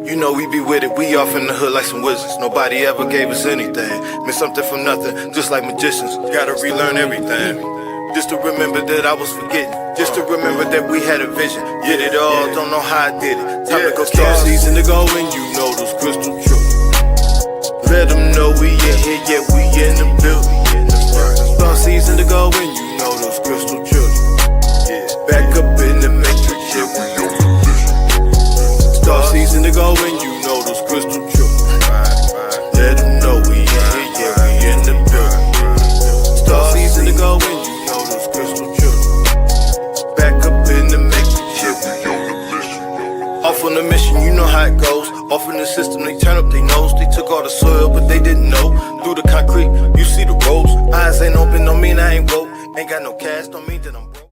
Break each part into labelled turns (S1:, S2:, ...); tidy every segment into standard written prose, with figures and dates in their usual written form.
S1: You know we be with it, we off in the hood like some wizards. Nobody ever gave us anything. Meant something from nothing, just like magicians. Gotta relearn everything. Just to remember that I was forgetting. Just to remember that we had a vision. Did it all, don't know how I did it. Time to go start season to go and you know those crystal truths. Let them know we in here, yeah, we in the building. Start season to go and you know those crystal children. Back up in the matrix, yeah, we on the mission. Start season to go and you know those crystal children. Let them know we in here, yeah, we in the building. Start season to go and you know those crystal children. Back up in the matrix, yeah, we on the mission. Off on the mission, you know how it goes. Off in the system, they turn up their nose. They took all the soil, but they didn't know. Through the concrete, you see the roads. Eyes ain't open, don't mean I ain't woke. Ain't got no cash, don't mean that I'm broke.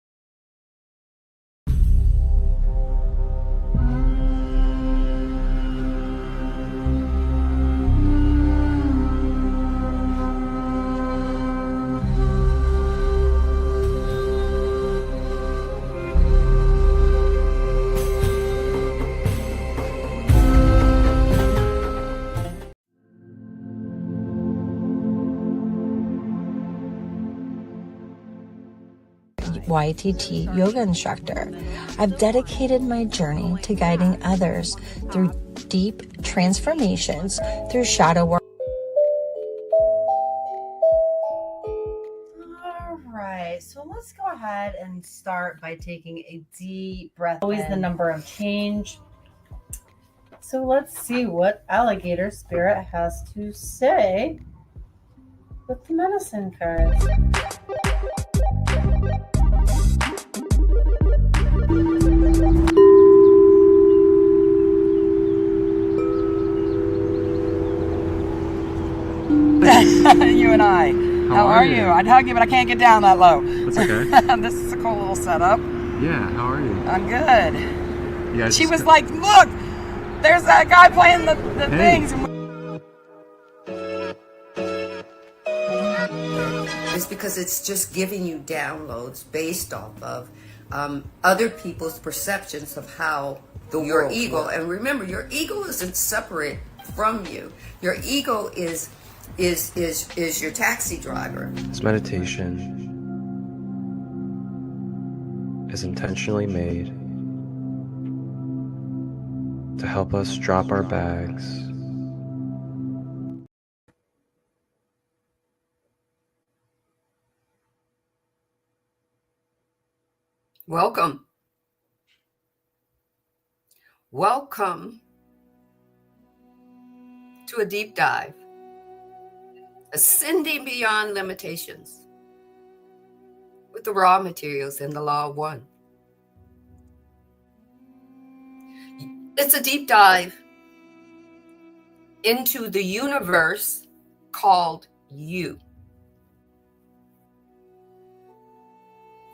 S2: YTT yoga instructor. I've dedicated my journey to guiding others through deep transformations through shadow work.
S3: All right, so let's go ahead and start by taking a deep breath. Always the number of change. So let's see what alligator spirit has to say with the medicine cards.
S4: You and I. How are you? I'd hug you, but I can't get down that low.
S5: That's okay.
S4: This is a cool little setup.
S5: Yeah, how are you?
S4: I'm good.
S5: You guys
S4: She was like, look, there's that guy playing the things.
S6: It's because it's just giving you downloads based off of other people's perceptions of how your ego, and remember, your ego isn't separate from you. Your ego is your taxi driver.
S7: This meditation is intentionally made to help us drop our bags
S6: Welcome. Welcome to a deep dive. Ascending beyond limitations with the raw materials in the Law of One. It's a deep dive into the universe called you.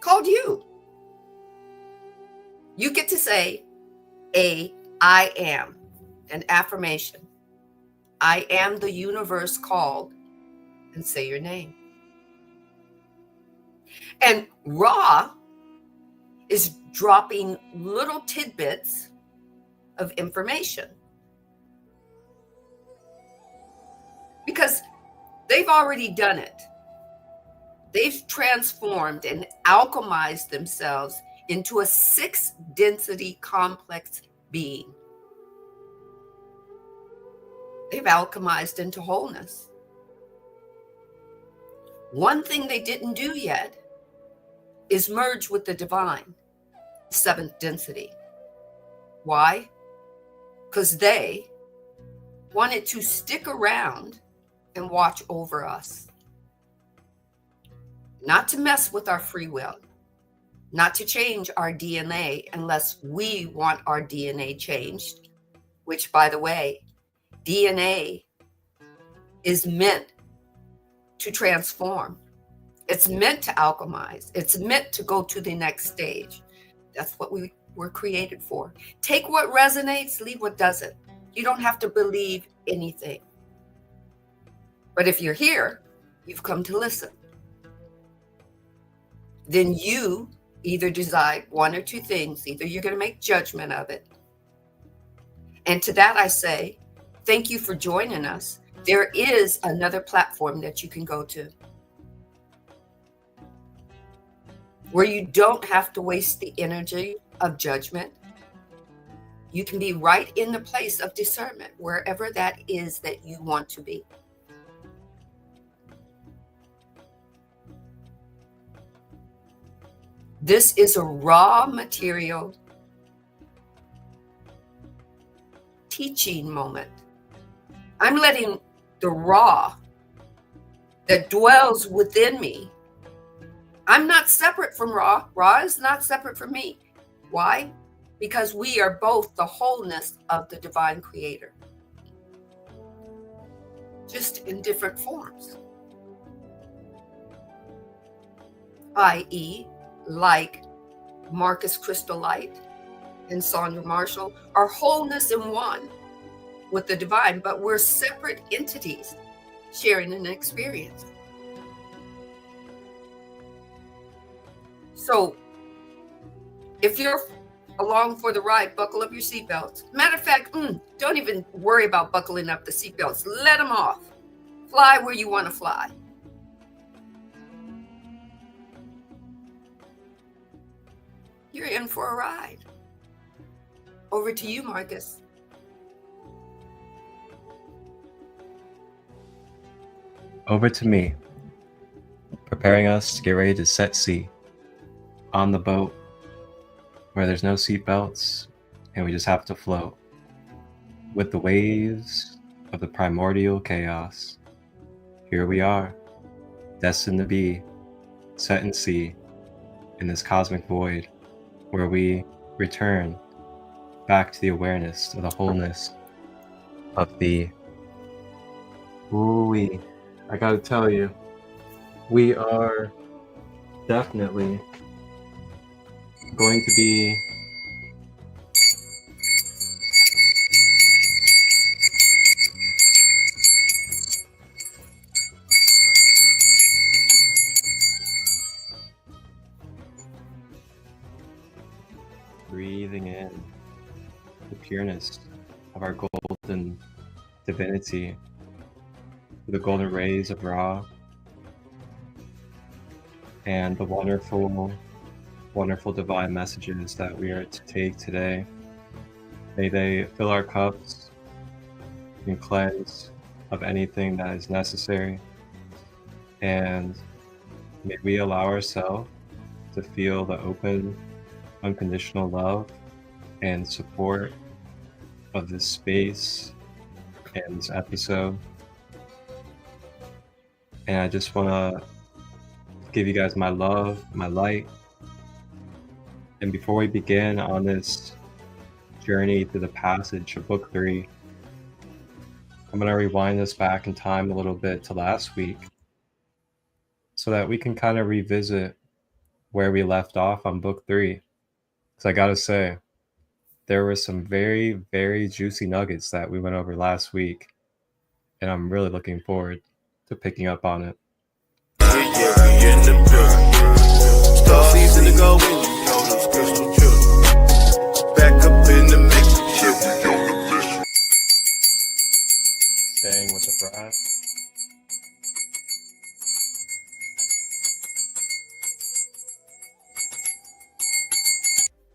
S6: Called you. You get to say I am, an affirmation. I am the universe called, and say your name. And Ra is dropping little tidbits of information. Because they've already done it. They've transformed and alchemized themselves into a 6-density complex being. They've alchemized into wholeness. One thing they didn't do yet is merge with the divine, 7th density. Why? Because they wanted to stick around and watch over us. Not to mess with our free will, not to change our DNA unless we want our DNA changed, which, by the way, DNA is meant to transform. It's meant to alchemize. It's meant to go to the next stage. That's what we were created for. Take what resonates, leave what doesn't. You don't have to believe anything. But if you're here, you've come to listen. Then you either decide one or two things. Either you're going to make judgment of it And to that I say, thank you for joining us. There is another platform that you can go to where you don't have to waste the energy of judgment. You can be right in the place of discernment, wherever that is that you want to be. This is a raw material teaching moment. I'm letting the raw that dwells within me. I'm not separate from raw. Raw is not separate from me. Why? Because we are both the wholeness of the divine creator, just in different forms. I.e., like Marcus Christolight and Sandra Marshall, are wholeness in one with the divine, but we're separate entities sharing an experience. So if you're along for the ride, buckle up your seatbelts. Matter of fact, don't even worry about buckling up the seatbelts. Let them off. Fly where you want to fly. You're in for a ride. Over to you, Marcus.
S7: Over to me, preparing us to get ready to set sea on the boat where there's no seatbelts and we just have to float with the waves of the primordial chaos. Here we are, destined to be set in sea in this cosmic void where we return back to the awareness of the wholeness of the ooh-wee. I gotta tell you, we are definitely going to be breathing in the pureness of our golden divinity, the golden rays of Ra, and the wonderful divine messages that we are to take today. May they fill our cups and cleanse of anything that is necessary, and may we allow ourselves to feel the open, unconditional love and support of this space and this episode. And I just want to give you guys my love, my light. And before we begin on this journey through the passage of book 3, I'm going to rewind this back in time a little bit to last week so that we can kind of revisit where we left off on book 3. Because I got to say, there were some very, very juicy nuggets that we went over last week. And I'm really looking forward to picking up on it.
S1: Yeah, we in the building. Star season to go in. Know those crystal children. Back up in the mix.
S7: Staying with the breath.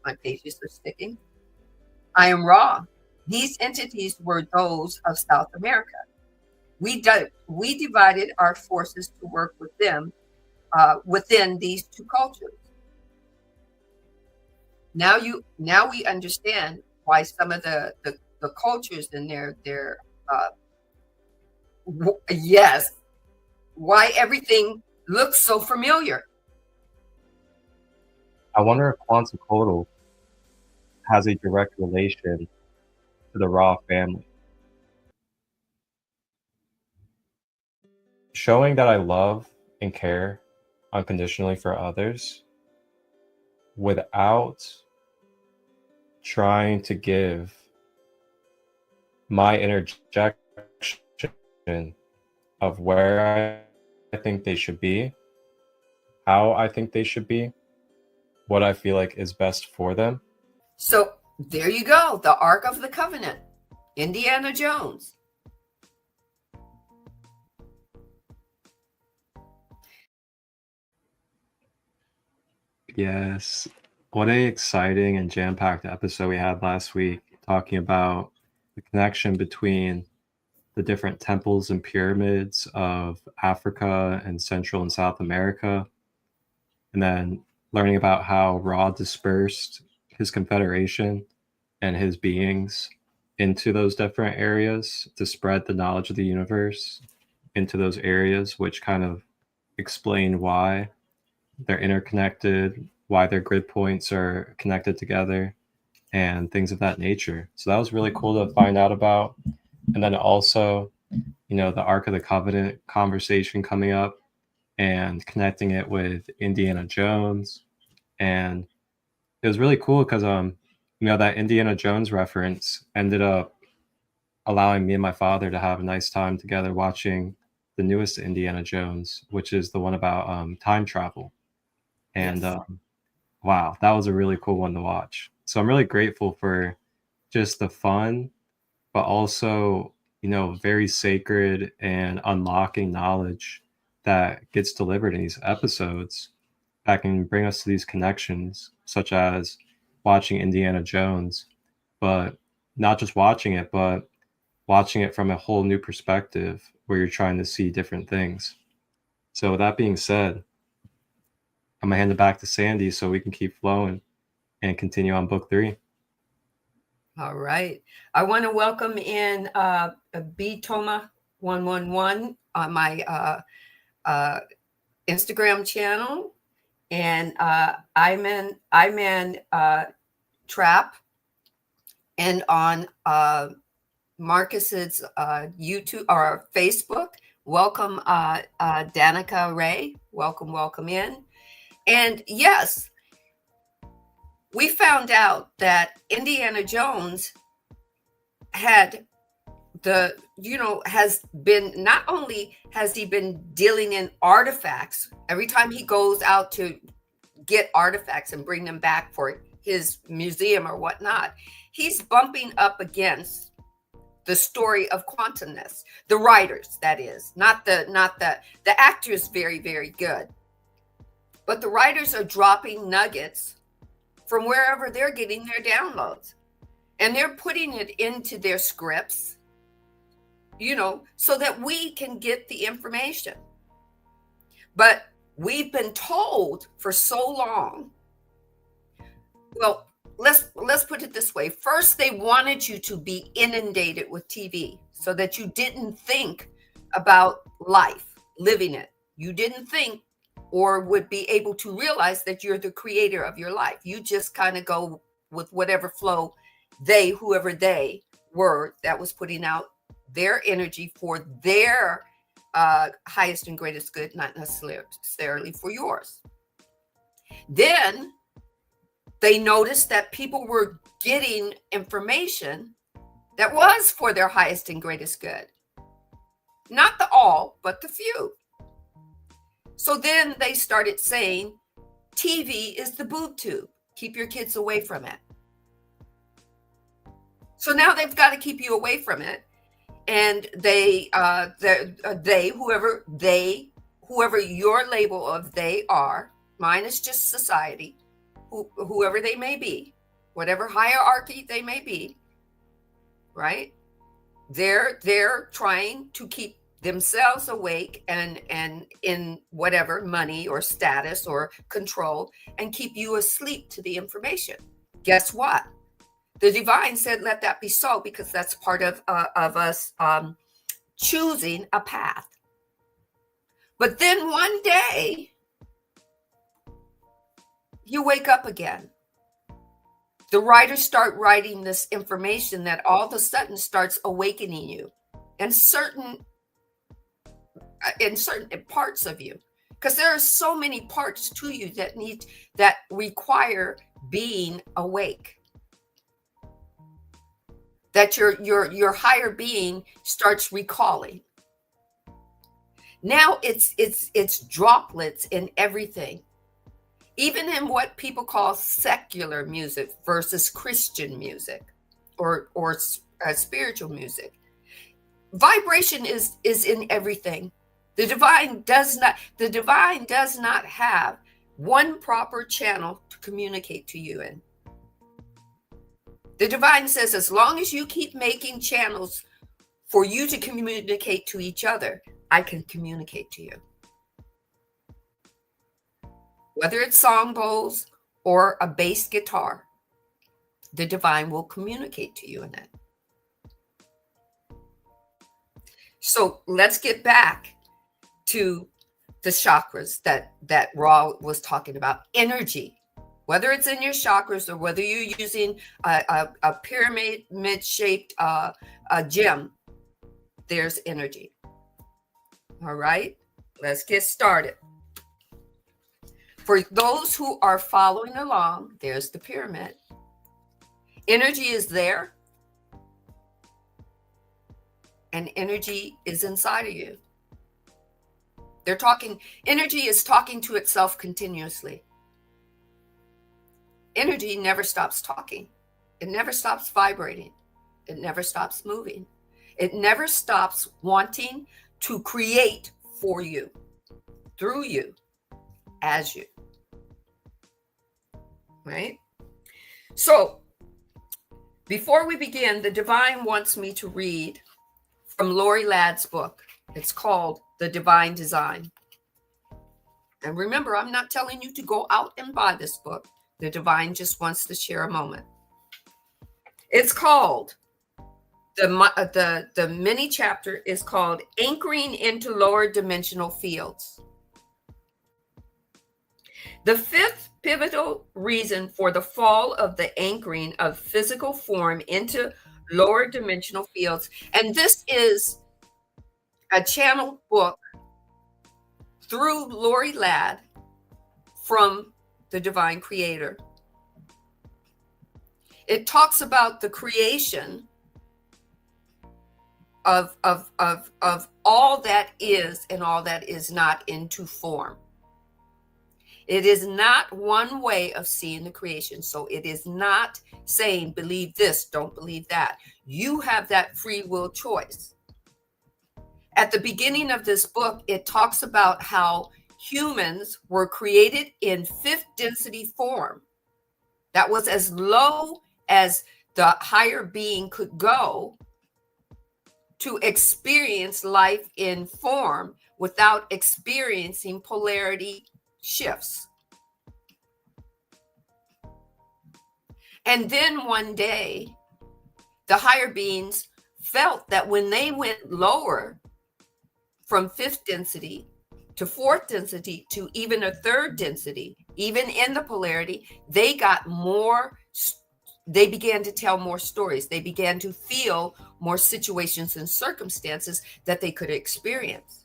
S6: My pages are sticking. I am Ra. These entities were those of South America. We divided our forces to work with them within these two cultures. Now we understand why some of the cultures in their yes, why everything looks so familiar.
S7: I wonder if Quetzalcoatl has a direct relation to the Ra family. Showing that I love and care unconditionally for others without trying to give my interjection of where I think they should be, how I think they should be, what I feel like is best for them.
S6: So there you go, the Ark of the Covenant. Indiana Jones.
S7: Yes. What a exciting and jam-packed episode we had last week, talking about the connection between the different temples and pyramids of Africa and Central and South America, and then learning about how Ra dispersed his confederation and his beings into those different areas to spread the knowledge of the universe into those areas, which kind of explain why they're interconnected, why their grid points are connected together, and things of that nature. So that was really cool to find out about. And then also, the Ark of the Covenant conversation coming up and connecting it with Indiana Jones. And it was really cool because that Indiana Jones reference ended up allowing me and my father to have a nice time together watching the newest Indiana Jones, which is the one about time travel. And
S6: Yes.
S7: wow, that was a really cool one to watch. So I'm really grateful for just the fun, but also, very sacred and unlocking knowledge that gets delivered in these episodes that can bring us to these connections, such as watching Indiana Jones, but not just watching it, but watching it from a whole new perspective where you're trying to see different things. So with that being said, I'm gonna hand it back to Sandee so we can keep flowing and continue on book 3.
S6: All right. I want to welcome in B Toma 111 on my Instagram channel, and I'm in Trap, and on Marcus's YouTube or Facebook. Welcome, Danica Ray. Welcome in. And yes, we found out that Indiana Jones has been, not only has he been dealing in artifacts, every time he goes out to get artifacts and bring them back for his museum or whatnot, he's bumping up against the story of quantumness. The writers, that is, not the actors, very, very good. But the writers are dropping nuggets from wherever they're getting their downloads, and they're putting it into their scripts, so that we can get the information. But we've been told for so long, well, let's put it this way. First, they wanted you to be inundated with TV so that you didn't think about life, living it. You didn't think or would be able to realize that you're the creator of your life. You just kind of go with whatever flow whoever they were that was putting out their energy for their highest and greatest good, not necessarily for yours. Then they noticed that people were getting information that was for their highest and greatest good. Not the all, but the few. So then they started saying, TV is the boob tube. Keep your kids away from it. So now they've got to keep you away from it. And whoever your label of they are, mine is just society, whoever they may be, whatever hierarchy they may be, right? They're trying to keep themselves awake and in whatever money or status or control, and keep you asleep to the information. Guess what? The divine said, let that be so, because that's part of us choosing a path. But then one day, you wake up again. The writers start writing this information that all of a sudden starts awakening you in certain parts of you, because there are so many parts to you that require being awake. That your higher being starts recalling. Now it's droplets in everything, even in what people call secular music versus Christian music, or spiritual music. Vibration is in everything. The divine does not have one proper channel to communicate to you in. The divine says, as long as you keep making channels for you to communicate to each other, I can communicate to you. Whether it's song bowls or a bass guitar, the divine will communicate to you in it. So let's get back to the chakras that Ra was talking about. Energy, whether it's in your chakras or whether you're using a pyramid-shaped gem, there's energy. All right, let's get started. For those who are following along, there's the pyramid. Energy is there, and energy is inside of you. Energy is talking to itself continuously. Energy never stops talking. It never stops vibrating. It never stops moving. It never stops wanting to create for you, through you, as you. Right? So, before we begin, the divine wants me to read from Lori Ladd's book. It's called The Divine Design. And remember, I'm not telling you to go out and buy this book. The divine just wants to share a moment. It's called, the mini chapter is called Anchoring into Lower Dimensional Fields. The fifth pivotal reason for the fall of the anchoring of physical form into lower dimensional fields. And this is a channel book through Lori Ladd from the Divine Creator. It talks about the creation of all that is and all that is not into form. It is not one way of seeing the creation. So it is not saying, believe this, don't believe that. You have that free will choice. At the beginning of this book, it talks about how humans were created in fifth density form. That was as low as the higher being could go to experience life in form without experiencing polarity shifts. And then one day, the higher beings felt that when they went lower from fifth density to fourth density to even a third density, even in the polarity, they began to tell more stories. They began to feel more situations and circumstances that they could experience.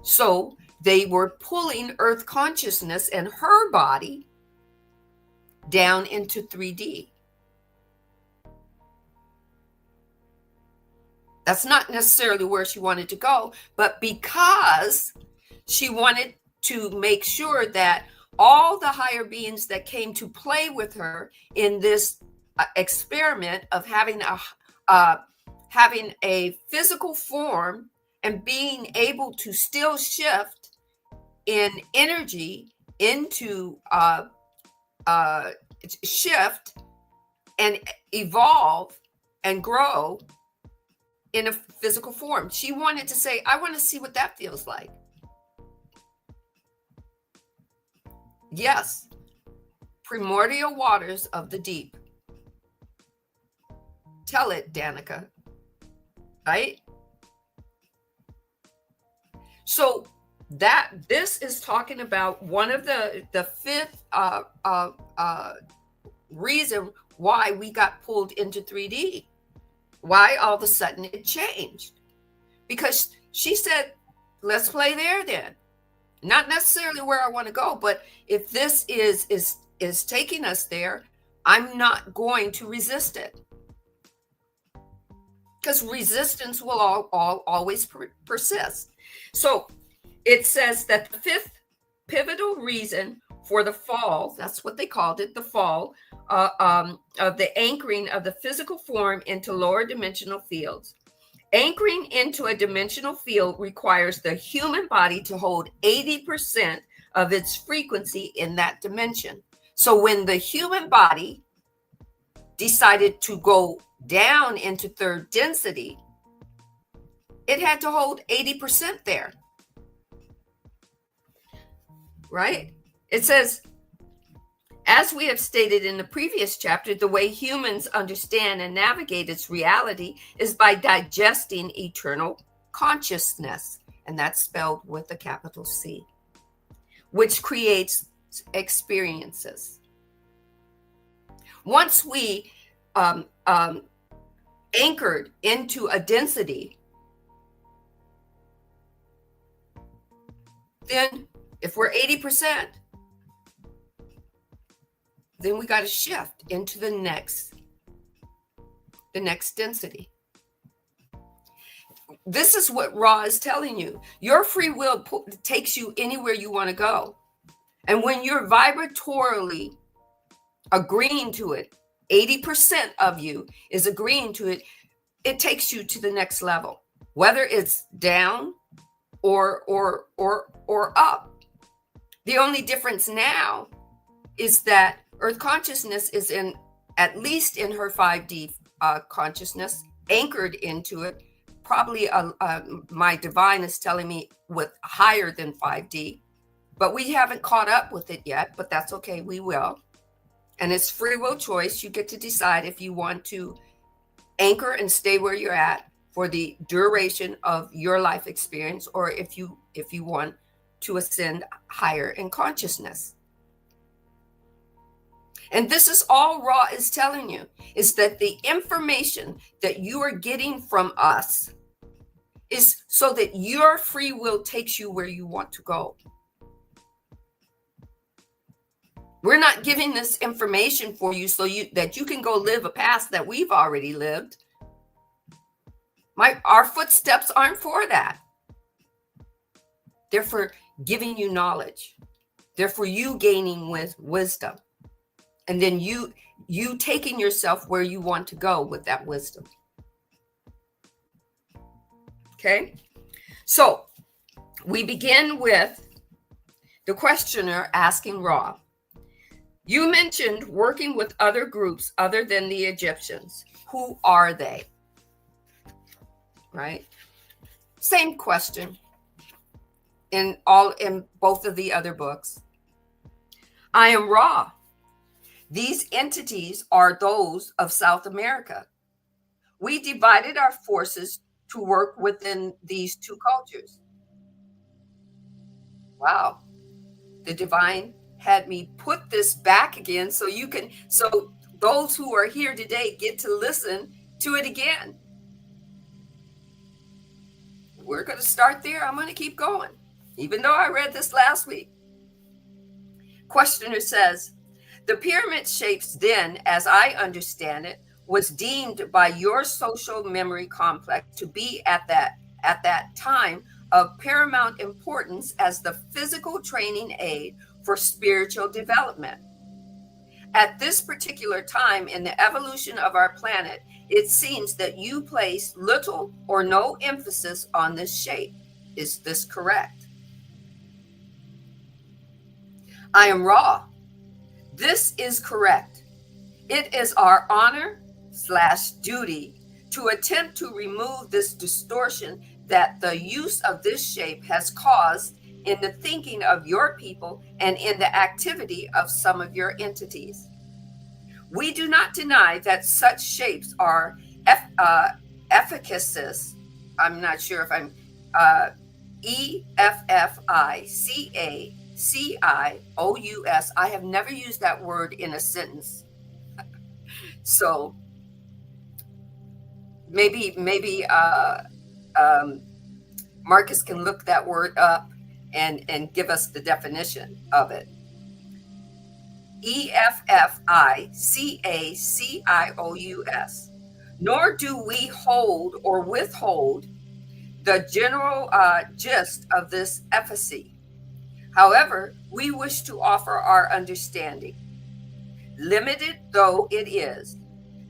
S6: So they were pulling Earth consciousness and her body down into 3D. That's not necessarily where she wanted to go, but because she wanted to make sure that all the higher beings that came to play with her in this experiment of having a physical form and being able to still shift in energy into shift and evolve and grow in a physical form. She wanted to say, I want to see what that feels like. Yes, primordial waters of the deep. Tell it, Danica. Right? So this is talking about one of the fifth reason why we got pulled into 3D. Why all of a sudden it changed. Because she said, let's play there then. Not necessarily where I want to go, but if this is taking us there, I'm not going to resist it. Because resistance will always persist. So it says that the fifth pivotal reason for the fall, that's what they called it, the fall of the anchoring of the physical form into lower dimensional fields. Anchoring into a dimensional field requires the human body to hold 80% of its frequency in that dimension. So when the human body decided to go down into third density, it had to hold 80% there. Right? It says, as we have stated in the previous chapter, the way humans understand and navigate its reality is by digesting eternal consciousness. And that's spelled with a capital C, which creates experiences. Once we anchored into a density, then if we're 80%, then we got to shift into the next density. This is what Ra is telling you. Your free will takes you anywhere you want to go. And when you're vibratorily agreeing to it, 80% of you is agreeing to it, it takes you to the next level, whether it's down or up. The only difference now is that Earth consciousness is in, at least in her 5D consciousness, anchored into it. Probably my divine is telling me with higher than 5D, but we haven't caught up with it yet, but that's okay, we will. And it's free will choice. You get to decide if you want to anchor and stay where you're at for the duration of your life experience, or if you want to ascend higher in consciousness. And this is all Ra is telling you, is that the information that you are getting from us is so that your free will takes you where you want to go. We're not giving this information for you so that you can go live a past that we've already lived. Our footsteps aren't for that. They're for giving you knowledge. They're for you gaining with wisdom. And then you taking yourself where you want to go with that wisdom. Okay? So we begin with the questioner asking Ra, you mentioned working with other groups other than the Egyptians. Who are they? Right? Same question in both of the other books. I am Ra. These entities are those of South America. We divided our forces to work within these two cultures. Wow. The divine had me put this back again so those who are here today get to listen to it again. We're going to start there. I'm going to keep going, even though I read this last week. Questioner says, the pyramid shapes then, as I understand it, was deemed by your social memory complex to be at that time of paramount importance as the physical training aid for spiritual development. At this particular time in the evolution of our planet, it seems that you place little or no emphasis on this shape. Is this correct? I am Ra. This is correct. It is our honor/duty to attempt to remove this distortion that the use of this shape has caused in the thinking of your people and in the activity of some of your entities. We do not deny that such shapes are efficacious. I'm not sure if I'm EFFICACIOUS. I have never used that word in a sentence. So maybe Marcus can look that word up and give us the definition of it. EFFICACIOUS. Nor do we hold or withhold the general gist of this efficacy. However, we wish to offer our understanding, limited though it is,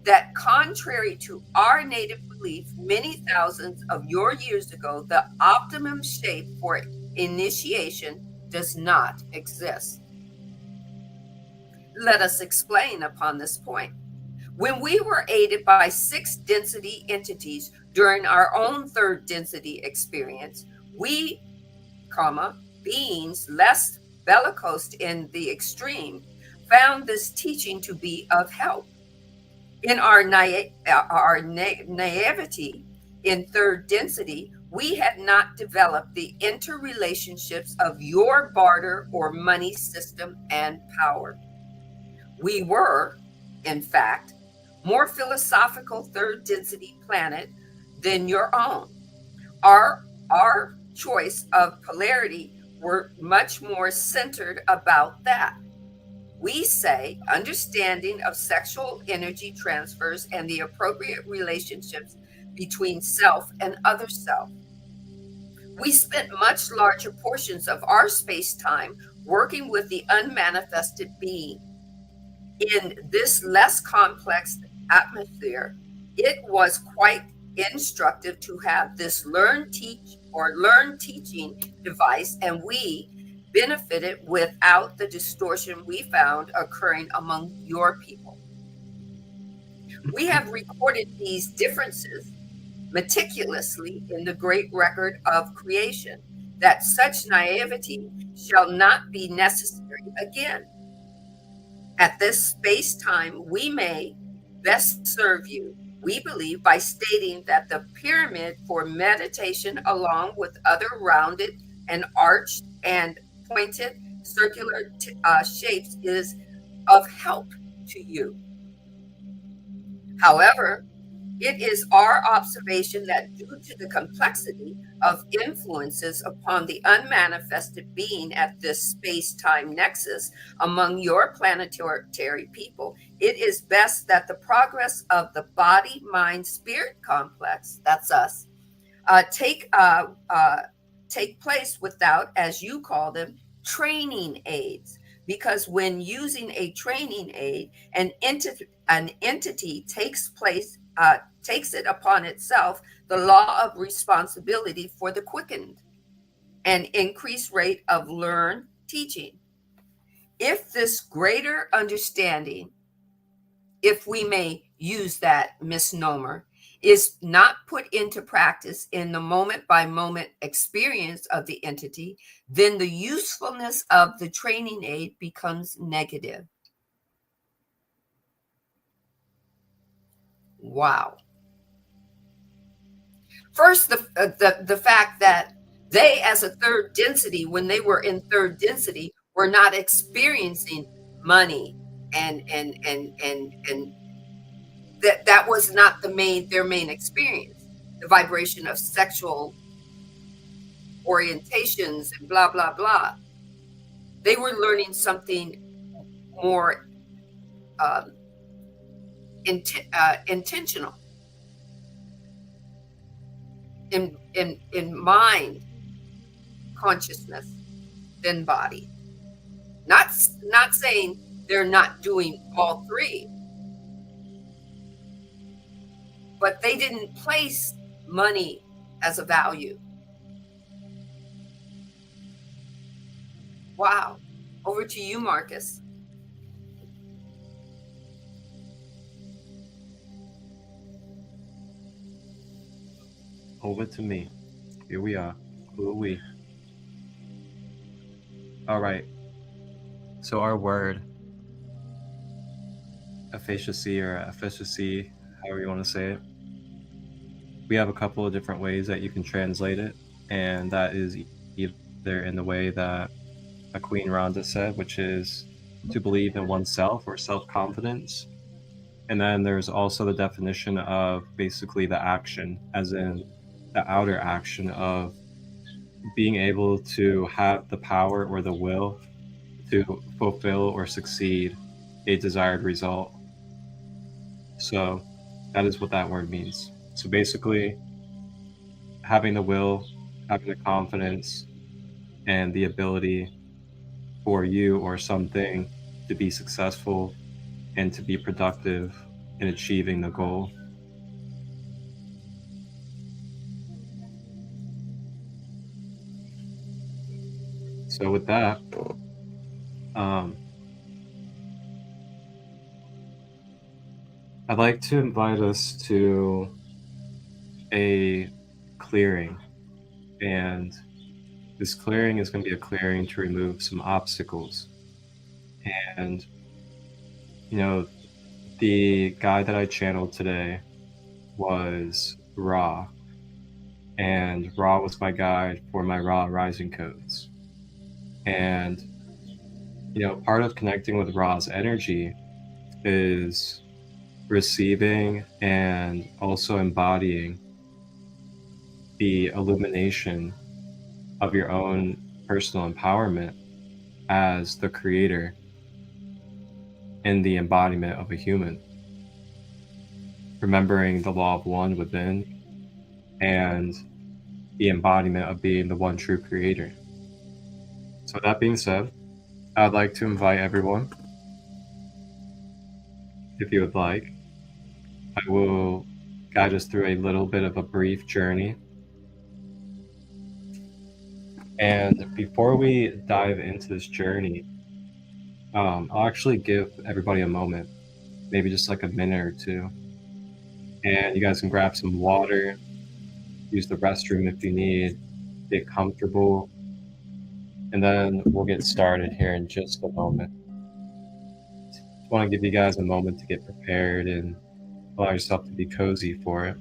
S6: that contrary to our native belief many thousands of your years ago, the optimum shape for initiation does not exist. Let us explain upon this point. When we were aided by 6 density entities during our own 3rd density experience, we, beings less bellicose in the extreme, found this teaching to be of help. In our naivety in 3rd density, we had not developed the interrelationships of your barter or money system and power. We were, in fact, more philosophical 3rd density planet than your own. Our choice of polarity were much more centered about that. We say understanding of sexual energy transfers and the appropriate relationships between self and other self. We spent much larger portions of our space-time working with the unmanifested being. In this less complex atmosphere, it was quite instructive to have this learn teaching device, and we benefited without the distortion we found occurring among your people. We have recorded these differences meticulously in the great record of creation, that such naivety shall not be necessary again. At this space-time, we may best serve you, we believe, by stating that the pyramid for meditation, along with other rounded and arched and pointed circular shapes, is of help to you. However, it is our observation that due to the complexity of influences upon the unmanifested being at this space-time nexus among your planetary people, it is best that the progress of the body-mind-spirit complex, that's us, take place without, as you call them, training aids. Because when using a training aid, an entity takes it upon itself the law of responsibility for the quickened and increased rate of learned teaching. If this greater understanding, if we may use that misnomer, is not put into practice in the moment-by-moment experience of the entity, then the usefulness of the training aid becomes negative. Wow. First, the fact that they, as a 3rd density, when they were in 3rd density, were not experiencing money, and that was not their main experience. The vibration of sexual orientations and blah blah blah. They were learning something more intentional in mind consciousness than body. Not saying they're not doing all 3, but they didn't place money as a value. Wow. Over to you, Marcus.
S7: Over to me. Here we are. Who are we? All right. So our word, efficacy or efficacy, however you want to say it, we have a couple of different ways that you can translate it, and that is either in the way that Queen Rhonda said, which is to believe in oneself or self-confidence. And then there's also the definition of basically the action, as in the outer action of being able to have the power or the will to fulfill or succeed a desired result. So that is what that word means. So basically, having the will, having the confidence, and the ability for you or something to be successful and to be productive in achieving the goal. So with that, I'd like to invite us to a clearing, and this clearing is going to be a clearing to remove some obstacles. And the guide that I channeled today was Ra, and Ra was my guide for my Ra rising codes. And part of connecting with Ra's energy is receiving and also embodying the illumination of your own personal empowerment as the creator and the embodiment of a human. Remembering the law of one within and the embodiment of being the one true creator. So with that being said, I'd like to invite everyone, if you would like, I will guide us through a little bit of a brief journey. And before we dive into this journey, I'll actually give everybody a moment, maybe just like a minute or two. And you guys can grab some water, use the restroom if you need, get comfortable, and then we'll get started here in just a moment. Just want to give you guys a moment to get prepared and allow yourself to be cozy for it.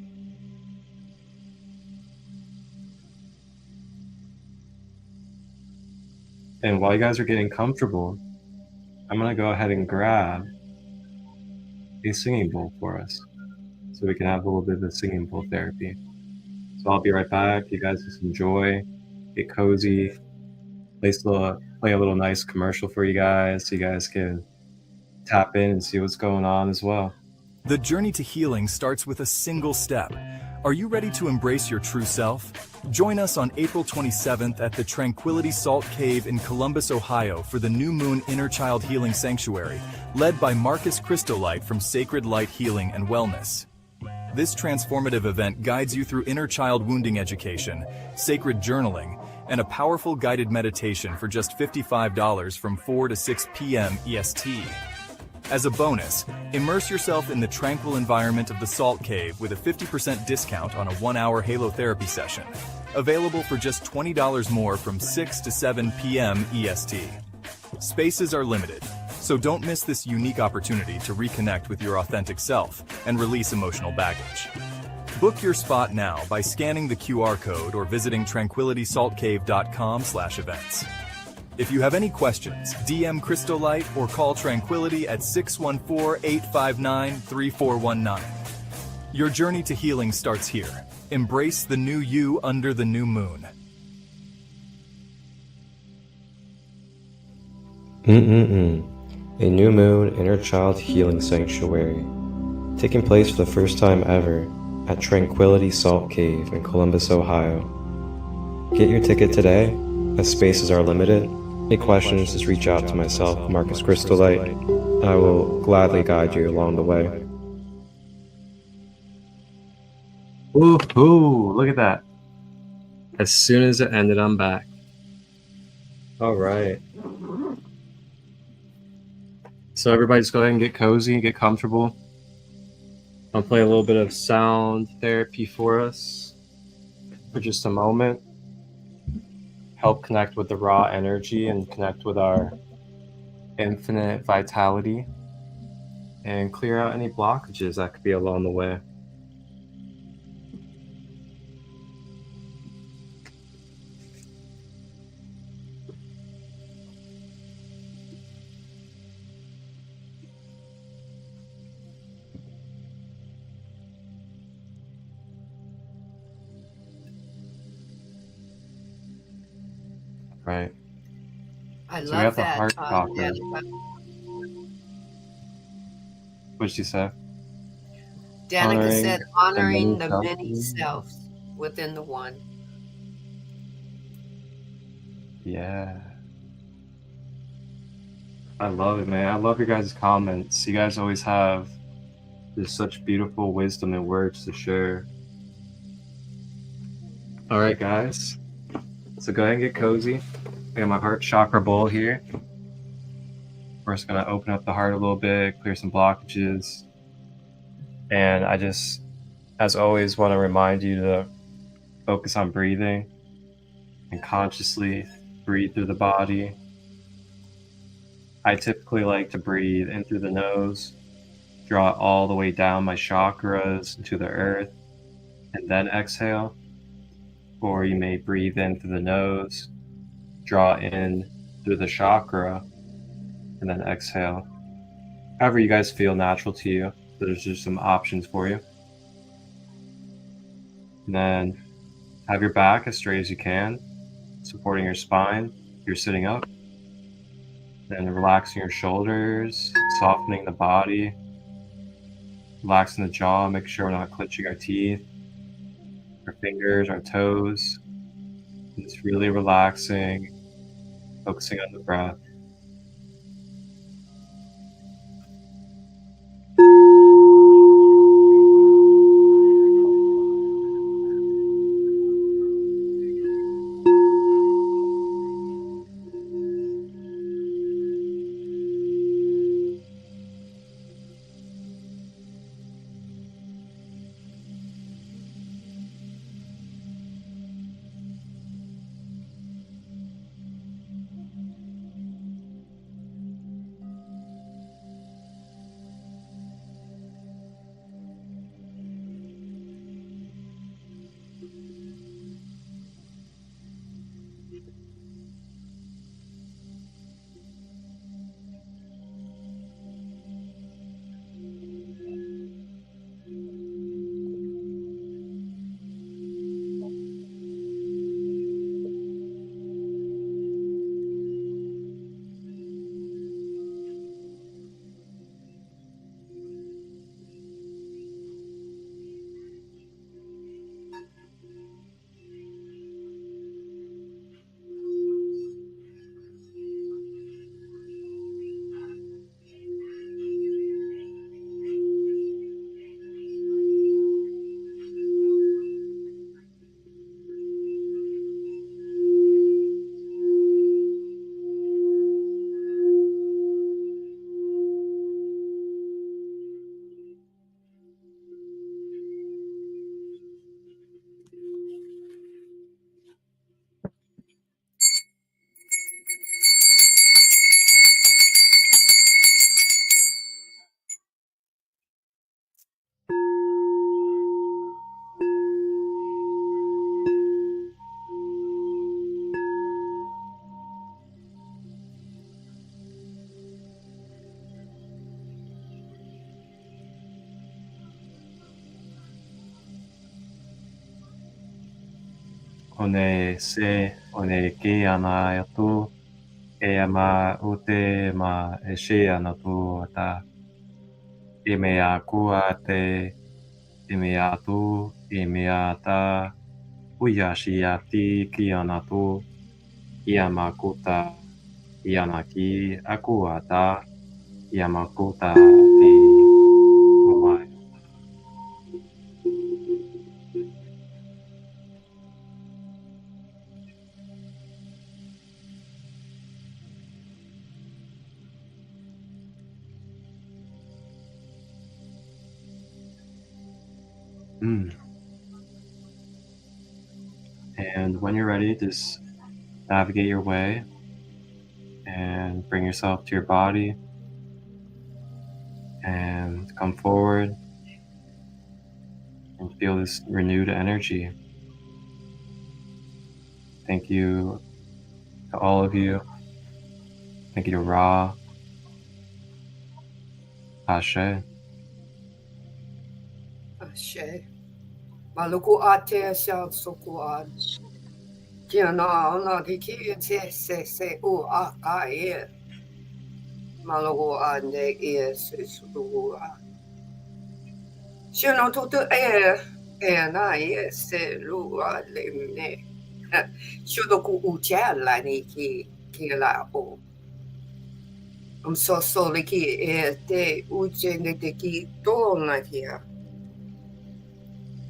S7: And while you guys are getting comfortable, I'm going to go ahead and grab a singing bowl for us so we can have a little bit of a singing bowl therapy. So I'll be right back. You guys just enjoy, get cozy, play a little nice commercial for you guys so you guys can tap in and see what's going on as well.
S8: The journey to healing starts with a single step. Are you ready to embrace your true self? Join us on April 27th at the Tranquility Salt Cave in Columbus, Ohio for the New Moon Inner Child Healing Sanctuary, led by Christolight from Sacred Light Healing and Wellness. This transformative event guides you through inner child wounding education, sacred journaling, and a powerful guided meditation for just $55 from 4 to 6 p.m. EST. As a bonus, immerse yourself in the tranquil environment of the Salt Cave with a 50% discount on a 1-hour halotherapy session. Available for just $20 more from 6 to 7 p.m. EST. Spaces are limited, so don't miss this unique opportunity to reconnect with your authentic self and release emotional baggage. Book your spot now by scanning the QR code or visiting tranquilitysaltcave.com/events. If you have any questions, DM Christolight or call Tranquility at 614-859-3419. Your journey to healing starts here. Embrace the new you under the new moon.
S7: A New Moon Inner Child Healing Sanctuary, taking place for the first time ever at Tranquility Salt Cave in Columbus, Ohio. Get your ticket today, as spaces are limited. Any questions, just reach out to myself, Christolight, and I will gladly guide you along the way. Ooh, look at that. As soon as it ended, I'm back. All right. So everybody just go ahead and get cozy, get comfortable. I'll play a little bit of sound therapy for us for just a moment. Help connect with the raw energy and connect with our infinite vitality and clear out any blockages that could be along the way. Right.
S6: I
S7: So we
S6: love
S7: have the
S6: that.
S7: heart chakra.
S6: Danica.
S7: What did she say?
S6: Danica said, honoring the
S7: selves.
S6: many selves within the one.
S7: Yeah. I love it, man. I love your guys' comments. You guys always have just such beautiful wisdom and words to share. All right, guys. So go ahead and get cozy. I got my heart chakra bowl here. We're just gonna open up the heart a little bit, clear some blockages. And I just, as always, want to remind you to focus on breathing and consciously breathe through the body. I typically like to breathe in through the nose, draw it all the way down my chakras into the earth, and then exhale. Or you may breathe in through the nose, draw in through the chakra, and then exhale. However you guys feel natural to you. So there's just some options for you. And then have your back as straight as you can, supporting your spine if you're sitting up. Then relaxing your shoulders, softening the body, relaxing the jaw, make sure we're not clenching our teeth, our fingers, our toes. Just really relaxing, focusing on the breath. One se, one ke ana tu, e ama ute ma e she ana tu ata. E me a kua te, e me a tu, e me a ta, uia shi a ti ki ana tu, i ama kuta, i ana ki a kua ta, i ama kuta ti umai. And when you're ready, just navigate your way and bring yourself to your body and come forward and feel this renewed energy. Thank you to all of you. Thank you to Ra, Ashe.
S6: Ashe. Maluku ate shal sukuan. Kiana ona kiki se u akaye. Maluku ane e se sudua. Shino tutu e na e se lua lemne. Shudoku ujala ni ki la o. so soliki te ujene te ki tona kia.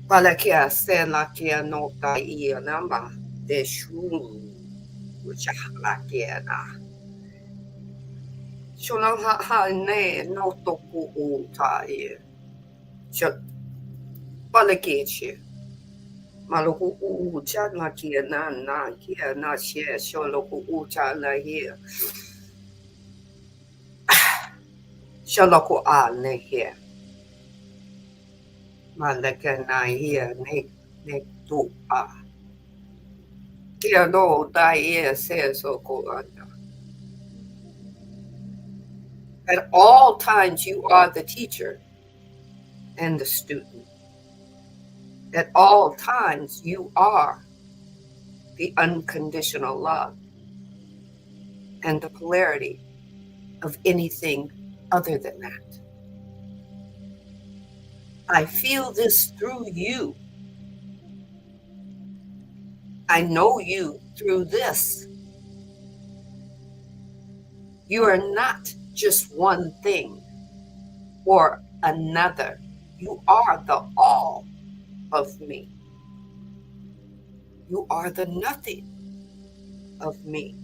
S6: Palakia sena kia no ta ia namba te shu uchahala kia na. Shona ha ne no toku u ta ia. Shot palakia. Maluku ucha na kia na share sholoku ucha na here. Sholoku a ne here. Malaka na here ne tu a. Kia no da here says so anda. At all times you are the teacher and the student. At all times you are the unconditional love and the polarity of anything other than that. I feel this through you. I know you through this. You are not just one thing or another. You are the all of me. You are the nothing of me.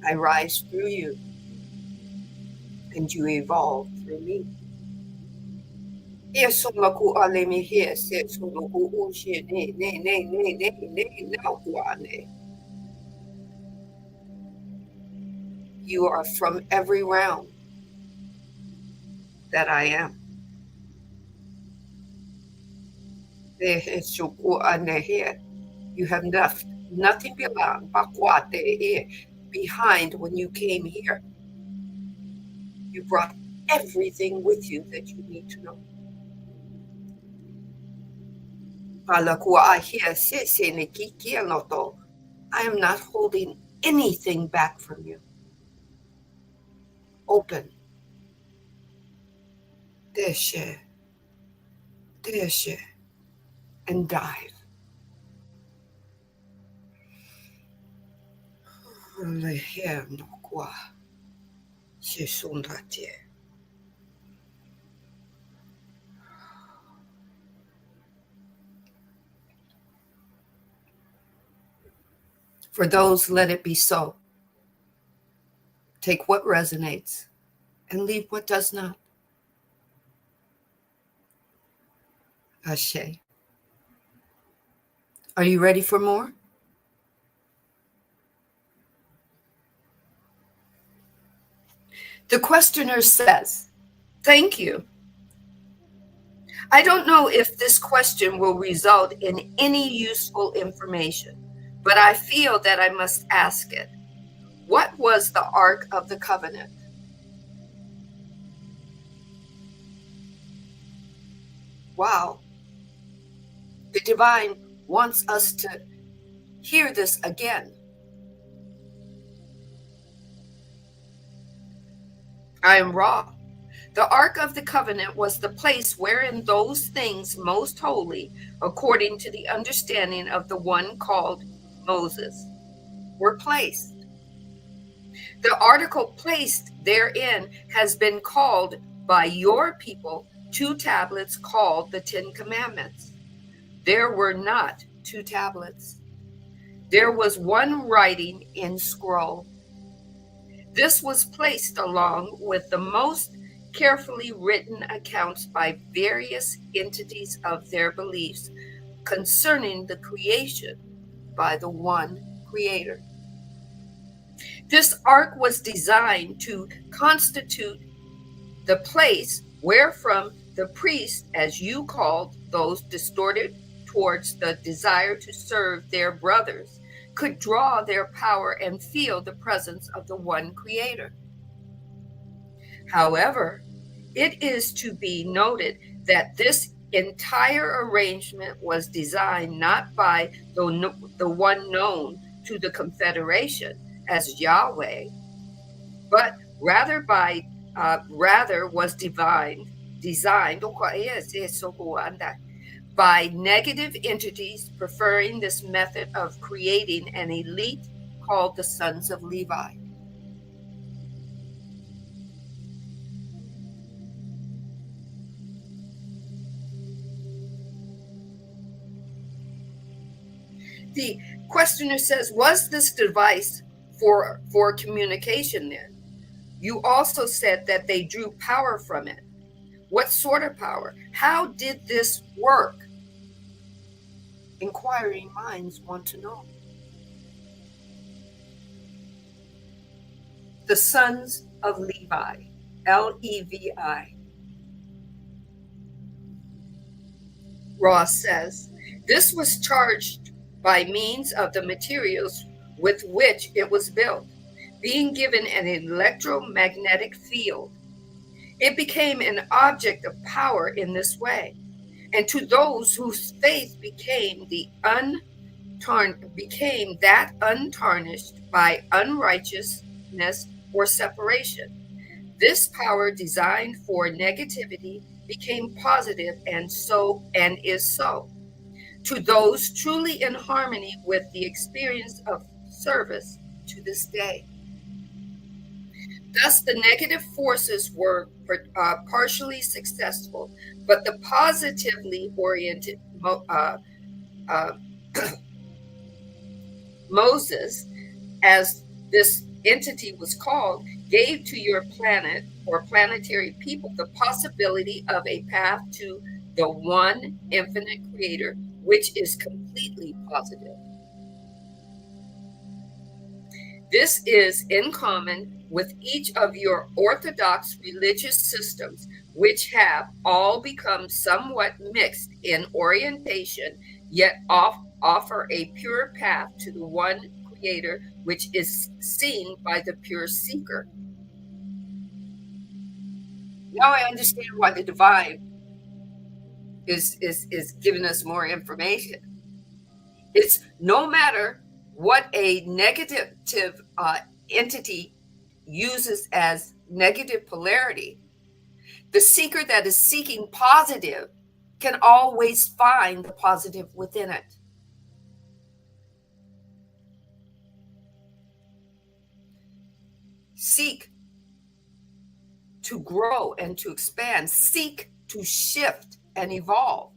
S6: I rise through you and you evolve through me. You are from every realm that I am. You have nothing behind when you came here. You brought everything with you that you need to know. I am not holding anything back from you. Open. Deshe. And dive. For those, let it be so. Take what resonates and leave what does not. Ashe. Are you ready for more? The questioner says, thank you. I don't know if this question will result in any useful information, but I feel that I must ask it. What was the Ark of the Covenant? Wow. The divine wants us to hear this again. I am Ra. The Ark of the Covenant was the place wherein those things most holy, according to the understanding of the one called Moses, were placed. The article placed therein has been called by your people 2 tablets called the 10 Commandments. There were not 2 tablets. There was one writing in scroll. This was placed along with the most carefully written accounts by various entities of their beliefs concerning the creation by the one Creator. This ark was designed to constitute the place wherefrom the priests, as you called those distorted towards the desire to serve their brothers, could draw their power and feel the presence of the one Creator. However, it is to be noted that this entire arrangement was designed not by the one known to the Confederation as Yahweh, but rather was designed by negative entities preferring this method of creating an elite called the Sons of Levi. The questioner says, was this device for communication then? You also said that they drew power from it. What sort of power? How did this work? Inquiring minds want to know. The Sons of Levi, Levi. Ross says, this was charged by means of the materials with which it was built, being given an electromagnetic field. It became an object of power in this way. And to those whose faith became that untarnished by unrighteousness or separation, this power designed for negativity became positive and is so. To those truly in harmony with the experience of service to this day. Thus, the negative forces were partially successful, but the positively oriented Moses, as this entity was called, gave to your planet or planetary people the possibility of a path to the one infinite creator, which is completely positive. This is in common with each of your orthodox religious systems, which have all become somewhat mixed in orientation, yet offer a pure path to the one creator, which is seen by the pure seeker. Now I understand why the divine is giving us more information. It's no matter what a negative entity uses as negative polarity, the seeker that is seeking positive can always find the positive within it. Seek to grow and to expand. Seek to shift and evolve.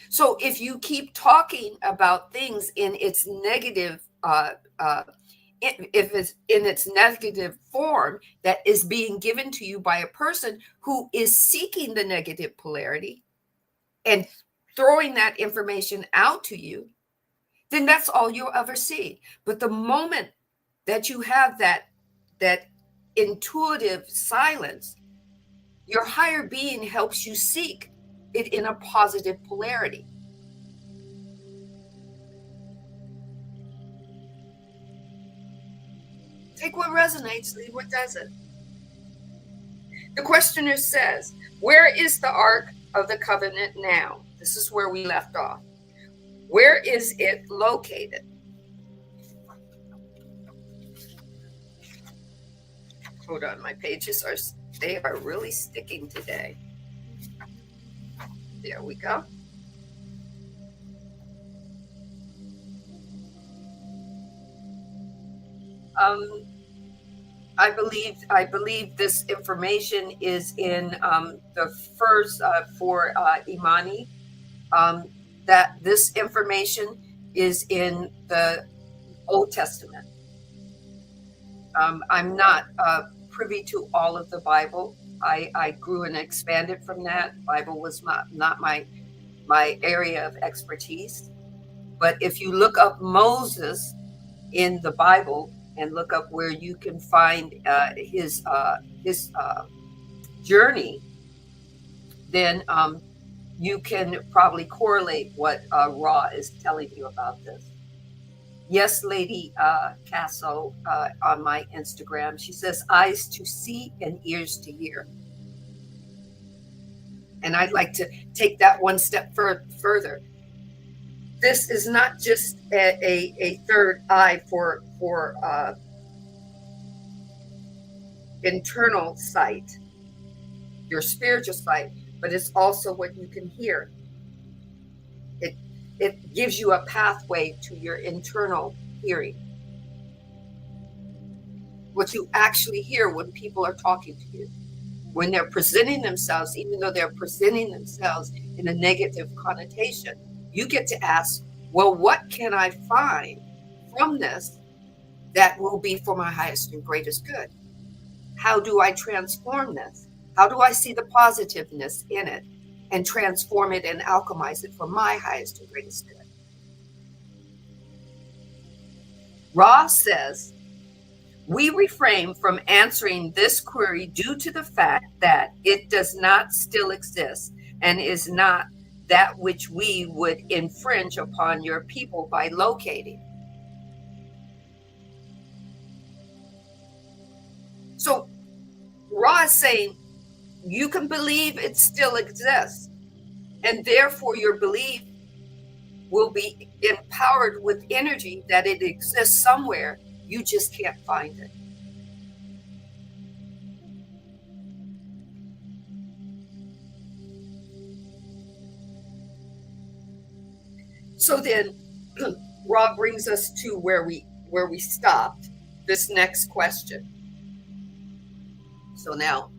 S6: So if you keep talking about things in its negative, if it's in its negative form that is being given to you by a person who is seeking the negative polarity and throwing that information out to you, then that's all you'll ever see. But the moment that you have that intuitive silence, your higher being helps you seek it in a positive polarity. Take what resonates, leave what doesn't. The questioner says, where is the Ark of the Covenant now? This is where we left off. Where is it located? Hold on, my pages are really sticking today. There we go. I believe this information is in the first for Imani. That this information is in the Old Testament. I'm not privy to all of the Bible. I grew and expanded from that. Bible was not my area of expertise. But if you look up Moses in the Bible and look up where you can find his journey, then you can probably correlate what Ra is telling you about this. Yes, Lady Casso on my Instagram, she says, eyes to see and ears to hear. And I'd like to take that one step further. This is not just a third eye for internal sight, your spiritual sight, but it's also what you can hear. It gives you a pathway to your internal hearing. What you actually hear when people are talking to you, when they're presenting themselves, even though they're presenting themselves in a negative connotation, you get to ask, well, what can I find from this that will be for my highest and greatest good? How do I transform this? How do I see the positiveness in it and transform it and alchemize it for my highest and greatest good? Ra says, we refrain from answering this query due to the fact that it does not still exist and is not that which we would infringe upon your people by locating. So Ra is saying you can believe it still exists, and therefore your belief will be empowered with energy that it exists somewhere. You just can't find it. So then Ra brings us to where we stopped, this next question. So now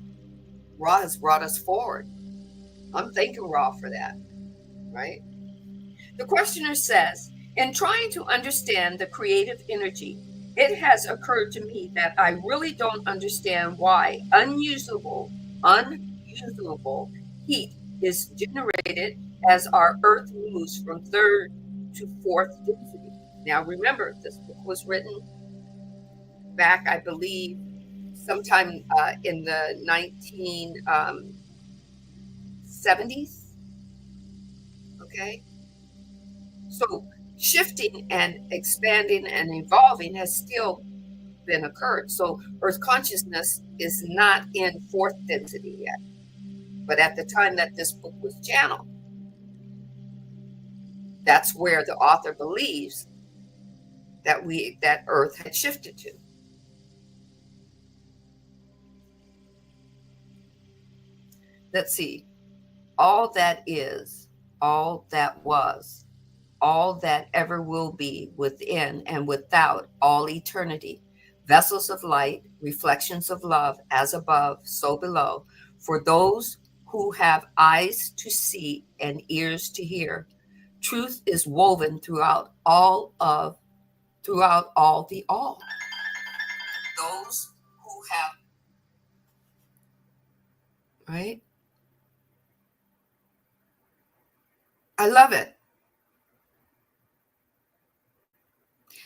S6: Ra has brought us forward. I'm thanking Ra for that, right? The questioner says, in trying to understand the creative energy, it has occurred to me that I really don't understand why unusable heat is generated as our Earth moves from third to fourth density. Now remember, this book was written back, I believe, sometime in the 1970s. Okay? So shifting and expanding and evolving has still been occurred. So Earth consciousness is not in fourth density yet. But at the time that this book was channeled, that's where the author believes that Earth had shifted to. Let's see. All that is, all that was, all that ever will be, within and without all eternity, vessels of light, reflections of love, as above, so below, for those who have eyes to see and ears to hear. Truth is woven throughout all the all. Those who have, right? I love it.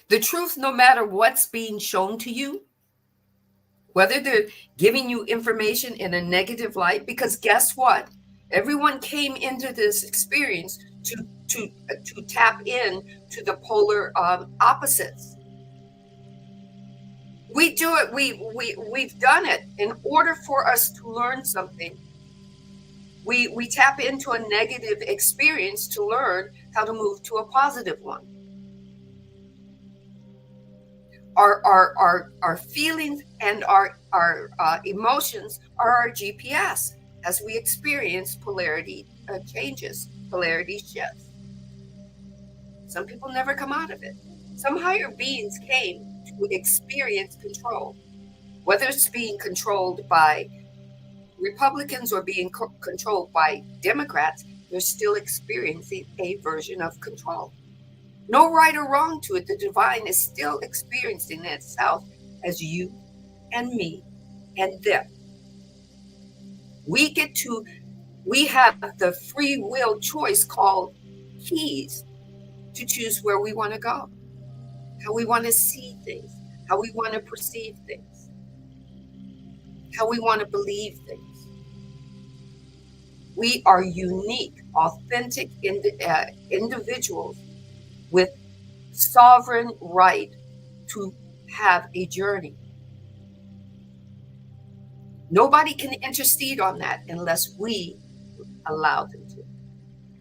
S6: The truth, no matter what's being shown to you, whether they're giving you information in a negative light, because guess what? Everyone came into this experience to tap in to the polar opposites. We do it. We've done it. In order for us to learn something, we tap into a negative experience to learn how to move to a positive one. Our feelings and our emotions are our GPS as we experience polarity changes, polarity shifts. Some people never come out of it. Some higher beings came to experience control, whether it's being controlled by Republicans or being controlled by Democrats. They're still experiencing a version of control. No right or wrong to it. The divine is still experiencing itself as you and me and them. We have the free will choice called keys to choose where we want to go, how we want to see things, how we want to perceive things, how we want to believe things. We are unique, authentic individuals with sovereign right to have a journey. Nobody can intercede on that unless we allow them to.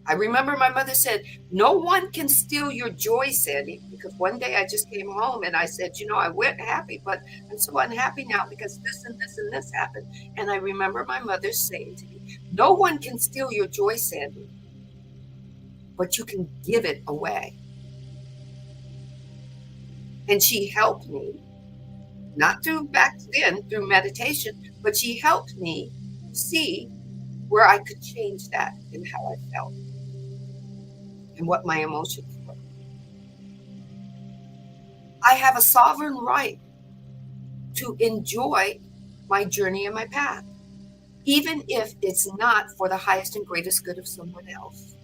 S6: I remember my mother said, no one can steal your joy, Sandee, because one day I just came home and I said, I went happy, but I'm so unhappy now because this and this and this happened. And I remember my mother saying to me, no one can steal your joy, Sandee. but you can give it away. And she helped me, not through back then through meditation, but she helped me see where I could change that and how I felt and what my emotions were. I have a sovereign right to enjoy my journey and my path, even if it's not for the highest and greatest good of someone else.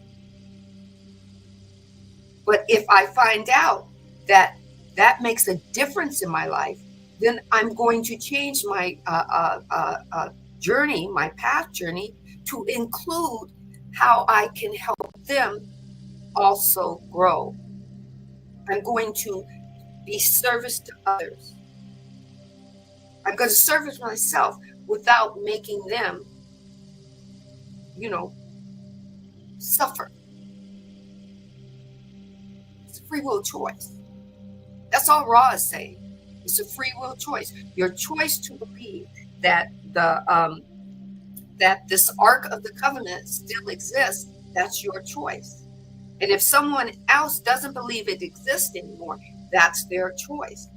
S6: But if I find out that that makes a difference in my life, then I'm going to change my journey, my path journey, to include how I can help them also grow. I'm going to be service to others. I'm going to service myself without making them, suffer. It's a free will choice. That's all Ra is saying. It's a free will choice. Your choice to believe that that this Ark of the Covenant still exists, that's your choice. And if someone else doesn't believe it exists anymore, that's their choice.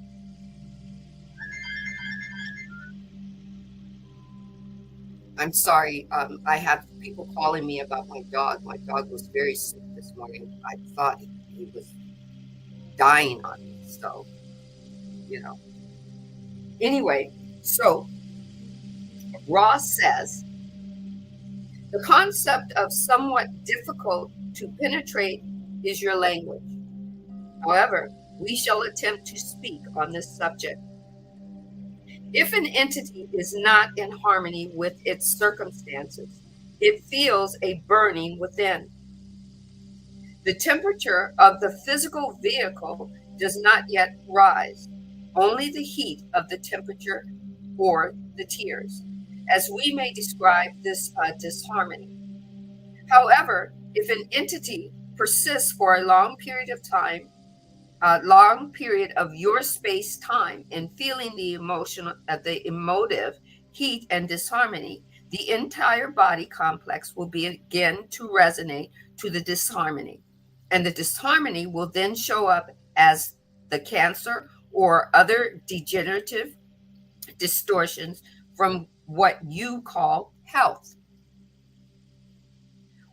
S6: I'm sorry. I have people calling me about my dog. My dog was very sick this morning. I thought he was dying on me. So, Anyway, so Ross says, the concept of somewhat difficult to penetrate is your language. However, we shall attempt to speak on this subject. If an entity is not in harmony with its circumstances, it feels a burning within. The temperature of the physical vehicle does not yet rise, only the heat of the temperature or the tears, as we may describe this disharmony. However, if an entity persists for a long period of time, a long period of your space-time in feeling the emotive heat and disharmony, the entire body complex will begin to resonate to the disharmony. And the disharmony will then show up as the cancer or other degenerative distortions from what you call health.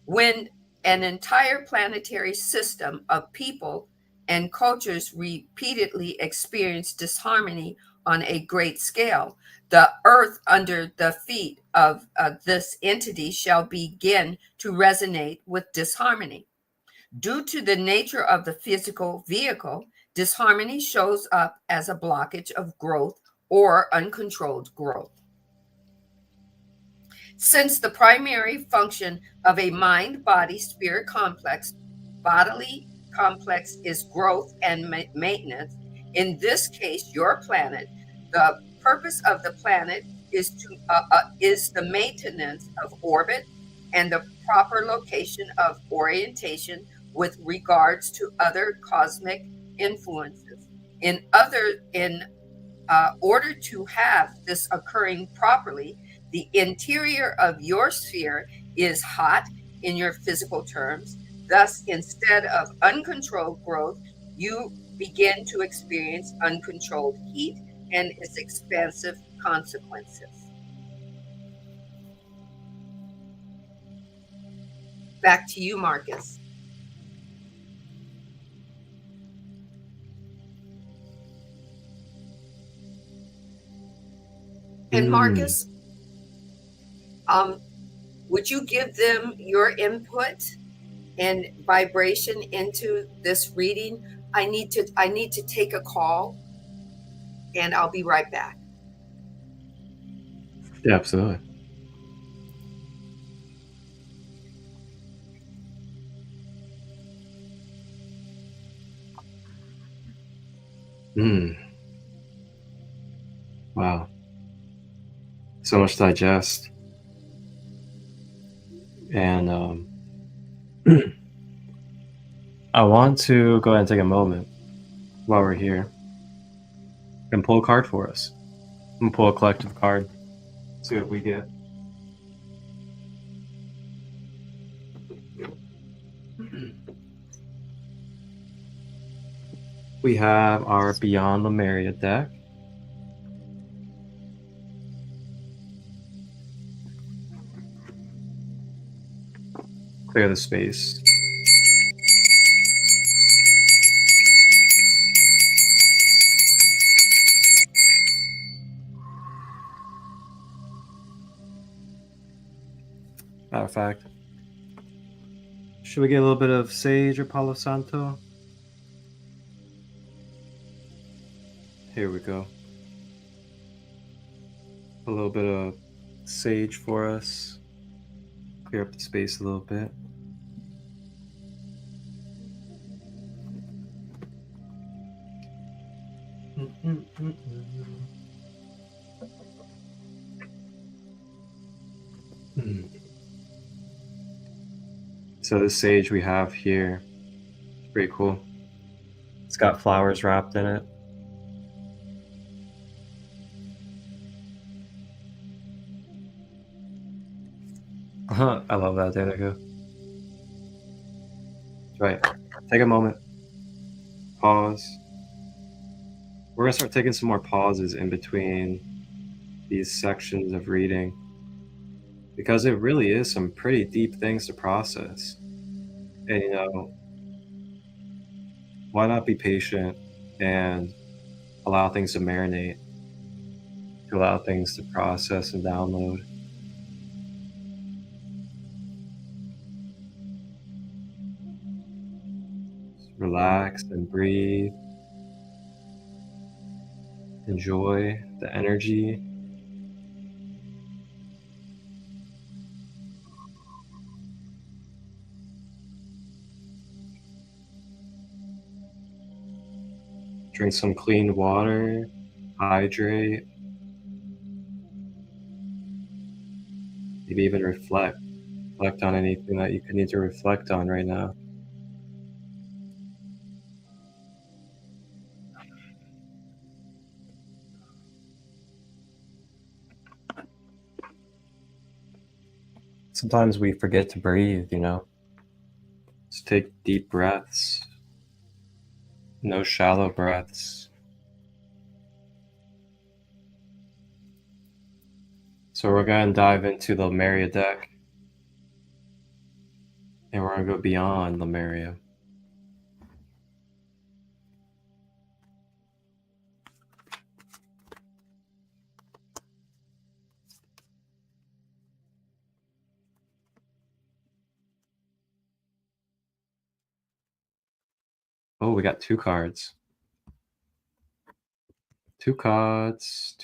S6: When an entire planetary system of people and cultures repeatedly experience disharmony on a great scale, the earth under the feet of this entity shall begin to resonate with disharmony. Due to the nature of the physical vehicle, disharmony shows up as a blockage of growth or uncontrolled growth. Since the primary function of a mind-body-spirit complex, bodily complex is growth and maintenance, in this case, your planet, the purpose of the planet is the maintenance of orbit and the proper location of orientation with regards to other cosmic influences. In order to have this occurring properly, the interior of your sphere is hot in your physical terms. Thus, instead of uncontrolled growth, you begin to experience uncontrolled heat and its expansive consequences. Back to you, Marcus. And Marcus, would you give them your input and vibration into this reading? I need to take a call, and I'll be right back.
S7: Yeah, absolutely. Wow. So much to digest. And I want to go ahead and take a moment while we're here and pull a card for us. I'm gonna pull a collective card, see what we get. We have our Beyond Lemuria deck. Clear the space. Matter of fact, should we get a little bit of sage or Palo Santo? Here we go. A little bit of sage for us. Clear up the space a little bit. So the sage we have here, it's pretty cool. It's got flowers wrapped in it. I love that, Danica. Right. Take a moment. Pause. We're going to start taking some more pauses in between these sections of reading, because it really is some pretty deep things to process. And, you know, why not be patient and allow things to marinate, to allow things to process and download? Just relax and breathe. Enjoy the energy. Drink some clean water, hydrate, maybe even reflect on anything that you could need to reflect on right now. Sometimes we forget to breathe, you know. Just take deep breaths. No shallow breaths. So we're going to dive into the Lemuria deck. And we're going to go beyond Lemuria. Oh, we got two cards. Two cards.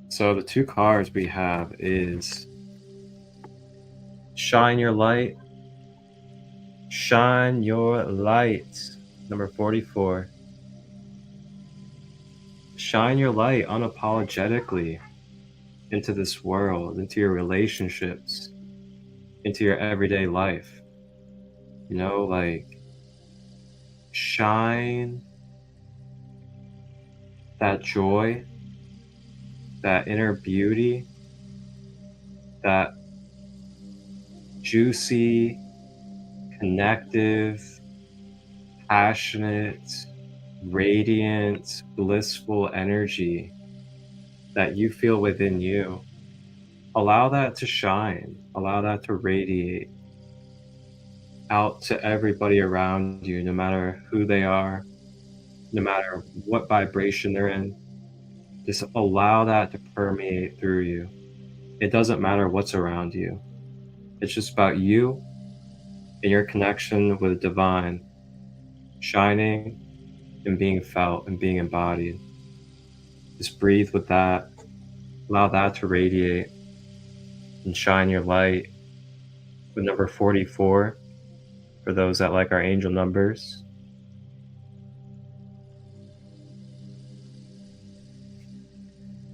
S7: So the two cards we have is Shine Your Light. Shine Your Light, number 44. Shine your light unapologetically into this world, into your relationships, into your everyday life. You know, like, shine that joy, that inner beauty, that juicy, connective, passionate, radiant, blissful energy that you feel within you. Allow that to shine. Allow that to radiate out to everybody around you, no matter who they are, no matter what vibration they're in. Just allow that to permeate through you. It doesn't matter what's around you. It's just about you and your connection with the divine, shining and being felt and being embodied. Just breathe with that. Allow that to radiate and shine your light with number 44 for those that like our angel numbers.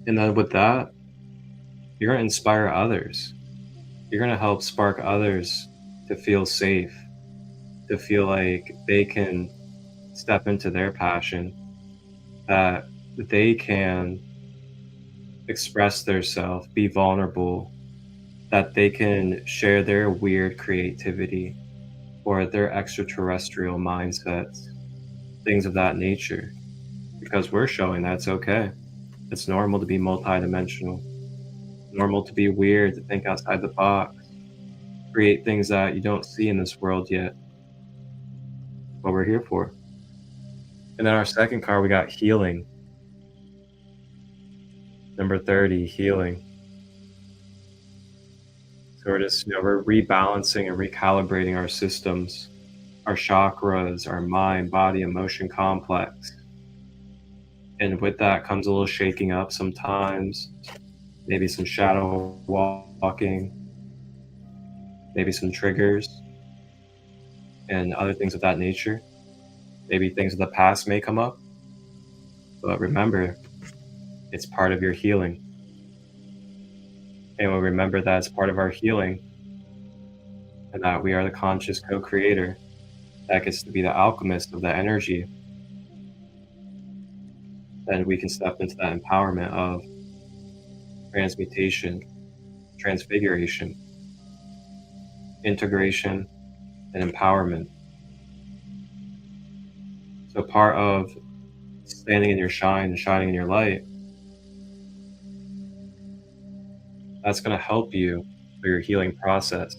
S7: And then with that, you're going to inspire others. You're going to help spark others to feel safe, to feel like they can step into their passion, that they can express themselves, be vulnerable, that they can share their weird creativity or their extraterrestrial mindsets, things of that nature, because we're showing that it's okay. It's normal to be multidimensional, normal to be weird, to think outside the box, create things that you don't see in this world yet. What we're here for. And then our second card, we got healing. Number 30, healing. So we're just, we're rebalancing and recalibrating our systems, our chakras, our mind, body, emotion complex. And with that comes a little shaking up sometimes, maybe some shadow walking, maybe some triggers, and other things of that nature. Maybe things of the past may come up, but remember, it's part of your healing. And we'll remember that it's part of our healing, and that we are the conscious co-creator that gets to be the alchemist of that energy. Then we can step into that empowerment of transmutation, transfiguration, integration, and empowerment. So part of standing in your shine and shining in your light, that's going to help you through your healing process,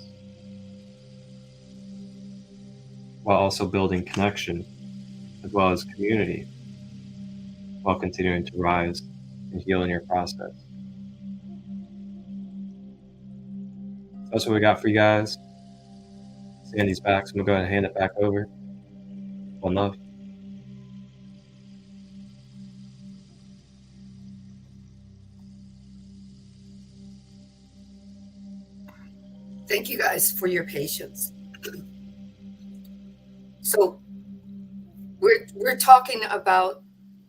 S7: while also building connection as well as community, while continuing to rise and heal in your process. That's what we got for you guys. Sandee's back, so I'm going to go ahead and hand it back over. One love.
S6: Thank you guys for your patience. So we're talking about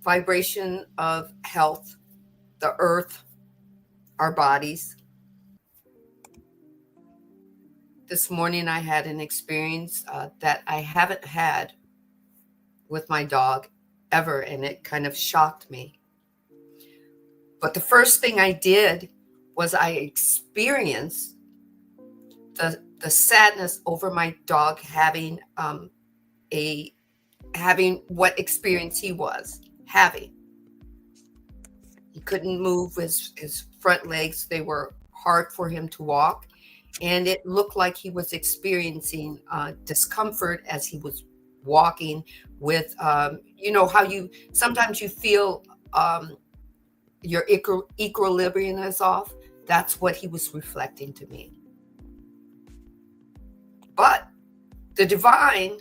S6: vibration of health, the earth, our bodies. This morning I had an experience that I haven't had with my dog ever, and it kind of shocked me. But the first thing I did was I experienced the sadness over my dog having having what experience he was having. He couldn't move his front legs. They were hard for him to walk. And it looked like he was experiencing discomfort as he was walking with, you know, how you sometimes you feel your equilibrium is off. That's what he was reflecting to me. But the divine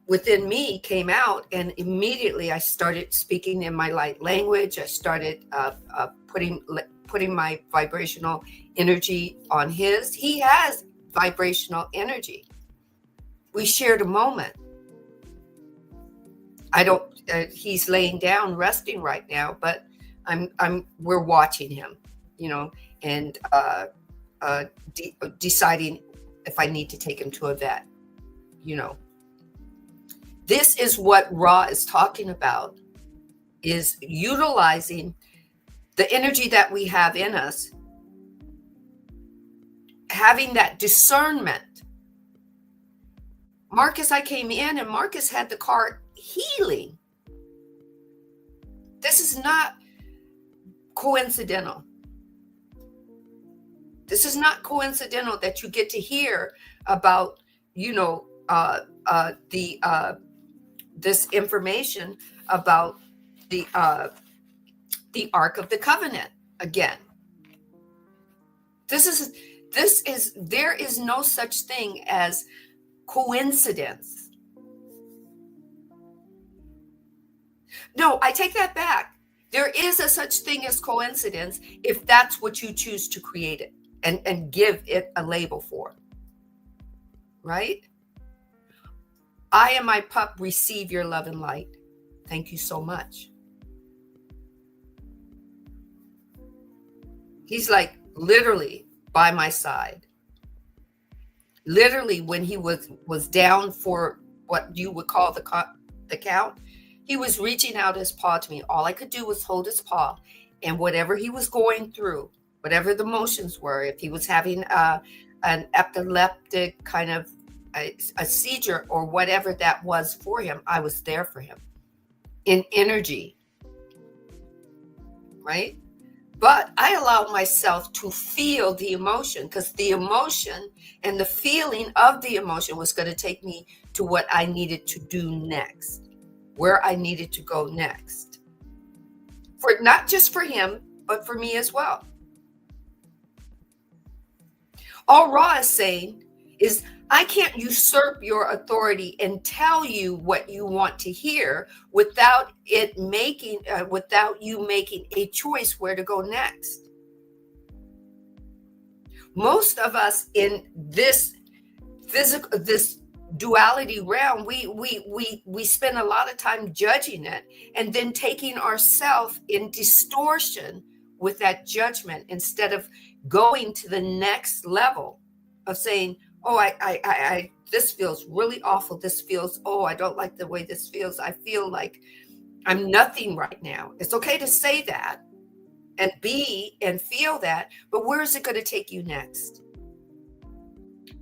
S6: within me came out, and immediately I started speaking in my light language. I started putting my vibrational energy on his. He has vibrational energy. We shared a moment. He's laying down resting right now, but we're watching him, you know, and deciding if I need to take him to a vet, you know. This is what Ra is talking about, is utilizing the energy that we have in us, having that discernment. Marcus, I came in and Marcus had the card healing. This is not coincidental. This is not coincidental that you get to hear about, you know, this information about the Ark of the Covenant again. There is no such thing as coincidence. No, I take that back. There is a such thing as coincidence if that's what you choose to create it and give it a label for. Right? I and my pup receive your love and light. Thank you so much. He's like literally by my side. Literally, when he was down for what you would call the count, he was reaching out his paw to me. All I could do was hold his paw, and whatever he was going through, whatever the emotions were. If he was having an epileptic kind of a seizure or whatever that was for him, I was there for him in energy, right? But I allowed myself to feel the emotion, because the emotion and the feeling of the emotion was going to take me to what I needed to do next, where I needed to go next. For not just for him, but for me as well. All Ra is saying is, I can't usurp your authority and tell you what you want to hear without you making a choice where to go next. Most of us in this duality realm, we spend a lot of time judging it and then taking ourselves in distortion with that judgment, instead of going to the next level of saying, oh, I this feels really awful. This feels, oh, I don't like the way this feels. I feel like I'm nothing right now. It's okay to say that and be and feel that, but where is it going to take you next?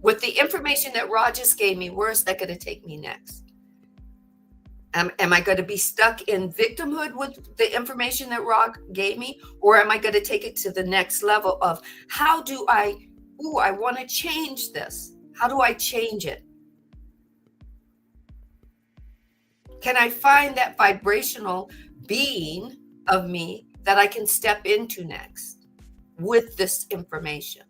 S6: With the information that Ra just gave me, where is that going to take me next? Am I going to be stuck in victimhood with the information that Ra gave me? Or am I going to take it to the next level of, how do I want to change this. How do I change it? Can I find that vibrational being of me that I can step into next with this information?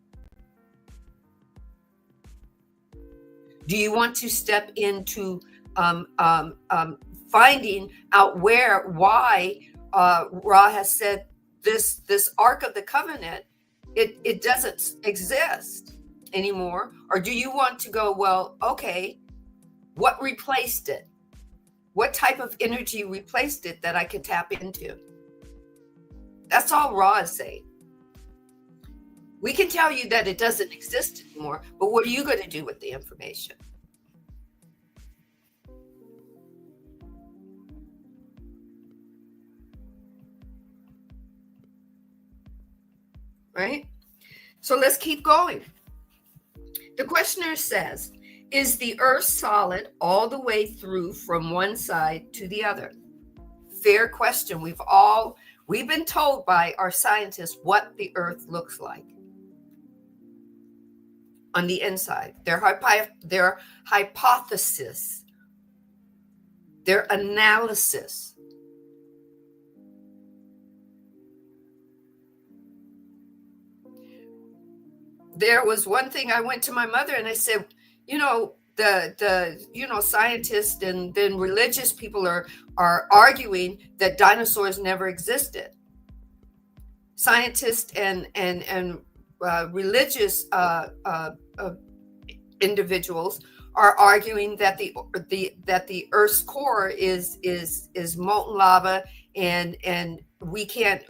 S6: Do you want to step into finding out why Ra has said this Ark of the Covenant, it doesn't exist anymore? Or do you want to go, well, okay, what replaced it? What type of energy replaced it that I can tap into? That's all Ra is saying. We can tell you that it doesn't exist anymore, but what are you going to do with the information? Right? So let's keep going. The questioner says, is the earth solid all the way through from one side to the other? Fair question. We've been told by our scientists what the earth looks like on the inside. Their hypothesis, their analysis. There was one thing, I went to my mother and I said, the scientists and then religious people are arguing that dinosaurs never existed. Scientists and religious individuals are arguing that the Earth's core is molten lava, and we can't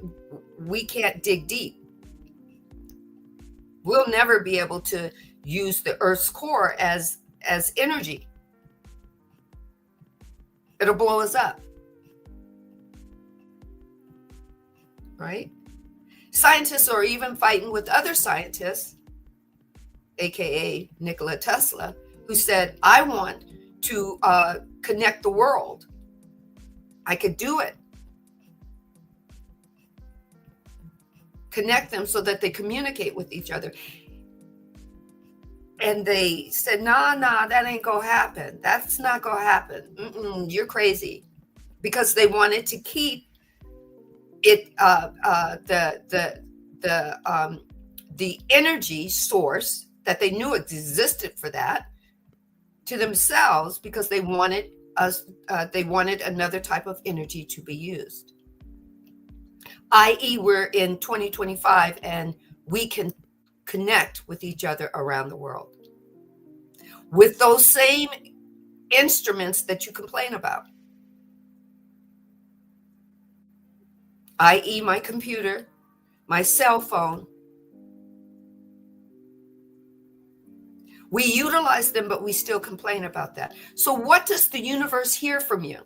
S6: dig deep. We'll never be able to use the Earth's core as energy. It'll blow us up. Right? Scientists are even fighting with other scientists, aka Nikola Tesla, who said, I want to connect the world. I could do it. Connect them so that they communicate with each other. And they said, nah, that ain't gonna happen. That's not gonna happen. You're crazy. Because they wanted to keep it, the energy source that they knew existed for that to themselves, because they wanted another type of energy to be used. i.e., we're in 2025 and we can connect with each other around the world with those same instruments that you complain about, i.e., my computer, my cell phone. We utilize them, but we still complain about that. So what does the universe hear from you?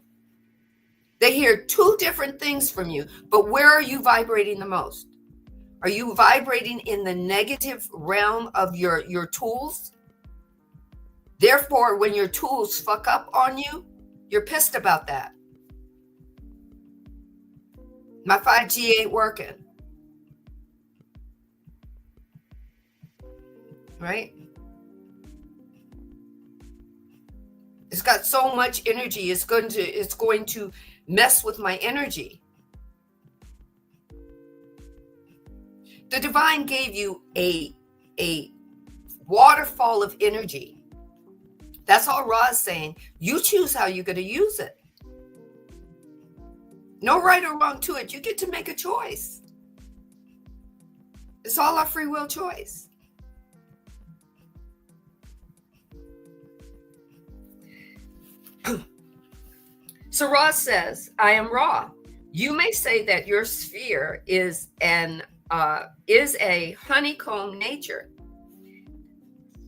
S6: They hear two different things from you, but where are you vibrating the most? Are you vibrating in the negative realm of your tools? Therefore, when your tools fuck up on you, you're pissed about that. My 5G ain't working. Right? It's got so much energy. It's going to mess with my energy. The divine gave you a waterfall of energy. That's all Ra is saying. You choose how you're going to use it. No right or wrong to it. You get to make a choice. It's all our free will choice. So Ra says, I am Ra. You may say that your sphere is a honeycomb nature.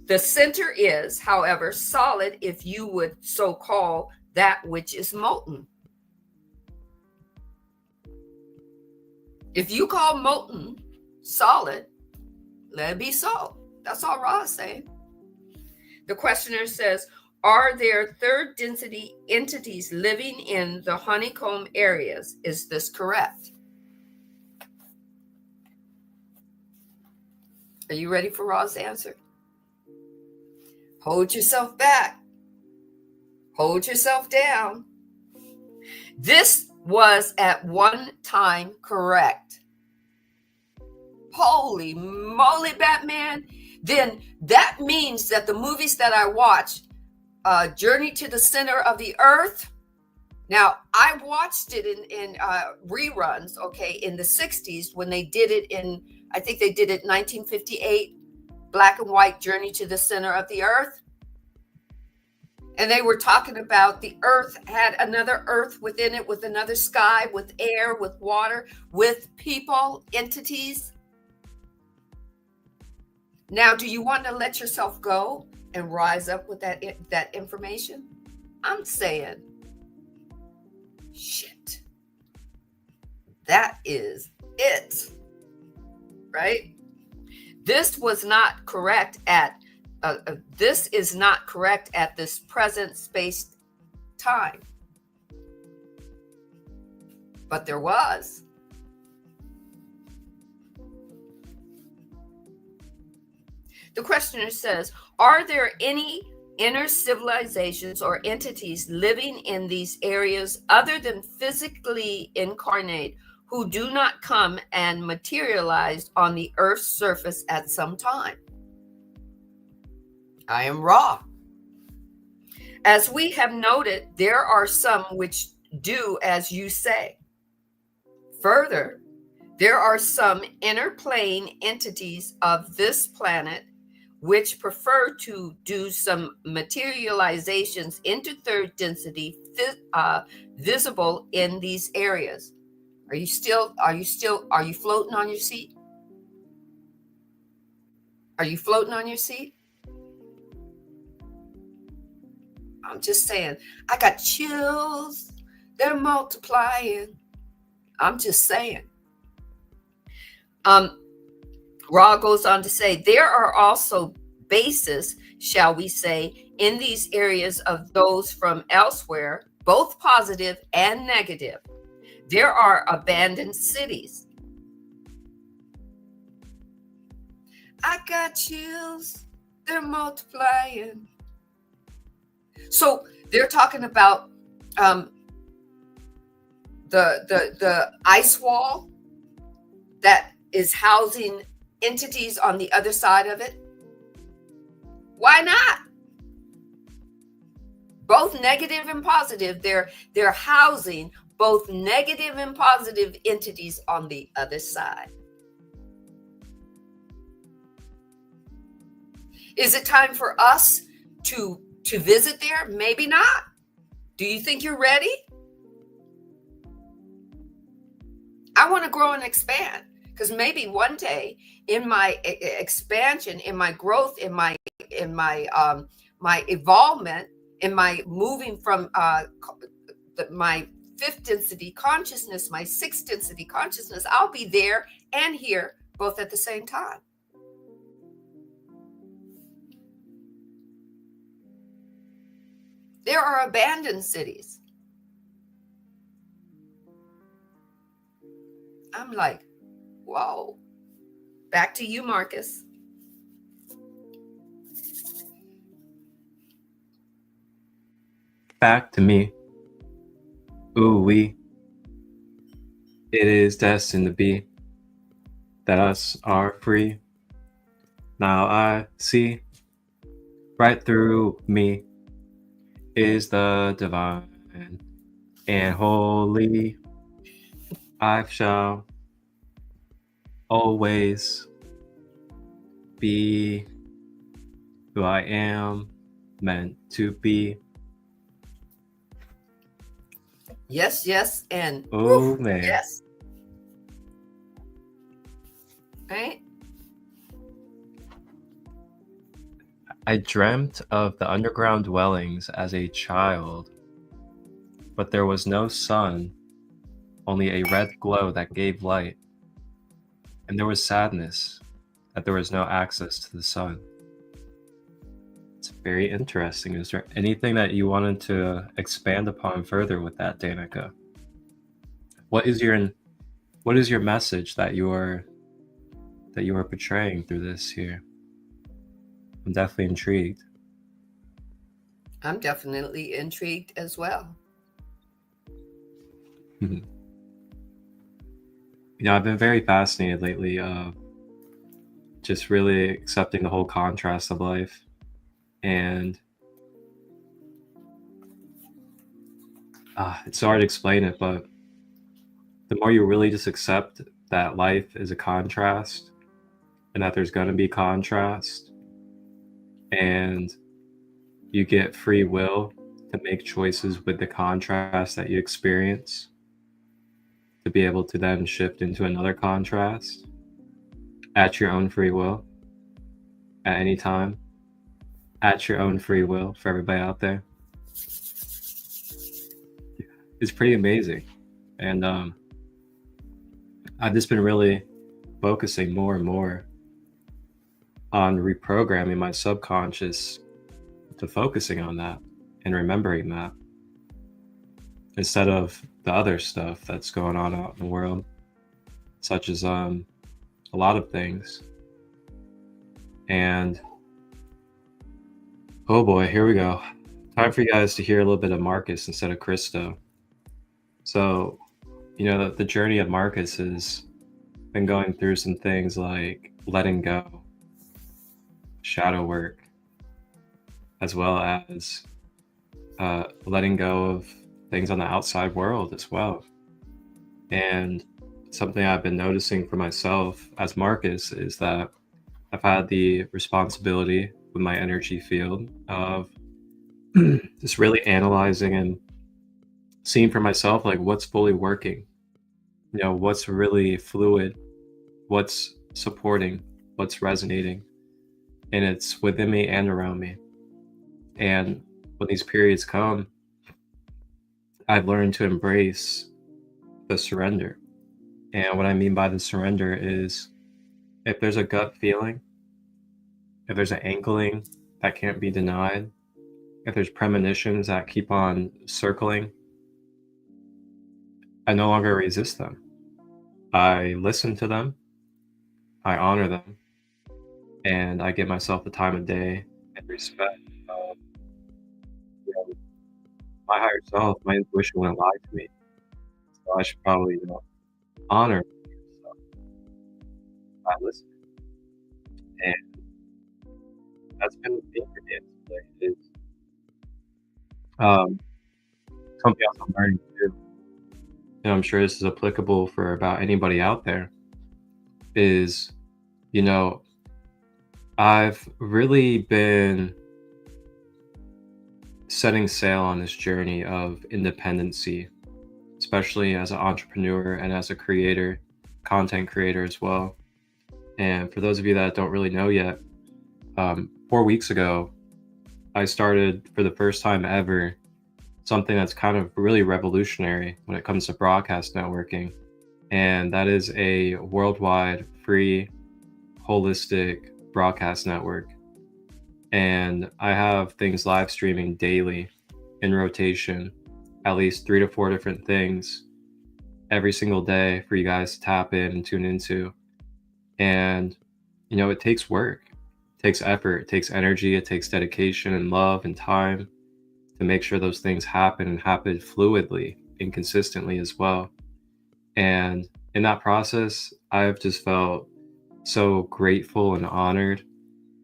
S6: The center is, however, solid, if you would so call that which is molten. If you call molten solid, let it be so. That's all Ra is saying. The questioner says, are there third density entities living in the honeycomb areas? Is this correct? Are you ready for Ra's answer? Hold yourself back. Hold yourself down. This was at one time correct. Holy moly, Batman. Then that means that the movies that I watched, Journey to the Center of the Earth. Now, I watched it in reruns, okay, in the 60s when they did it I think they did it in 1958, black and white Journey to the Center of the Earth. And they were talking about the Earth had another Earth within it, with another sky, with air, with water, with people, entities. Now, do you want to let yourself go and rise up with that information? I'm saying, shit. That is it. Right? This was not correct at this is not correct at this present space time. But there was. The questioner says, are there any inner civilizations or entities living in these areas other than physically incarnate who do not come and materialize on the Earth's surface at some time? I am Ra. As we have noted, there are some which do as you say. Further, there are some inner plane entities of this planet which prefer to do some materializations into third density visible in these areas. Are you floating on your seat? Are you floating on your seat? I'm just saying, I got chills. They're multiplying. I'm just saying. Ra goes on to say, there are also bases, shall we say, in these areas of those from elsewhere, both positive and negative. There are abandoned cities. I got chills. They're multiplying. So they're talking about the ice wall that is housing entities on the other side of it. Why not? Both negative and positive. They're housing both negative and positive entities on the other side. Is it time for us to visit there? Maybe not. Do you think you're ready? I want to grow and expand, because maybe one day in my expansion, in my growth, in my my evolvement, in my moving from my fifth density consciousness, my sixth density consciousness, I'll be there and here both at the same time. There are abandoned cities. I'm like, whoa. Back to you, Marcus.
S7: Back to me. Ooh, we. It is destined to be that us are free. Now I see right through me is the divine and holy. I shall always be who I am meant to be.
S6: Yes, yes, and
S7: Oh, man.
S6: yes. Right?
S7: I dreamt of the underground dwellings as a child, but there was no sun, only a red glow that gave light, and there was sadness that there was no access to the sun. It's very interesting. Is there anything that you wanted to expand upon further with that, Danica? What is your message that you are portraying through this here? I'm definitely intrigued.
S6: I'm definitely intrigued as well.
S7: You know, I've been very fascinated lately of just really accepting the whole contrast of life. And it's hard to explain it, but the more you really just accept that life is a contrast and that there's going to be contrast, and you get free will to make choices with the contrast that you experience, to be able to then shift into another contrast at your own free will at any time, at your own free will for everybody out there. It's pretty amazing. And I've just been really focusing more and more on reprogramming my subconscious to focusing on that and remembering that, instead of the other stuff that's going on out in the world, such as a lot of things. And oh boy, here we go. Time for you guys to hear a little bit of Marcus instead of Christo. So, you know, the journey of Marcus has been going through some things like letting go, shadow work, as well as letting go of things on the outside world as well. And something I've been noticing for myself as Marcus is that I've had the responsibility with my energy field of just really analyzing and seeing for myself, like, what's fully working, you know, what's really fluid, what's supporting, what's resonating, and it's within me and around me. And when these periods come, I've learned to embrace the surrender. And what I mean by the surrender is, if there's a gut feeling, if there's an inkling that can't be denied, if there's premonitions that keep on circling, I no longer resist them. I listen to them, I honor them, and I give myself the time of day and respect of, you know, my higher self. My intuition wouldn't lie to me, so I should probably, you know, honor myself. I listen, and that's been the thing for me. Is something else I'm learning to do, and I'm sure this is applicable for about anybody out there, is, you know, I've really been setting sail on this journey of independency, especially as an entrepreneur and as a creator, content creator as well. And for those of you that don't really know yet, 4 weeks ago, I started for the first time ever something that's kind of really revolutionary when it comes to broadcast networking. And that is a worldwide free, holistic broadcast network. And I have things live streaming daily in rotation, at least 3 to 4 different things every single day for you guys to tap in and tune into. And, you know, it takes work, it takes effort, it takes energy, it takes dedication and love and time to make sure those things happen and happen fluidly and consistently as well. And in that process, I've just felt so grateful and honored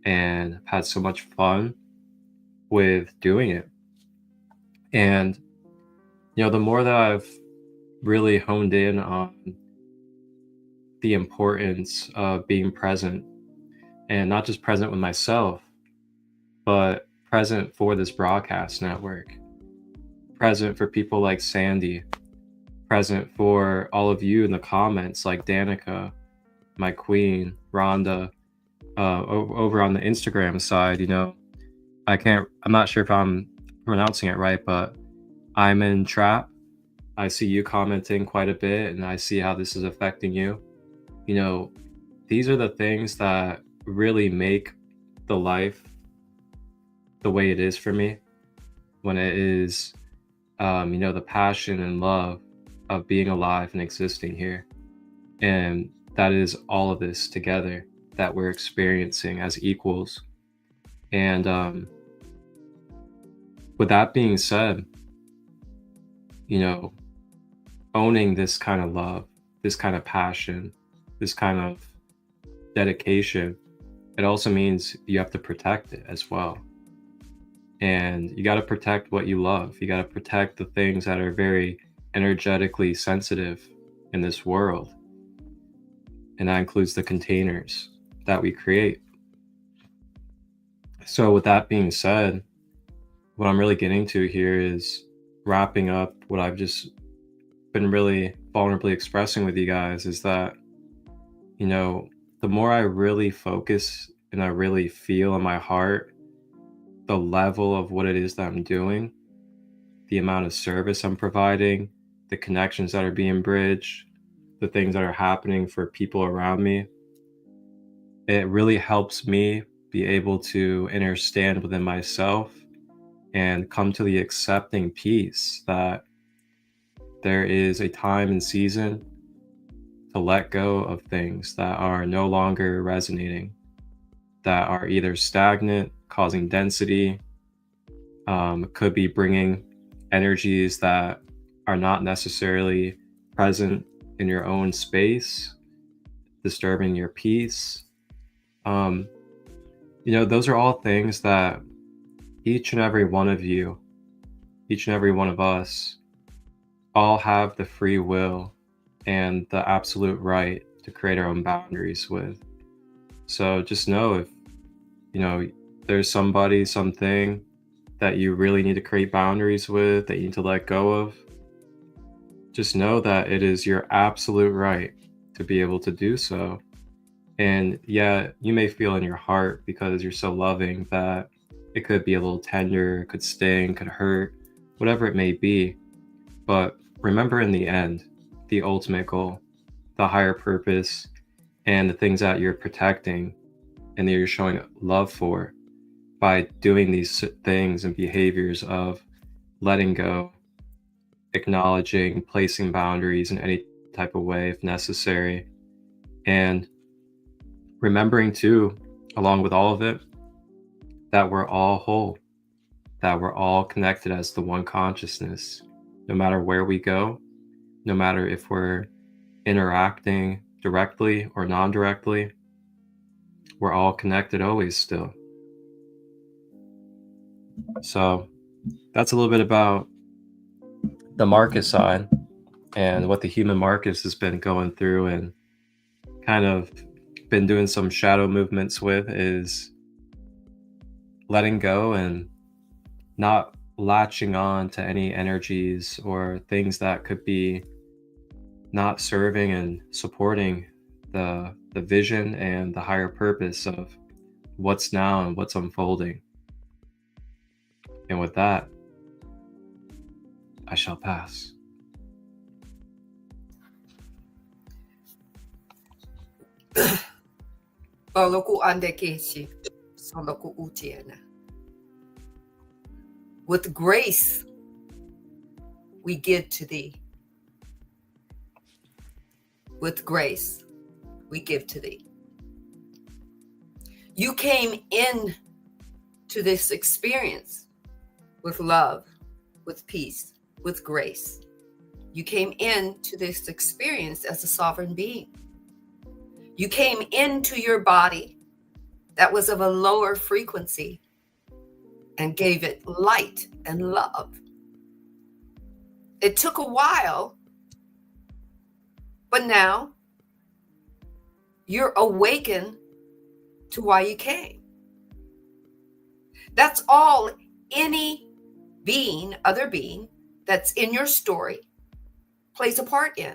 S7: and had so much fun with doing it. And, you know, the more that I've really honed in on the importance of being present, and not just present with myself, but present for this broadcast network, present for people like Sandee, present for all of you in the comments like Danica, my queen, Rhonda, over on the Instagram side. You know, I'm not sure if I'm pronouncing it right, but I'm in Trap. I see you commenting quite a bit, and I see how this is affecting you. You know, these are the things that really make the life the way it is for me, when it is, you know, the passion and love of being alive and existing here. And that is all of this together that we're experiencing as equals. And with that being said, you know, owning this kind of love, this kind of passion, this kind of dedication, it also means you have to protect it as well. And you got to protect what you love. You got to protect the things that are very energetically sensitive in this world. And that includes the containers that we create. So with that being said, what I'm really getting to here is wrapping up what I've just been really vulnerably expressing with you guys, is that, you know, the more I really focus and I really feel in my heart the level of what it is that I'm doing, the amount of service I'm providing, the connections that are being bridged, the things that are happening for people around me, it really helps me be able to understand within myself and come to the accepting peace that there is a time and season to let go of things that are no longer resonating, that are either stagnant, causing density, could be bringing energies that are not necessarily present in your own space, disturbing your peace. You know, those are all things that each and every one of you, each and every one of us, all have the free will and the absolute right to create our own boundaries with. So just know, if, you know, there's somebody, something that you really need to create boundaries with, that you need to let go of, just know that it is your absolute right to be able to do so. And yeah, you may feel in your heart, because you're so loving, that it could be a little tender, could sting, could hurt, whatever it may be. But remember, in the end, the ultimate goal, the higher purpose, and the things that you're protecting and that you're showing love for by doing these things and behaviors of letting go, acknowledging, placing boundaries in any type of way if necessary, and remembering too, along with all of it, that we're all whole, that we're all connected as the one consciousness. No matter where we go, no matter if we're interacting directly or non-directly, we're all connected always still. So that's a little bit about the Marcus side and what the human Marcus has been going through and kind of been doing some shadow movements with, is letting go and not latching on to any energies or things that could be not serving and supporting the vision and the higher purpose of what's now and what's unfolding. And with that, I shall pass.
S6: Baloku andekeshi, soloku utiena. With grace, we give to thee. With grace, we give to thee. You came in to this experience with love, with peace, with grace. You came into this experience as a sovereign being. You came into your body that was of a lower frequency and gave it light and love. It took a while, but now you're awakened to why you came. That's all any being, other being, that's in your story plays a part in.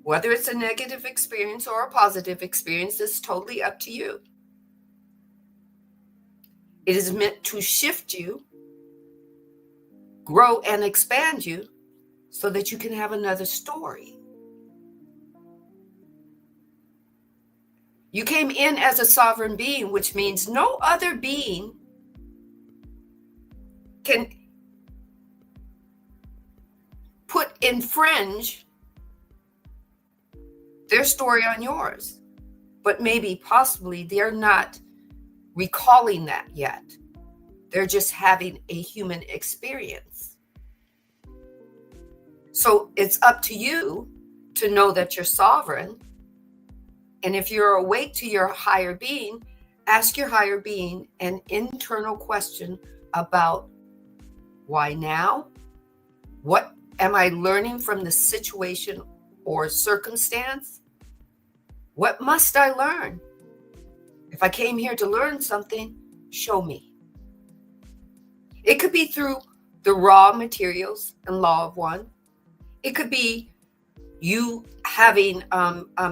S6: Whether it's a negative experience or a positive experience is totally up to you. It is meant to shift you, grow and expand you so that you can have another story. You came in as a sovereign being, which means no other being can infringe their story on yours. But maybe, possibly, they're not recalling that yet. They're just having a human experience. So it's up to you to know that you're sovereign. And if you're awake to your higher being, ask your higher being an internal question about why now? What am I learning from the situation or circumstance? What must I learn? If I came here to learn something, show me. It could be through the raw materials and law of one. It could be you having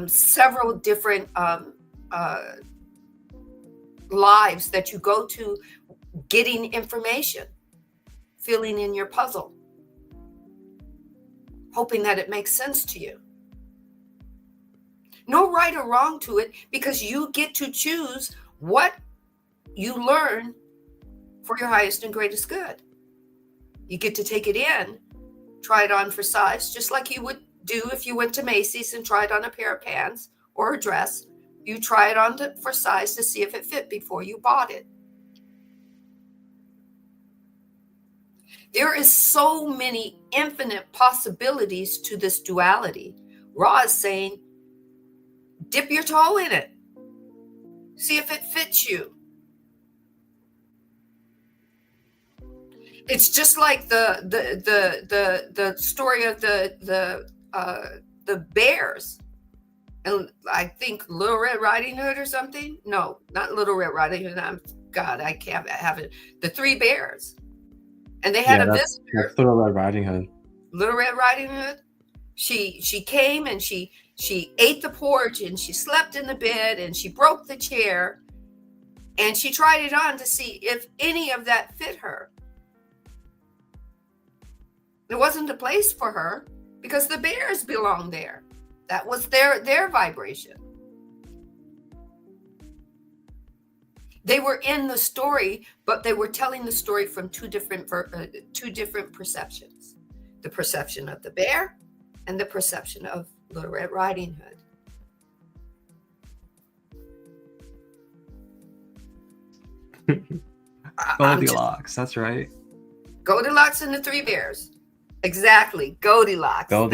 S6: several different lives that you go to, getting information, filling in your puzzle, hoping that it makes sense to you. No right or wrong to it, because you get to choose what you learn for your highest and greatest good. You get to take it in, try it on for size, just like you would do if you went to Macy's and tried on a pair of pants or a dress. You try it on for size to see if it fit before you bought it. There is so many infinite possibilities to this duality. Ra is saying, dip your toe in it. See if it fits you. It's just like the story of the bears, and I think Little Red Riding Hood or something. No, not Little Red Riding Hood. I can't have it. The three bears, and they had a visitor.
S7: That's Little Red Riding Hood.
S6: Little Red Riding Hood. She came and she ate the porridge and she slept in the bed and she broke the chair, and she tried it on to see if any of that fit her. It wasn't a place for her because the bears belonged there. That was their vibration. They were in the story, but they were telling the story from two different perceptions. The perception of the bear and the perception of Little Red Riding Hood.
S7: Goldilocks, that's right.
S6: Goldilocks and the Three Bears. Exactly, Goldilocks.
S7: Wow.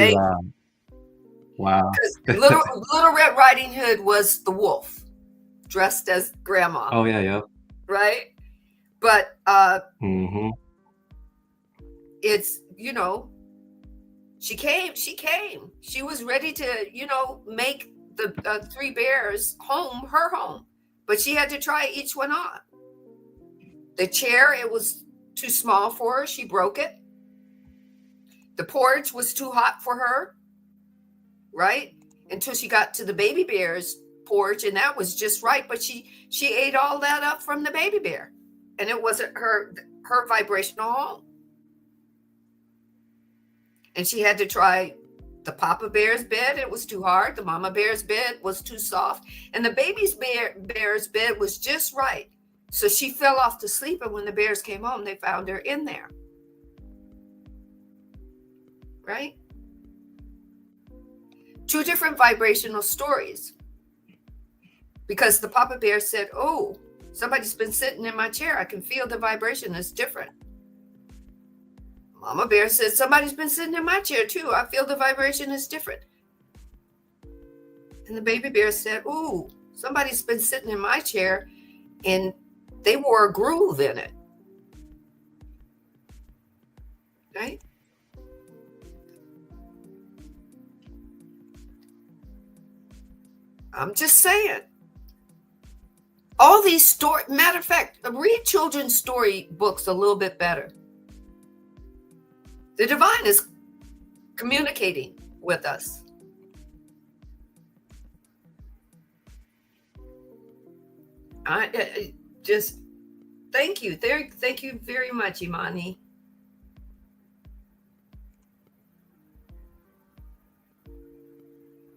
S6: Little Red Riding Hood was the wolf, dressed as grandma.
S7: Oh yeah.
S6: Right? But it's, she came. She was ready to, make the Three Bears home her home. But she had to try each one on. The chair, it was too small for her. She broke it. The porridge was too hot for her, right? Until she got to the baby bear's porridge, and that was just right. But she ate all that up from the baby bear, and it wasn't her vibrational home. And she had to try The Papa Bear's bed, it was too hard. The Mama Bear's bed was too soft. And the bear's bed was just right. So she fell off to sleep. And when the bears came home, they found her in there. Right? Two different vibrational stories. Because the Papa Bear said, oh, somebody's been sitting in my chair. I can feel the vibration is different. Mama Bear said, somebody's been sitting in my chair too. I feel the vibration is different. And the baby bear said, ooh, somebody's been sitting in my chair and they wore a groove in it. Right? I'm just saying. All these stories, matter of fact, read children's story books a little bit better. The divine is communicating with us. I just thank you. Thank you very much, Imani.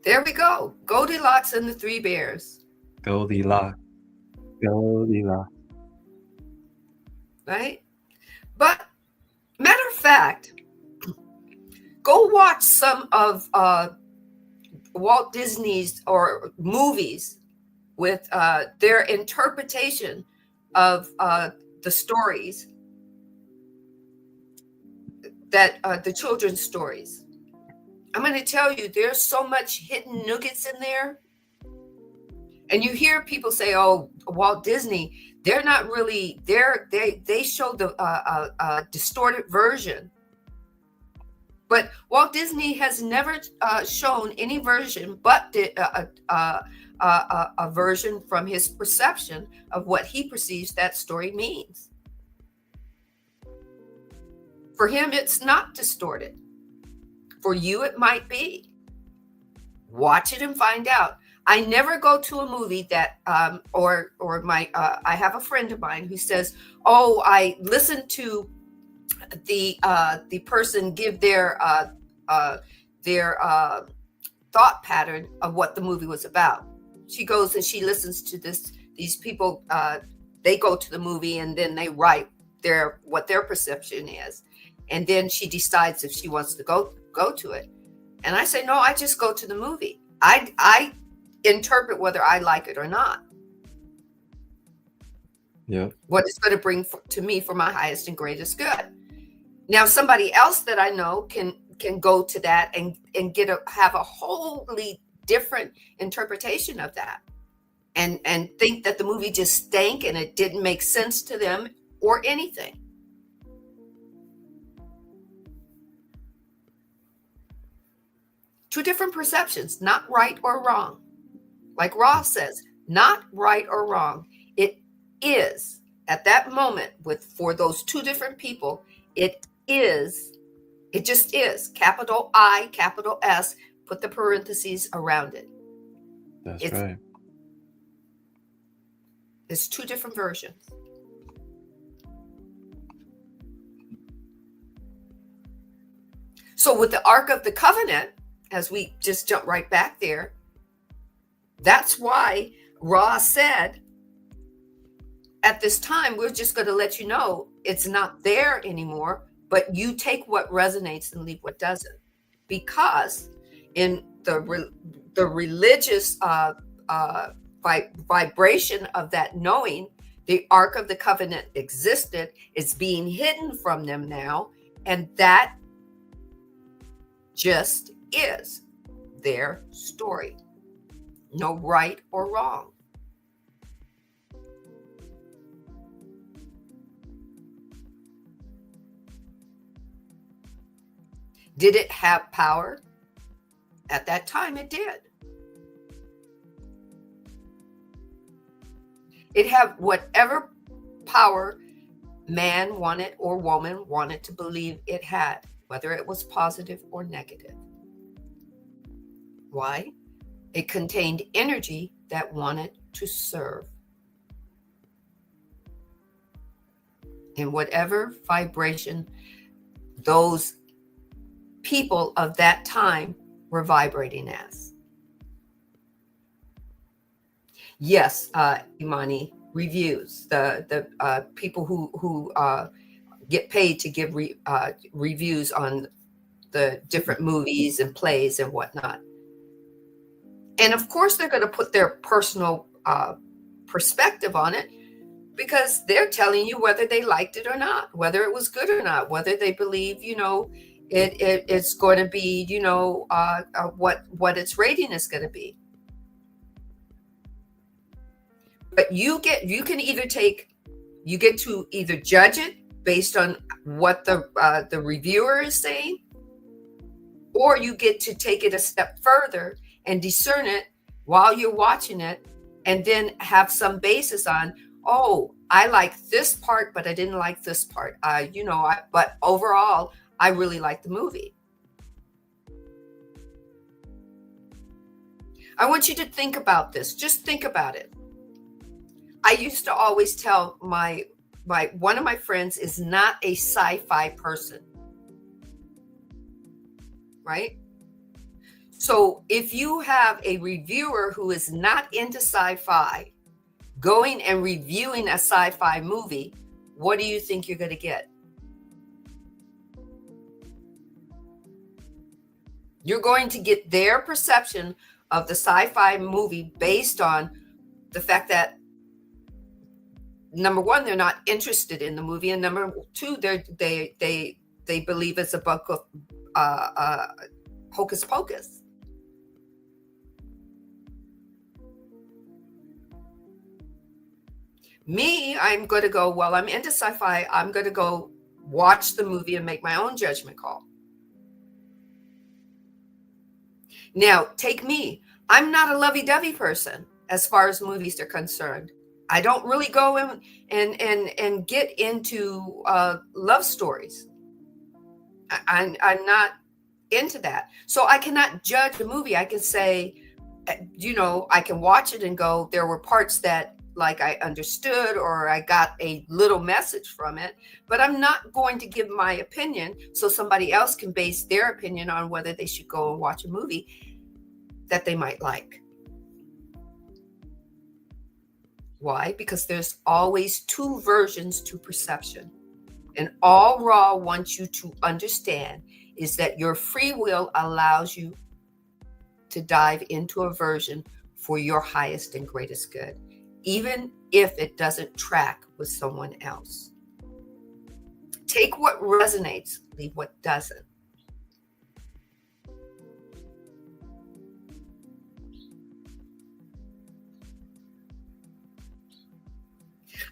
S6: There we go. Goldilocks and the Three Bears.
S7: Goldilocks. Goldilocks.
S6: Right? But matter of fact, go watch some of Walt Disney's or movies with their interpretation of the stories that the children's stories. I'm going to tell you, there's so much hidden nuggets in there. And you hear people say, "Oh, Walt Disney, they're not really there. They show the distorted version." But Walt Disney has never shown any version but a version from his perception of what he perceives that story means. For him, it's not distorted. For you, it might be. Watch it and find out. I never go to a movie that, or my, I have a friend of mine who says, "Oh, I listened to the person give their thought pattern of what the movie was about." She goes and she listens to these people. They go to the movie and then they write what their perception is, and then she decides if she wants to go to it. And I say, no, I just go to the movie. I interpret whether I like it or not.
S7: Yeah.
S6: What it's going to bring to me for my highest and greatest good. Now, somebody else that I know can go to that and have a wholly different interpretation of that, and think that the movie just stank and it didn't make sense to them or anything. Two different perceptions, not right or wrong. Like Ross says, not right or wrong. It is at that moment for those two different people, it just is. Capital I, capital S, put the parentheses around it.
S7: That's right.
S6: It's two different versions. So with the Ark of the Covenant, as we just jump right back there, that's why Ra said, at this time, we're just going to let you know it's not there anymore, but you take what resonates and leave what doesn't. Because in the religious vibration of that knowing, the Ark of the Covenant existed. It's being hidden from them now. And that just is their story. No right or wrong. Did it have power? At that time, it did. It had whatever power man wanted or woman wanted to believe it had, whether it was positive or negative. Why? It contained energy that wanted to serve. In whatever vibration those people of that time we're vibrating as. Yes, Imani, reviews, the people who get paid to give reviews on the different movies and plays and whatnot. And of course, they're going to put their personal perspective on it, because they're telling you whether they liked it or not, whether it was good or not, whether they believe, it's going to be, what its rating is going to be. But you get to either judge it based on what the reviewer is saying, or you get to take it a step further and discern it while you're watching it, and then have some basis on, oh, I like this part, but I didn't like this part. But overall, I really like the movie. I want you to think about this. Just think about it. I used to always tell one of my friends is not a sci-fi person, right? So if you have a reviewer who is not into sci-fi going and reviewing a sci-fi movie, what do you think you're going to get? You're going to get their perception of the sci-fi movie based on the fact that, number one, they're not interested in the movie, and number two, they believe it's a book of hocus pocus. Me, I'm going to go, well, I'm into sci-fi. I'm going to go watch the movie and make my own judgment call. Now, take me. I'm not a lovey-dovey person as far as movies are concerned. I don't really go and get into love stories. I'm not into that. So I cannot judge the movie. I can say, I can watch it and go, there were parts that like I understood, or I got a little message from it, but I'm not going to give my opinion so somebody else can base their opinion on whether they should go and watch a movie that they might like. Why? Because there's always two versions to perception. And all Ra wants you to understand is that your free will allows you to dive into a version for your highest and greatest good, even if it doesn't track with someone else. Take what resonates, leave what doesn't.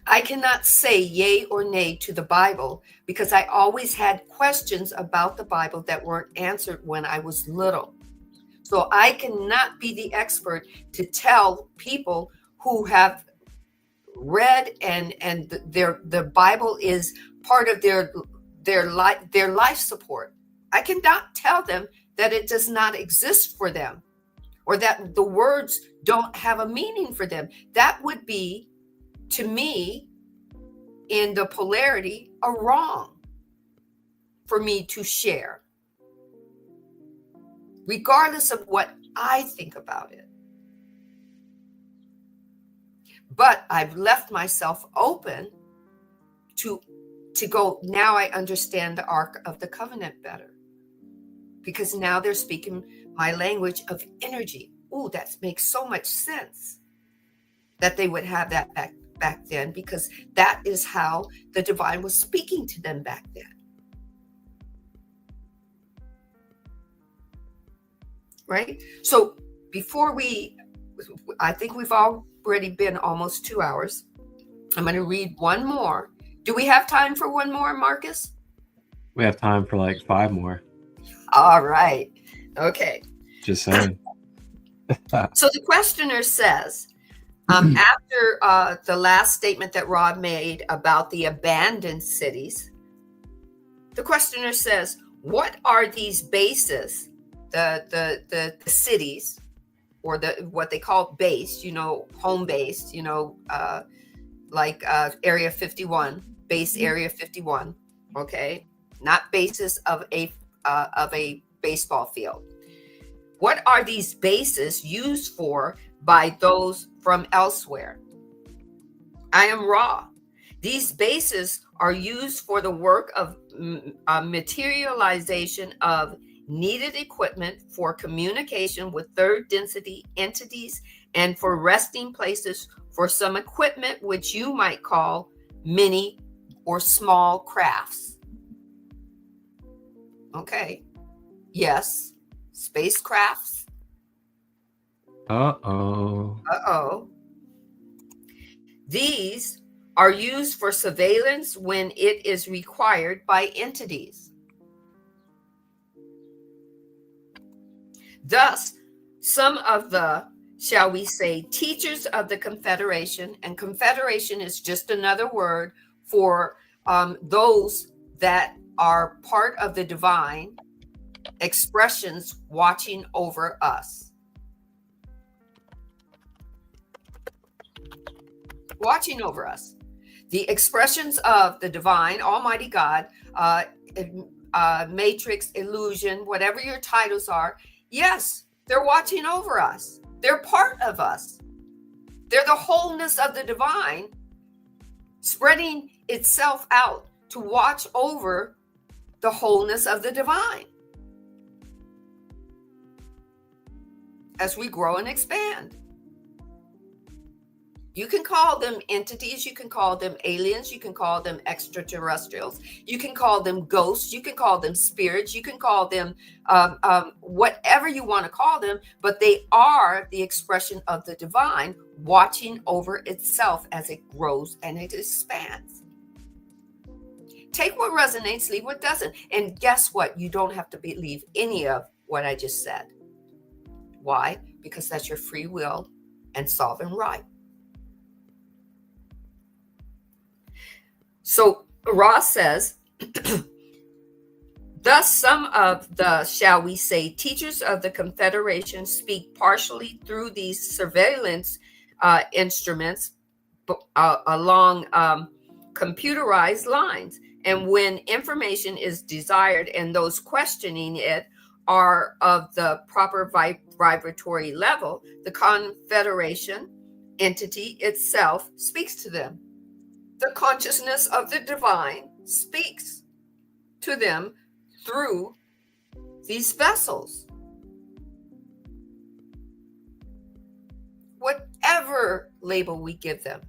S6: I cannot say yay or nay to the Bible because I always had questions about the Bible that weren't answered when I was little. So I cannot be the expert to tell people who have read and the Bible is part of their life support. I cannot tell them that it does not exist for them, or that the words don't have a meaning for them. That would be, to me, in the polarity, a wrong for me to share, regardless of what I think about it. But I've left myself open to go, now I understand the Ark of the Covenant better, because now they're speaking my language of energy. Ooh, that makes so much sense that they would have that back then, because that is how the divine was speaking to them back then. Right? So before I think we've already been almost 2 hours. I'm going to read one more. Do we have time for one more, Marcus?
S7: We have time for like 5 more.
S6: All right. Okay.
S7: Just saying.
S6: So the questioner says, after the last statement that Rob made about the abandoned cities, the questioner says, what are these bases, the cities, or what they call base, home base, like Area 51, base Area 51, okay? Not basis of a baseball field. What are these bases used for by those from elsewhere? I am Ra. These bases are used for the work of materialization of needed equipment for communication with third density entities and for resting places for some equipment which you might call mini or small crafts. Okay. Yes. Spacecrafts.
S7: Uh-oh.
S6: Uh-oh. These are used for surveillance when it is required by entities. Thus, some of the, shall we say, teachers of the Confederation, and Confederation is just another word for those that are part of the divine expressions watching over us. Watching over us. The expressions of the divine, Almighty God, matrix, illusion, whatever your titles are, yes, they're watching over us. They're part of us. They're the wholeness of the divine, spreading itself out to watch over the wholeness of the divine as we grow and expand. You can call them entities, you can call them aliens, you can call them extraterrestrials, you can call them ghosts, you can call them spirits, you can call them whatever you want to call them, but they are the expression of the divine watching over itself as it grows and it expands. Take what resonates, leave what doesn't. And guess what? You don't have to believe any of what I just said. Why? Because that's your free will and sovereign right. So Ross says, thus some of the, shall we say, teachers of the Confederation speak partially through these surveillance instruments along computerized lines. And when information is desired and those questioning it are of the proper vibratory level, the Confederation entity itself speaks to them. The consciousness of the divine speaks to them through these vessels. Whatever label we give them,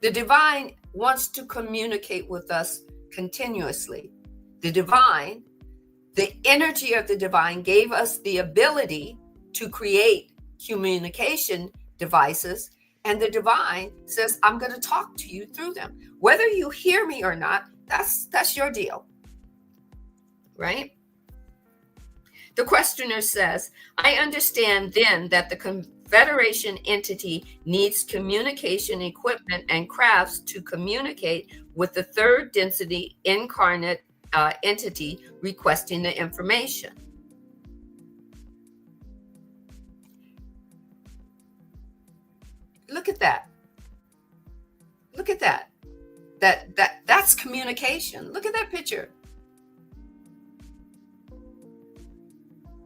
S6: the divine wants to communicate with us continuously. The divine, the energy of the divine gave us the ability to create communication devices. And the divine says, I'm going to talk to you through them. Whether you hear me or not, that's your deal. Right? The questioner says, I understand then that the Confederation entity needs communication equipment and crafts to communicate with the third density incarnate entity requesting the information. Look at that. Look at that. That's communication. Look at that picture.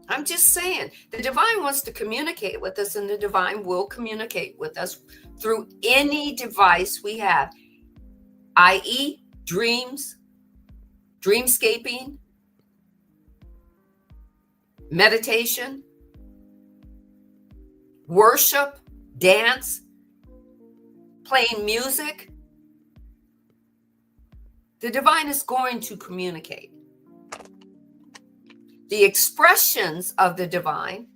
S6: I'm just saying, the divine wants to communicate with us, and the divine will communicate with us through any device we have, i.e., dreams, dreamscaping, meditation, worship, dance, playing music. The divine is going to communicate. The expressions of the divine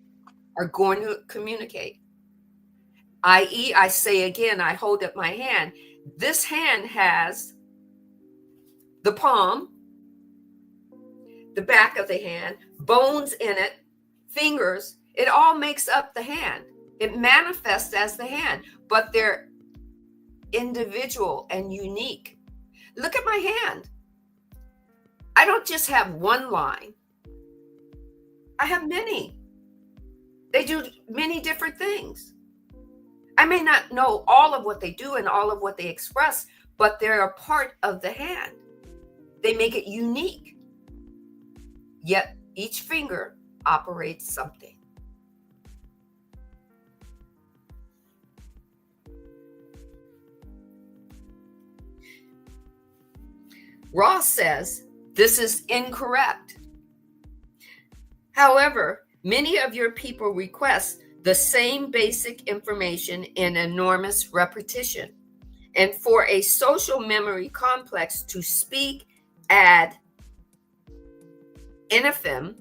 S6: are going to communicate. I.e., I say again, I hold up my hand. This hand has the palm, the back of the hand, bones in it, fingers. It all makes up the hand. It manifests as the hand, but they're individual and unique. Look at my hand. I don't just have one line. I have many. They do many different things. I may not know all of what they do and all of what they express, but they're a part of the hand. They make it unique. Yet each finger operates something. Ross says this is incorrect. However, many of your people request the same basic information in enormous repetition. And for a social memory complex to speak ad infinitum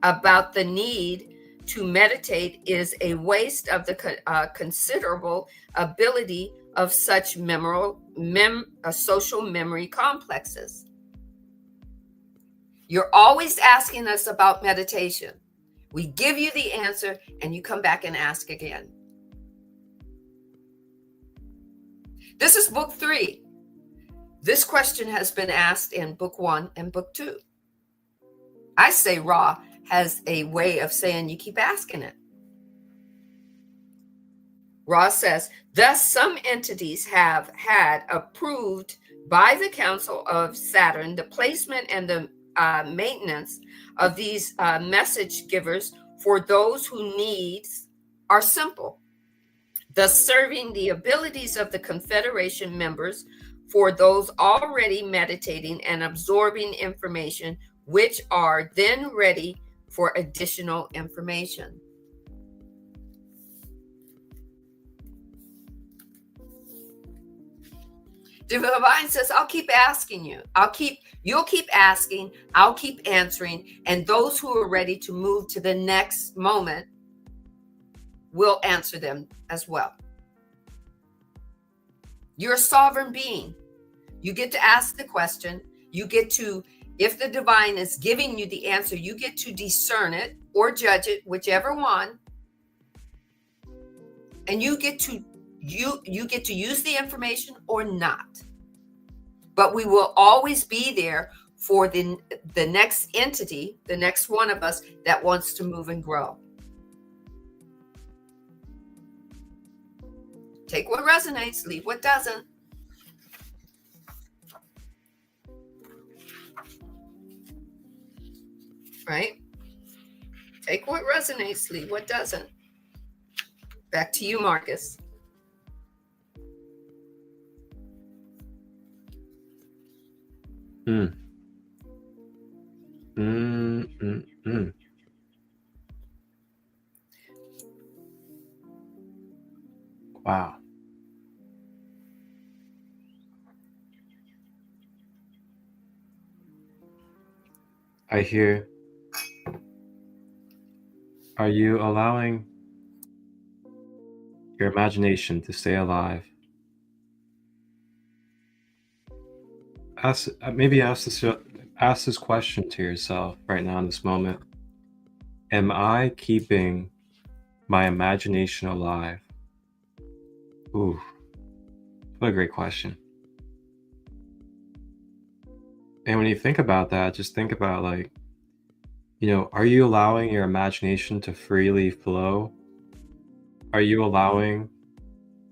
S6: about the need to meditate is a waste of the considerable ability of such social memory complexes. You're always asking us about meditation. We give you the answer and you come back and ask again. This is book 3. This question has been asked in book 1 and book 2. I say Ra has a way of saying you keep asking it. Ra says, thus some entities have had approved by the Council of Saturn the placement and the maintenance of these message givers for those whose needs are simple, thus serving the abilities of the Confederation members for those already meditating and absorbing information, which are then ready for additional information. The divine says, I'll keep asking you. You'll keep asking, I'll keep answering, and those who are ready to move to the next moment will answer them as well. You're a sovereign being. You get to ask the question. You get to, if the divine is giving you the answer, you get to discern it or judge it, whichever one. And you get to use the information or not. But we will always be there for the next entity, the next one of us that wants to move and grow. Take what resonates, leave what doesn't. Right? Take what resonates, leave what doesn't. Back to you, Marcus.
S7: Wow. I hear, are you allowing your imagination to stay alive? Ask this question to yourself right now in this moment. Am I keeping my imagination alive? Ooh, what a great question. And when you think about that, just think about are you allowing your imagination to freely flow? Are you allowing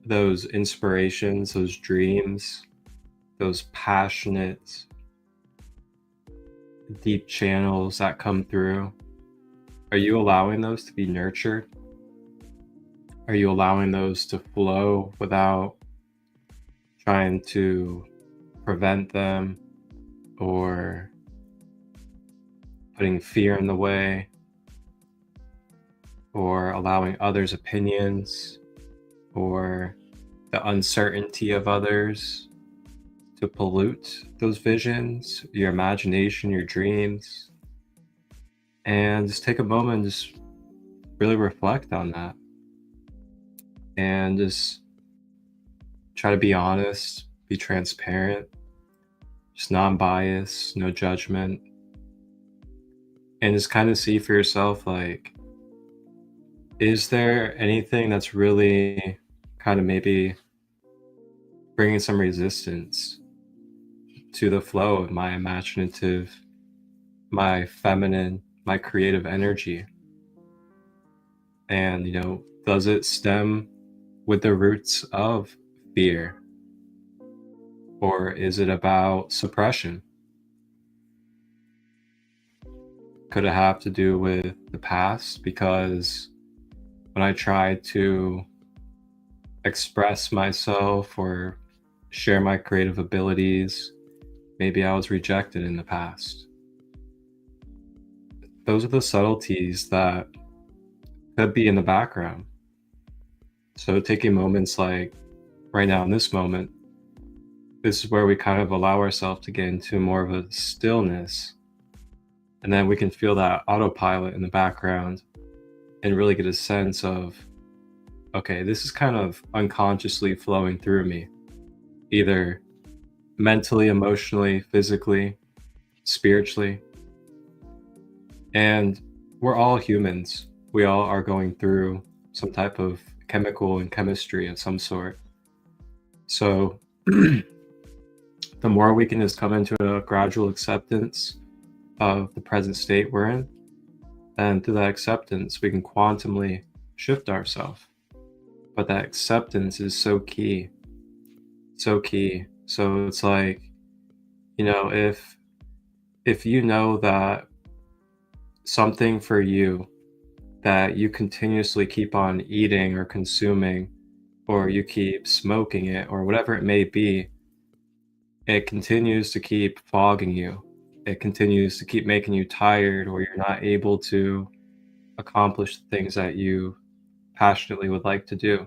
S7: those inspirations, those dreams, those passionate, deep channels that come through? Are you allowing those to be nurtured? Are you allowing those to flow without trying to prevent them or putting fear in the way or allowing others' opinions or the uncertainty of others to pollute those visions, your imagination, your dreams? And just take a moment and just really reflect on that. And just try to be honest, be transparent, just non-biased, no judgment. And just kind of see for yourself, is there anything that's really kind of maybe bringing some resistance to the flow of my imaginative, my feminine, my creative energy? And, does it stem with the roots of fear? Or is it about suppression? could have to do with the past, because when I tried to express myself or share my creative abilities, maybe I was rejected in the past. Those are the subtleties that could be in the background. So taking moments like right now in this moment, this is where we kind of allow ourselves to get into more of a stillness, and then we can feel that autopilot in the background and really get a sense of, okay, this is kind of unconsciously flowing through me, either mentally, emotionally, physically, spiritually. And we're all humans. We all are going through some type of chemical and chemistry of some sort. So the more we can just come into a gradual acceptance of the present state we're in, and through that acceptance, we can quantumly shift ourselves. But that acceptance is so key, so key. So it's like, you know, if you know that something for you that you continuously keep on eating or consuming, or you keep smoking it, or whatever it may be, it continues to keep fogging you. It continues to keep making you tired, or you're not able to accomplish the things that you passionately would like to do.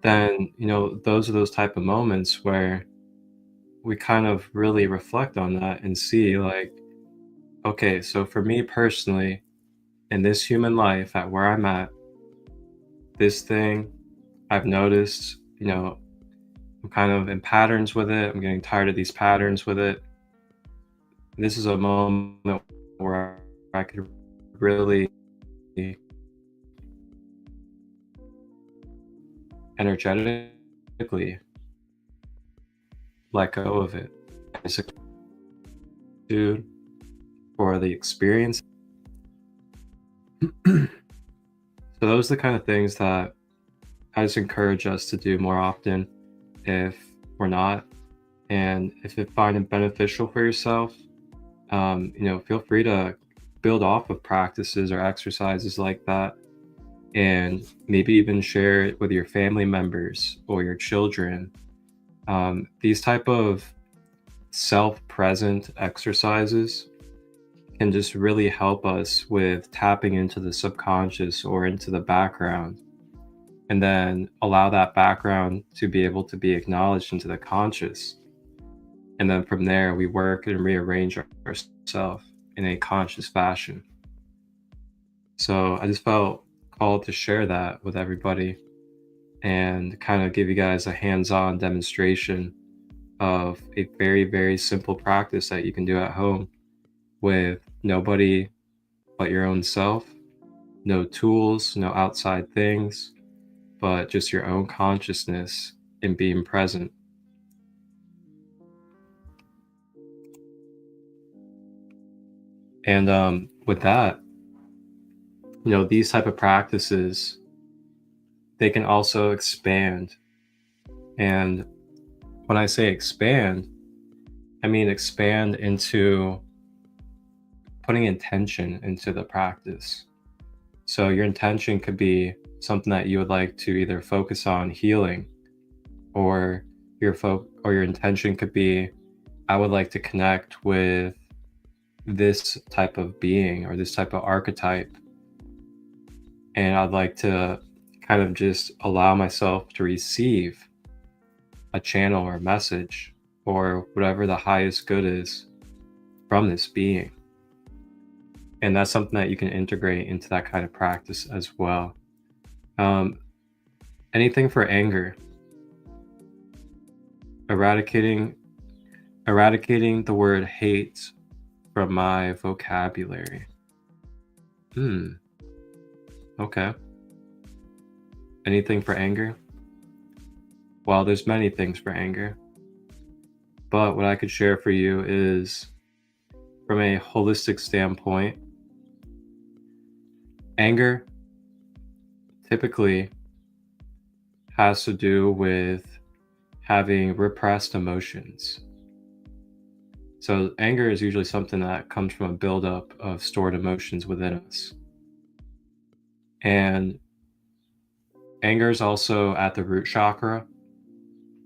S7: Then, you know, those are those type of moments where we kind of really reflect on that and see, like, okay, so for me personally, in this human life, at where I'm at, this thing I've noticed, you know, I'm kind of in patterns with it. I'm getting tired of these patterns with it. This is a moment where I could really energetically let go of it. It's a dude for the experience. So those are the kind of things that I just encourage us to do more often if we're not. And if you find it beneficial for yourself, you know, feel free to build off of practices or exercises like that, and maybe even share it with your family members or your children. These type of self-present exercises can just really help us with tapping into the subconscious or into the background, and then allow that background to be able to be acknowledged into the conscious. And then from there, we work and rearrange ourselves in a conscious fashion. So I just felt called to share that with everybody and kind of give you guys a hands-on demonstration of a very, very simple practice that you can do at home with nobody but your own self, no tools, no outside things, but just your own consciousness and being present. And with that, you know, these type of practices, they can also expand. And when I say expand, I mean expand into putting intention into the practice. So your intention could be something that you would like to either focus on healing, or your intention could be, I would like to connect with this type of being or this type of archetype, and I'd like to kind of just allow myself to receive a channel or a message or whatever the highest good is from this being. And that's something that you can integrate into that kind of practice as well. Anything for anger, eradicating the word hate from my vocabulary. Okay. Anything for anger? Well, there's many things for anger, but what I could share for you is, from a holistic standpoint, anger typically has to do with having repressed emotions. So anger is usually something that comes from a buildup of stored emotions within us. And anger is also at the root chakra.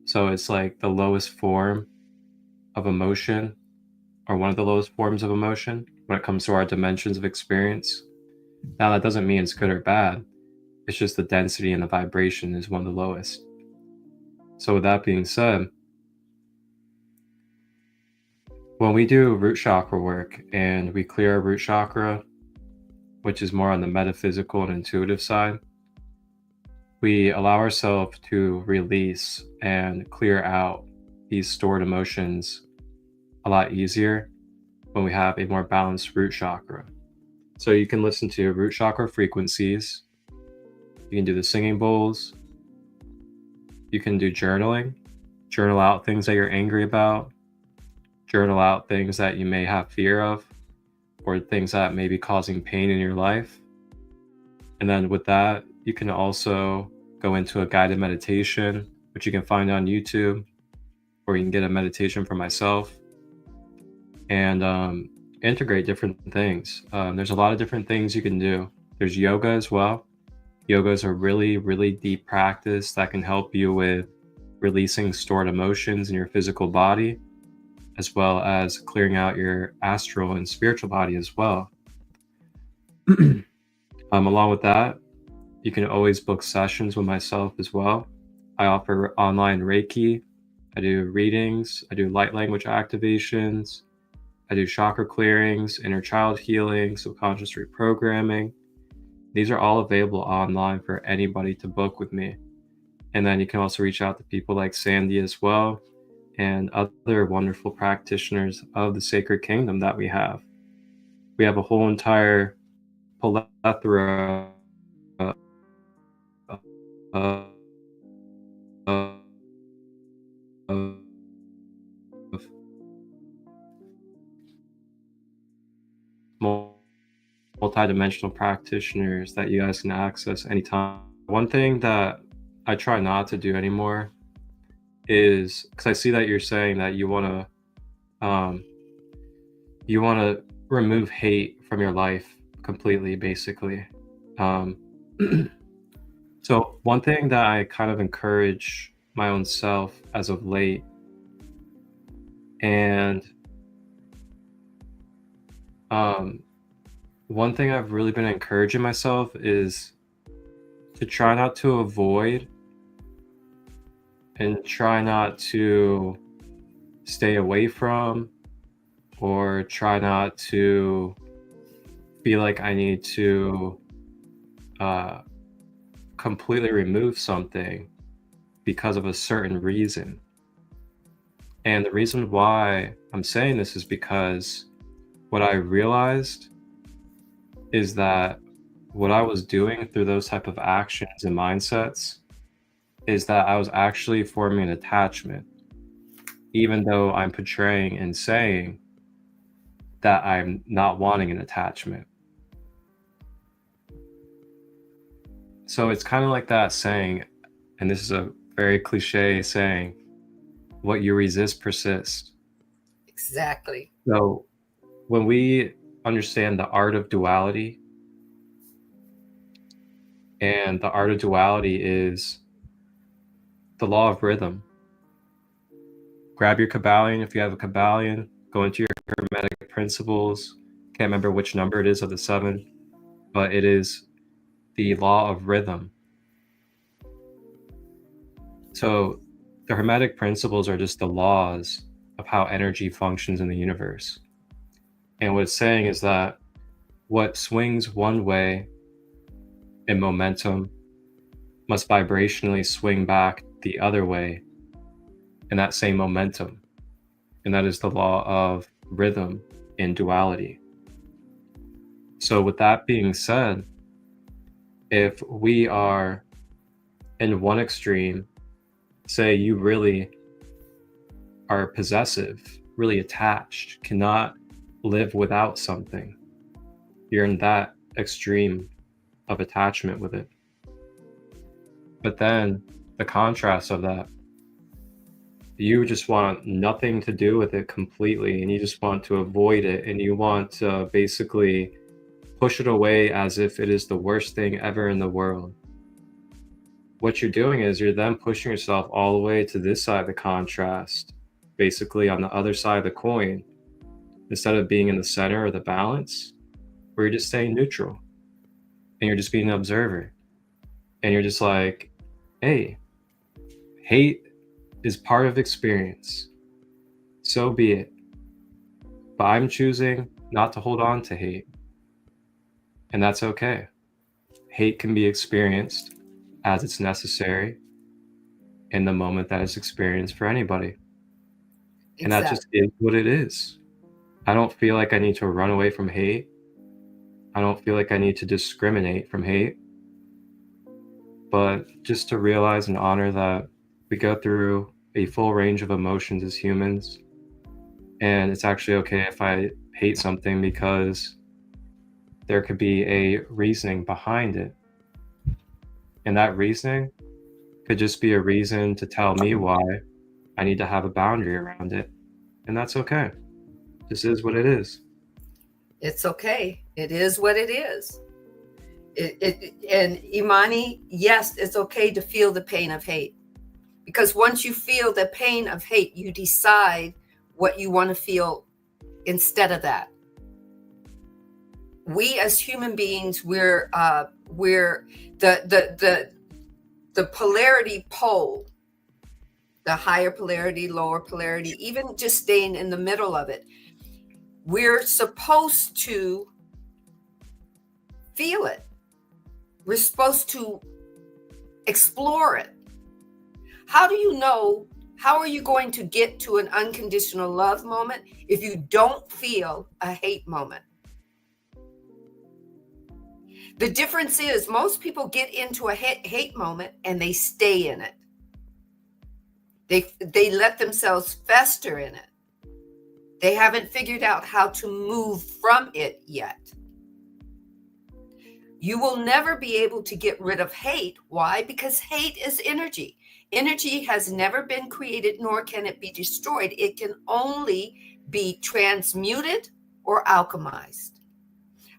S7: So it's like the lowest form of emotion, or one of the lowest forms of emotion when it comes to our dimensions of experience. Now, that doesn't mean it's good or bad. It's just the density and the vibration is one of the lowest. So with that being said, when we do root chakra work and we clear our root chakra, which is more on the metaphysical and intuitive side, we allow ourselves to release and clear out these stored emotions a lot easier when we have a more balanced root chakra. So you can listen to root chakra frequencies. You can do the singing bowls. You can do journaling. Journal out things that you're angry about. Journal out things that you may have fear of, or things that may be causing pain in your life. And then with that, you can also go into a guided meditation, which you can find on YouTube, or you can get a meditation from myself, and integrate different things. There's a lot of different things you can do. There's yoga as well. Yoga is a really, really deep practice that can help you with releasing stored emotions in your physical body, as well as clearing out your astral and spiritual body as well. Along with that, you can always book sessions with myself as well. I offer online Reiki. I do readings. I do light language activations. I do chakra clearings, inner child healing, subconscious reprogramming. These are all available online for anybody to book with me. And then you can also reach out to people like Sandee as well, and other wonderful practitioners of the sacred kingdom that we have. We have a whole entire plethora of multidimensional practitioners that you guys can access anytime. One thing that I try not to do anymore is, because I see that you're saying that you want to remove hate from your life completely, basically. So one thing that I kind of encourage my own self as of late, and one thing I've really been encouraging myself is to try not to avoid and try not to stay away from, or try not to feel like I need to completely remove something because of a certain reason. And the reason why I'm saying this is because what I realized is that what I was doing through those type of actions and mindsets is that I was actually forming an attachment, even though I'm portraying and saying that I'm not wanting an attachment. So it's kind of like that saying, and this is a very cliche saying, what you resist persists.
S6: Exactly.
S7: So when we understand the art of duality, and the art of duality is the law of rhythm. Grab your Kabbalion if you have a Kabbalion, go into your Hermetic principles. Can't remember which number it is of the 7, but it is the law of rhythm. So the Hermetic principles are just the laws of how energy functions in the universe. And what it's saying is that what swings one way in momentum must vibrationally swing back the other way in that same momentum. And that is the law of rhythm in duality. So with that being said, if we are in one extreme, say you really are possessive, really attached, cannot live without something, you're in that extreme of attachment with it. But then the contrast of that you just want nothing to do with it completely, and you just want to avoid it, and you want to basically push it away as if it is the worst thing ever in the world. What you're doing is you're then pushing yourself all the way to this side of the contrast, basically on the other side of the coin, instead of being in the center or the balance, where you're just staying neutral and you're just being an observer. And you're just like, hey, hate is part of experience. So be it. But I'm choosing not to hold on to hate. And that's okay. Hate can be experienced as it's necessary in the moment that it's experienced for anybody. And that just is what it is. I don't feel like I need to run away from hate. I don't feel like I need to discriminate from hate. But just to realize and honor that we go through a full range of emotions as humans. And it's actually okay if I hate something because there could be a reasoning behind it. And that reasoning could just be a reason to tell me why I need to have a boundary around it. And that's okay. This is what it is.
S6: It's okay. It is what it is. And Imani, yes, it's okay to feel the pain of hate. Because once you feel the pain of hate, you decide what you want to feel instead of that. We as human beings, we're the polarity pole, the higher polarity, lower polarity, even just staying in the middle of it. We're supposed to feel it. We're supposed to explore it. How do you know? How are you going to get to an unconditional love moment if you don't feel a hate moment? The difference is most people get into a hate moment and they stay in it. They let themselves fester in it. They haven't figured out how to move from it yet. You will never be able to get rid of hate. Why? Because hate is energy. Energy has never been created, nor can it be destroyed. It can only be transmuted or alchemized.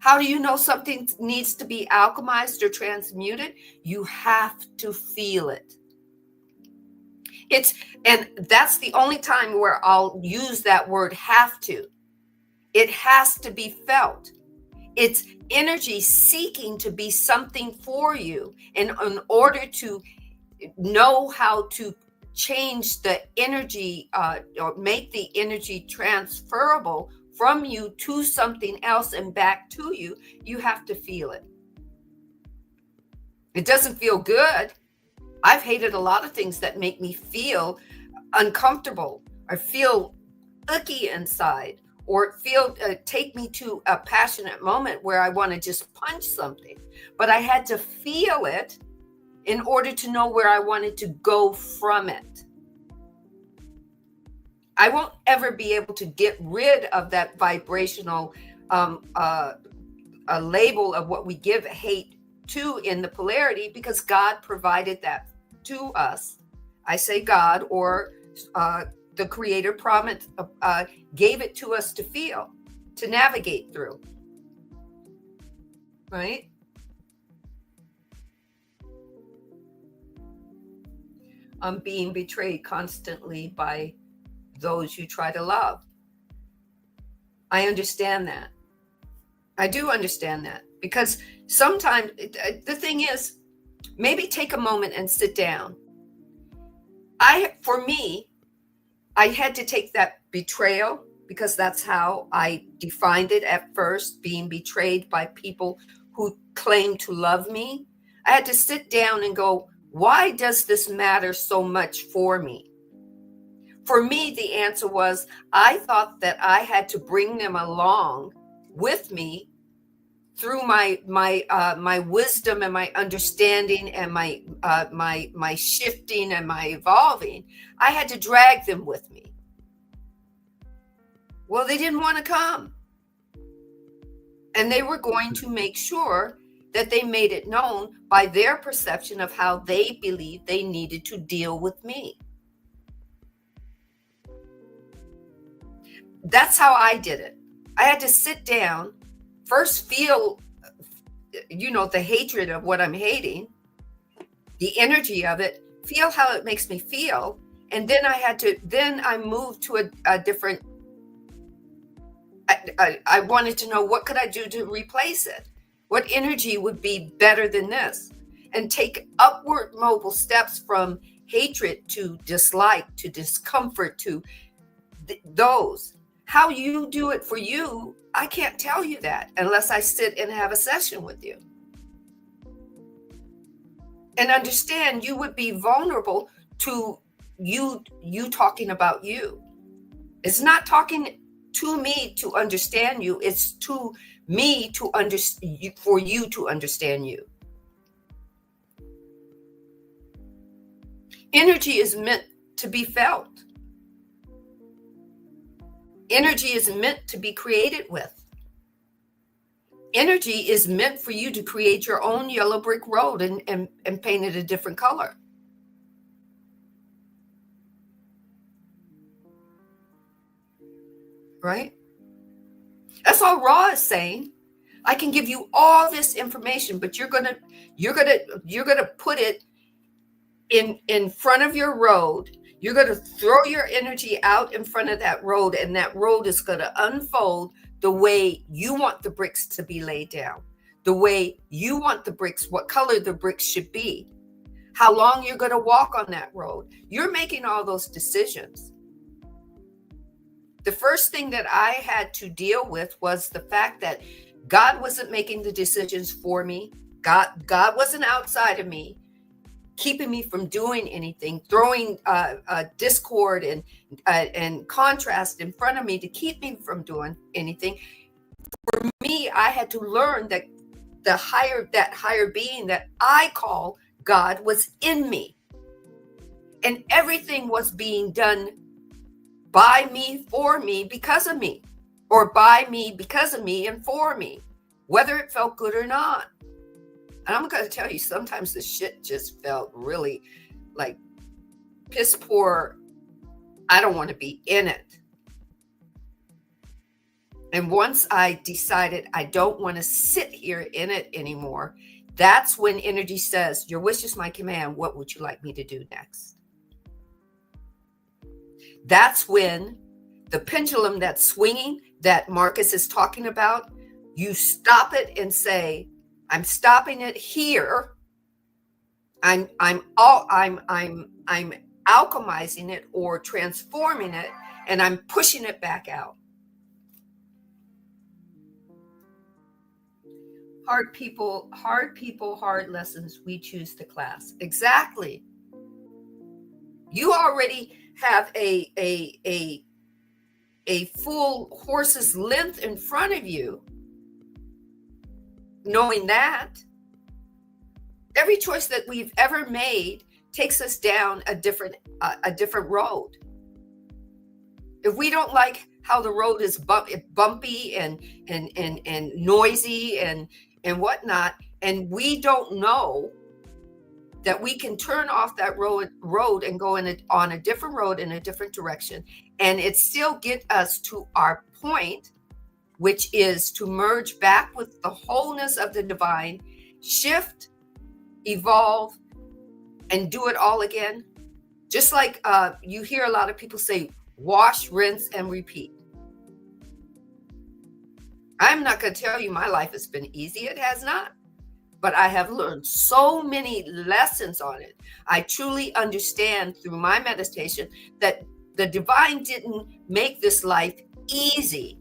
S6: How do you know something needs to be alchemized or transmuted? You have to feel it. And that's the only time where I'll use that word have to. It has to be felt. It's energy seeking to be something for you. And in order to know how to change the energy or make the energy transferable from you to something else and back to you, you have to feel it. It doesn't feel good. I've hated a lot of things that make me feel uncomfortable or feel icky inside, or feel take me to a passionate moment where I want to just punch something. But I had to feel it in order to know where I wanted to go from it. I won't ever be able to get rid of that vibrational a label of what we give hate to in the polarity, because God provided that to us. I say God, or the Creator gave it to us to feel, to navigate through. Right? I'm being betrayed constantly by those you try to love. I understand that. I do understand that, because sometimes the thing is, maybe take a moment and sit down. For me, I had to take that betrayal, because that's how I defined it at first, being betrayed by people who claim to love me. I had to sit down and go, why does this matter so much for me? For me, the answer was, I thought that I had to bring them along with me through my wisdom and my understanding and my shifting and my evolving. I had to drag them with me. Well, they didn't want to come. And they were going to make sure that they made it known by their perception of how they believed they needed to deal with me. That's how I did it. I had to sit down, first feel, the hatred of what I'm hating, the energy of it, feel how it makes me feel. And then I moved to a different, I wanted to know, what could I do to replace it? What energy would be better than this? And take upward mobile steps from hatred to dislike, to discomfort, to those. How you do it for you, I can't tell you that unless I sit and have a session with you. And understand you would be vulnerable to you talking about you. It's not talking to me to understand you. It's to me to understand, for you to understand you. Energy is meant to be felt. Energy is meant to be created with. Energy is meant for you to create your own yellow brick road and paint it a different color. Right? That's all Ra is saying. I can give you all this information, but you're gonna put it in front of your road. You're going to throw your energy out in front of that road, and that road is going to unfold the way you want the bricks to be laid down, the way you want the bricks, what color the bricks should be, how long you're going to walk on that road. You're making all those decisions. The first thing that I had to deal with was the fact that God wasn't making the decisions for me. God wasn't outside of me, keeping me from doing anything, throwing discord and contrast in front of me to keep me from doing anything. For me, I had to learn that that higher being that I call God was in me. And everything was being done by me, for me, because of me, or by me, because of me, and for me, whether it felt good or not. And I'm going to tell you, sometimes the shit just felt really like piss poor. I don't want to be in it. And once I decided I don't want to sit here in it anymore, that's when energy says, your wish is my command. What would you like me to do next? That's when the pendulum that's swinging that Marcus is talking about, you stop it and say, I'm stopping it here. I'm alchemizing it or transforming it, and I'm pushing it back out. Hard people, hard lessons. We choose the class. Exactly. You already have a full horse's length in front of you. Knowing that every choice that we've ever made takes us down a different road. If we don't like how the road is bumpy and noisy and whatnot, and we don't know that we can turn off that road and go on a different road in a different direction, and it still get us to our point, which is to merge back with the wholeness of the divine, shift, evolve, and do it all again. Just like you hear a lot of people say, wash, rinse, and repeat. I'm not going to tell you my life has been easy. It has not. But I have learned so many lessons on it. I truly understand through my meditation that the divine didn't make this life easy.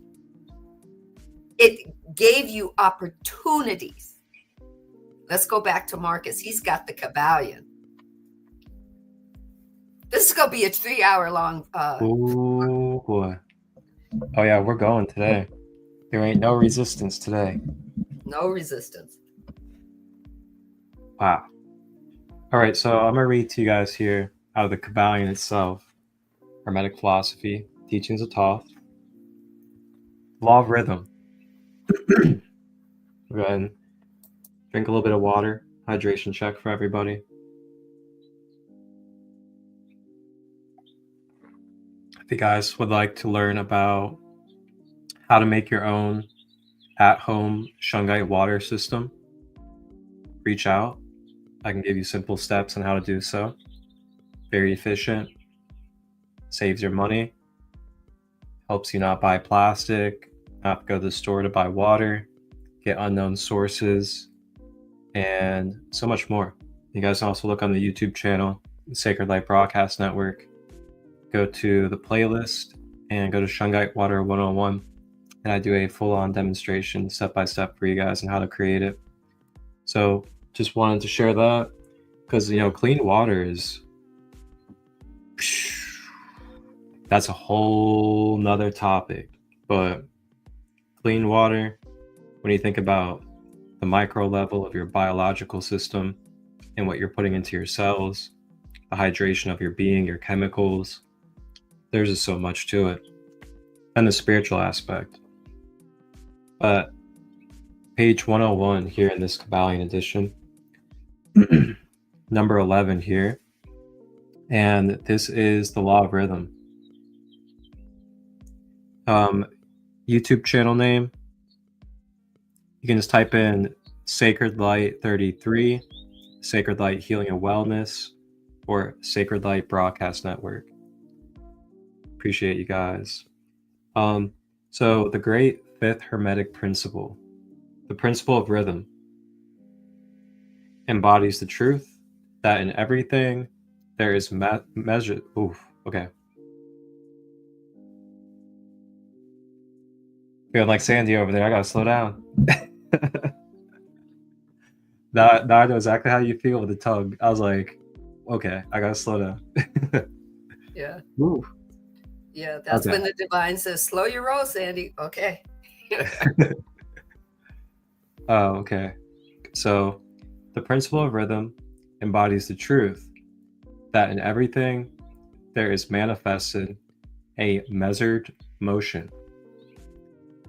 S6: It gave you opportunities. Let's go back to Marcus. He's got the Kabbalion. This is going to be a 3-hour long.
S7: Oh, boy. Oh, yeah, we're going today. There ain't no resistance today.
S6: No resistance.
S7: Wow. All right, so I'm going to read to you guys here out of the Kabbalion itself, Hermetic Philosophy, Teachings of Thoth, Law of Rhythm. Go ahead and drink a little bit of water. Hydration check for everybody. If you guys would like to learn about how to make your own at-home shungite water system, reach out. I can give you simple steps on how to do so. Very efficient, saves your money, helps you not buy plastic, not go to the store to buy water, get unknown sources, and so much more. You guys can also look on the YouTube channel, Sacred Light Broadcast Network. Go to the playlist and go to Shungite Water 101, and I do a full-on demonstration step-by-step for you guys on how to create it. So just wanted to share that because, you know, clean water is, that's a whole nother topic. But clean water, when you think about the micro level of your biological system and what you're putting into your cells, the hydration of your being, your chemicals, there's just so much to it. And the spiritual aspect. But page 101 here in this Kabbalion edition, number 11 here, and this is the law of rhythm. YouTube channel name, you can just type in Sacred Light 33, Sacred Light Healing and Wellness, or Sacred Light Broadcast Network. Appreciate you guys. So the great fifth hermetic principle, the principle of rhythm, embodies the truth that in everything there is measure. Oof, okay. Feeling like Sandee over there. I gotta slow down. now I know exactly how you feel with the tongue. I was like, okay, I gotta slow down.
S6: Yeah.
S7: Ooh.
S6: Yeah, that's
S7: Okay.
S6: when the divine says, slow your roll, Sandee. Okay.
S7: Oh, okay. So the principle of rhythm embodies the truth that in everything there is manifested a measured motion,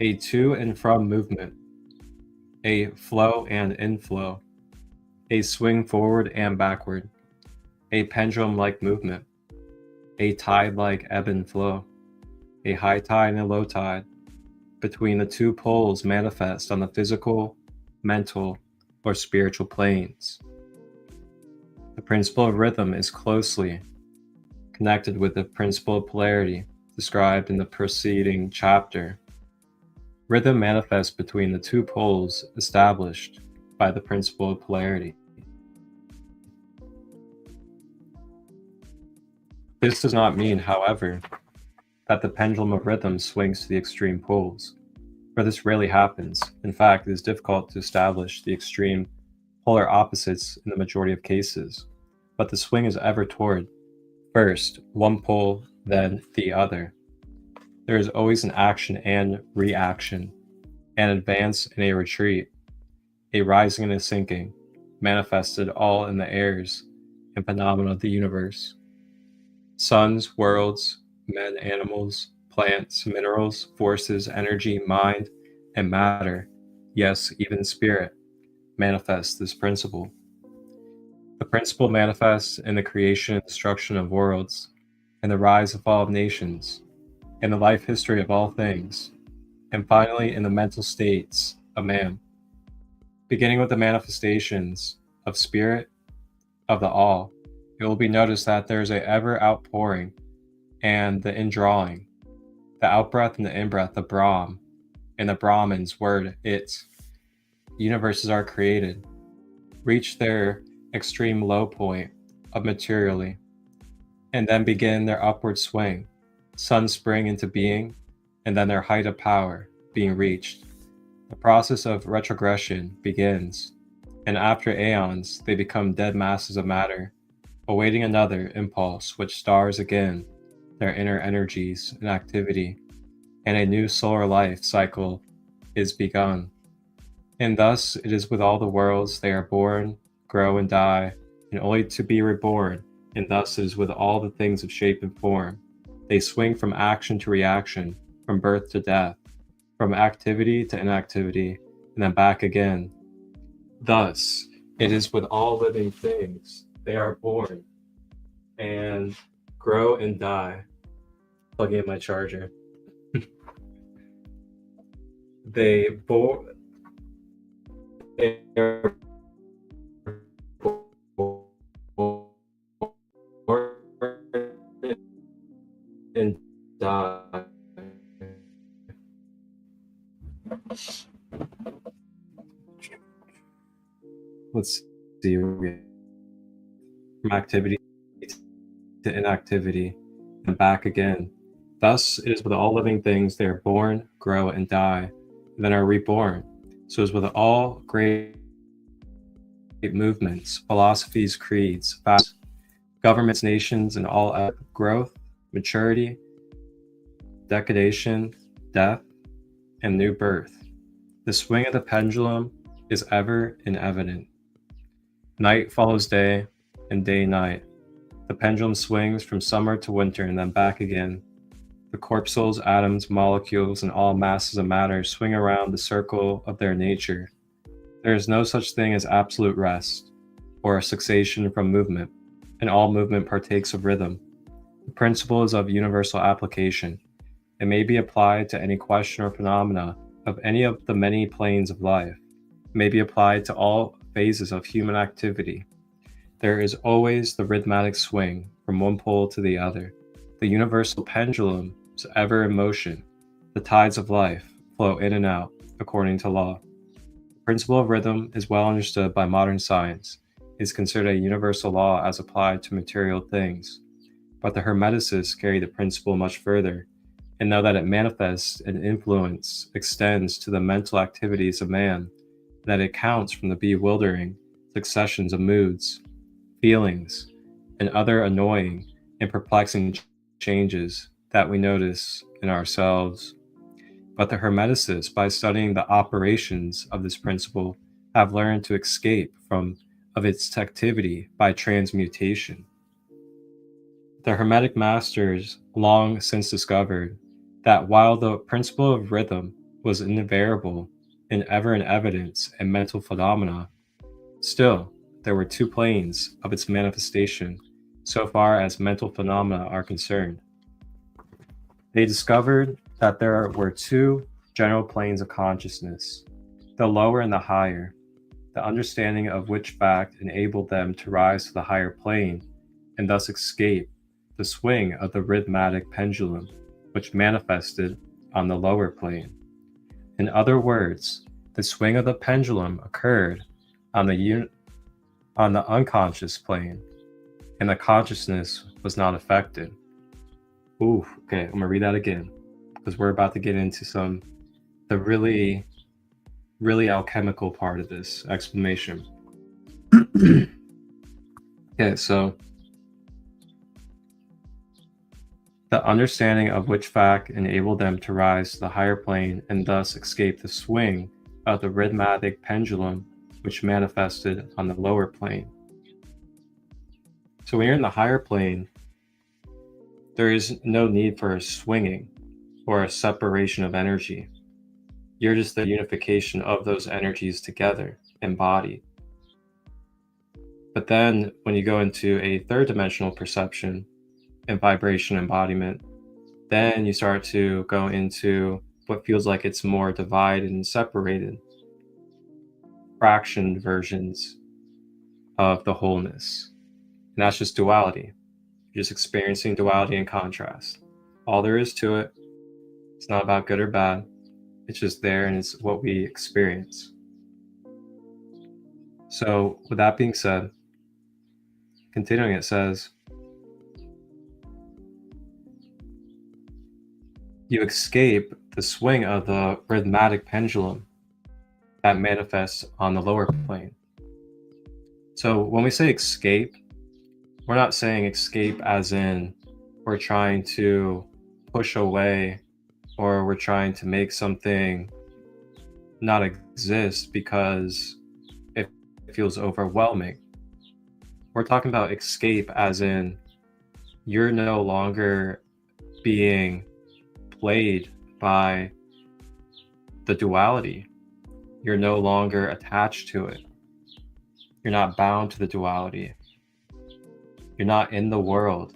S7: a to and from movement, a flow and inflow, a swing forward and backward, a pendulum-like movement, a tide-like ebb and flow, a high tide and a low tide, between the two poles manifest on the physical, mental, or spiritual planes. The principle of rhythm is closely connected with the principle of polarity described in the preceding chapter. Rhythm manifests between the two poles established by the principle of polarity. This does not mean, however, that the pendulum of rhythm swings to the extreme poles, for this rarely happens. In fact, it is difficult to establish the extreme polar opposites in the majority of cases, but the swing is ever toward, first, one pole, then the other. There is always an action and reaction, an advance and a retreat, a rising and a sinking, manifested all in the airs and phenomena of the universe. Suns, worlds, men, animals, plants, minerals, forces, energy, mind, and matter, yes, even spirit, manifest this principle. The principle manifests in the creation and destruction of worlds, and the rise and fall of nations, in the life history of all things, and finally in the mental states of man. Beginning with the manifestations of spirit, of the all, it will be noticed that there is a ever outpouring and the indrawing, the outbreath and the inbreath of Brahm, and the Brahman's word, it. Universes are created, reach their extreme low point of materially, and then begin their upward swing, suns spring into being, and then their height of power being reached. The process of retrogression begins, and after aeons they become dead masses of matter, awaiting another impulse which stars again their inner energies and activity, and a new solar life cycle is begun. And thus it is with all the worlds. They are born, grow, and die, and only to be reborn. And thus it is with all the things of shape and form. They swing from action to reaction, from birth to death, from activity to inactivity, and then back again. Thus it is with all living things. They are born and grow and die. Plugging in my charger. they bore and die. Let's see. From activity to inactivity and back again. Thus it is with all living things, they are born, grow, and die, and then are reborn. So it is with all great movements, philosophies, creeds, fasts, governments, nations, and all growth, maturity, decadation, death, and new birth. The swing of the pendulum is ever and evident. Night follows day, and day night. The pendulum swings from summer to winter and then back again. The corpuscles, atoms, molecules, and all masses of matter swing around the circle of their nature. There is no such thing as absolute rest, or a cessation from movement, and all movement partakes of rhythm. The principle is of universal application. It may be applied to any question or phenomena of any of the many planes of life. It may be applied to all phases of human activity. There is always the rhythmic swing from one pole to the other. The universal pendulum is ever in motion. The tides of life flow in and out according to law. The principle of rhythm is well understood by modern science. It is considered a universal law as applied to material things. But the Hermeticists carry the principle much further, and know that it manifests and influence extends to the mental activities of man, and that it counts from the bewildering successions of moods, feelings, and other annoying and perplexing changes that we notice in ourselves. But the Hermeticists, by studying the operations of this principle, have learned to escape of its activity by transmutation. The Hermetic masters long since discovered that while the principle of rhythm was invariable and ever in evidence in mental phenomena, still there were two planes of its manifestation so far as mental phenomena are concerned. They discovered that there were two general planes of consciousness, the lower and the higher, the understanding of which fact enabled them to rise to the higher plane and thus escape the swing of the rhythmic pendulum, which manifested on the lower plane. In other words, the swing of the pendulum occurred on the unconscious plane, and the consciousness was not affected. Ooh, okay, I'm gonna read that again, because we're about to get into the really alchemical part of this explanation. Okay, so the understanding of which fact enabled them to rise to the higher plane and thus escape the swing of the rhythmic pendulum, which manifested on the lower plane. So when you're in the higher plane, there is no need for a swinging or a separation of energy. You're just the unification of those energies together, embodied. But then when you go into a third dimensional perception and vibration embodiment, then you start to go into what feels like it's more divided and separated, fractioned versions of the wholeness. And that's just duality. You're just experiencing duality and contrast. All there is to it. It's not about good or bad. It's just there, and it's what we experience. So with that being said, continuing, it says, you escape the swing of the rhythmic pendulum that manifests on the lower plane. So when we say escape, we're not saying escape as in we're trying to push away or we're trying to make something not exist because it feels overwhelming. We're talking about escape as in you're no longer being played by the duality. You're no longer attached to it. You're not bound to the duality. You're not in the world.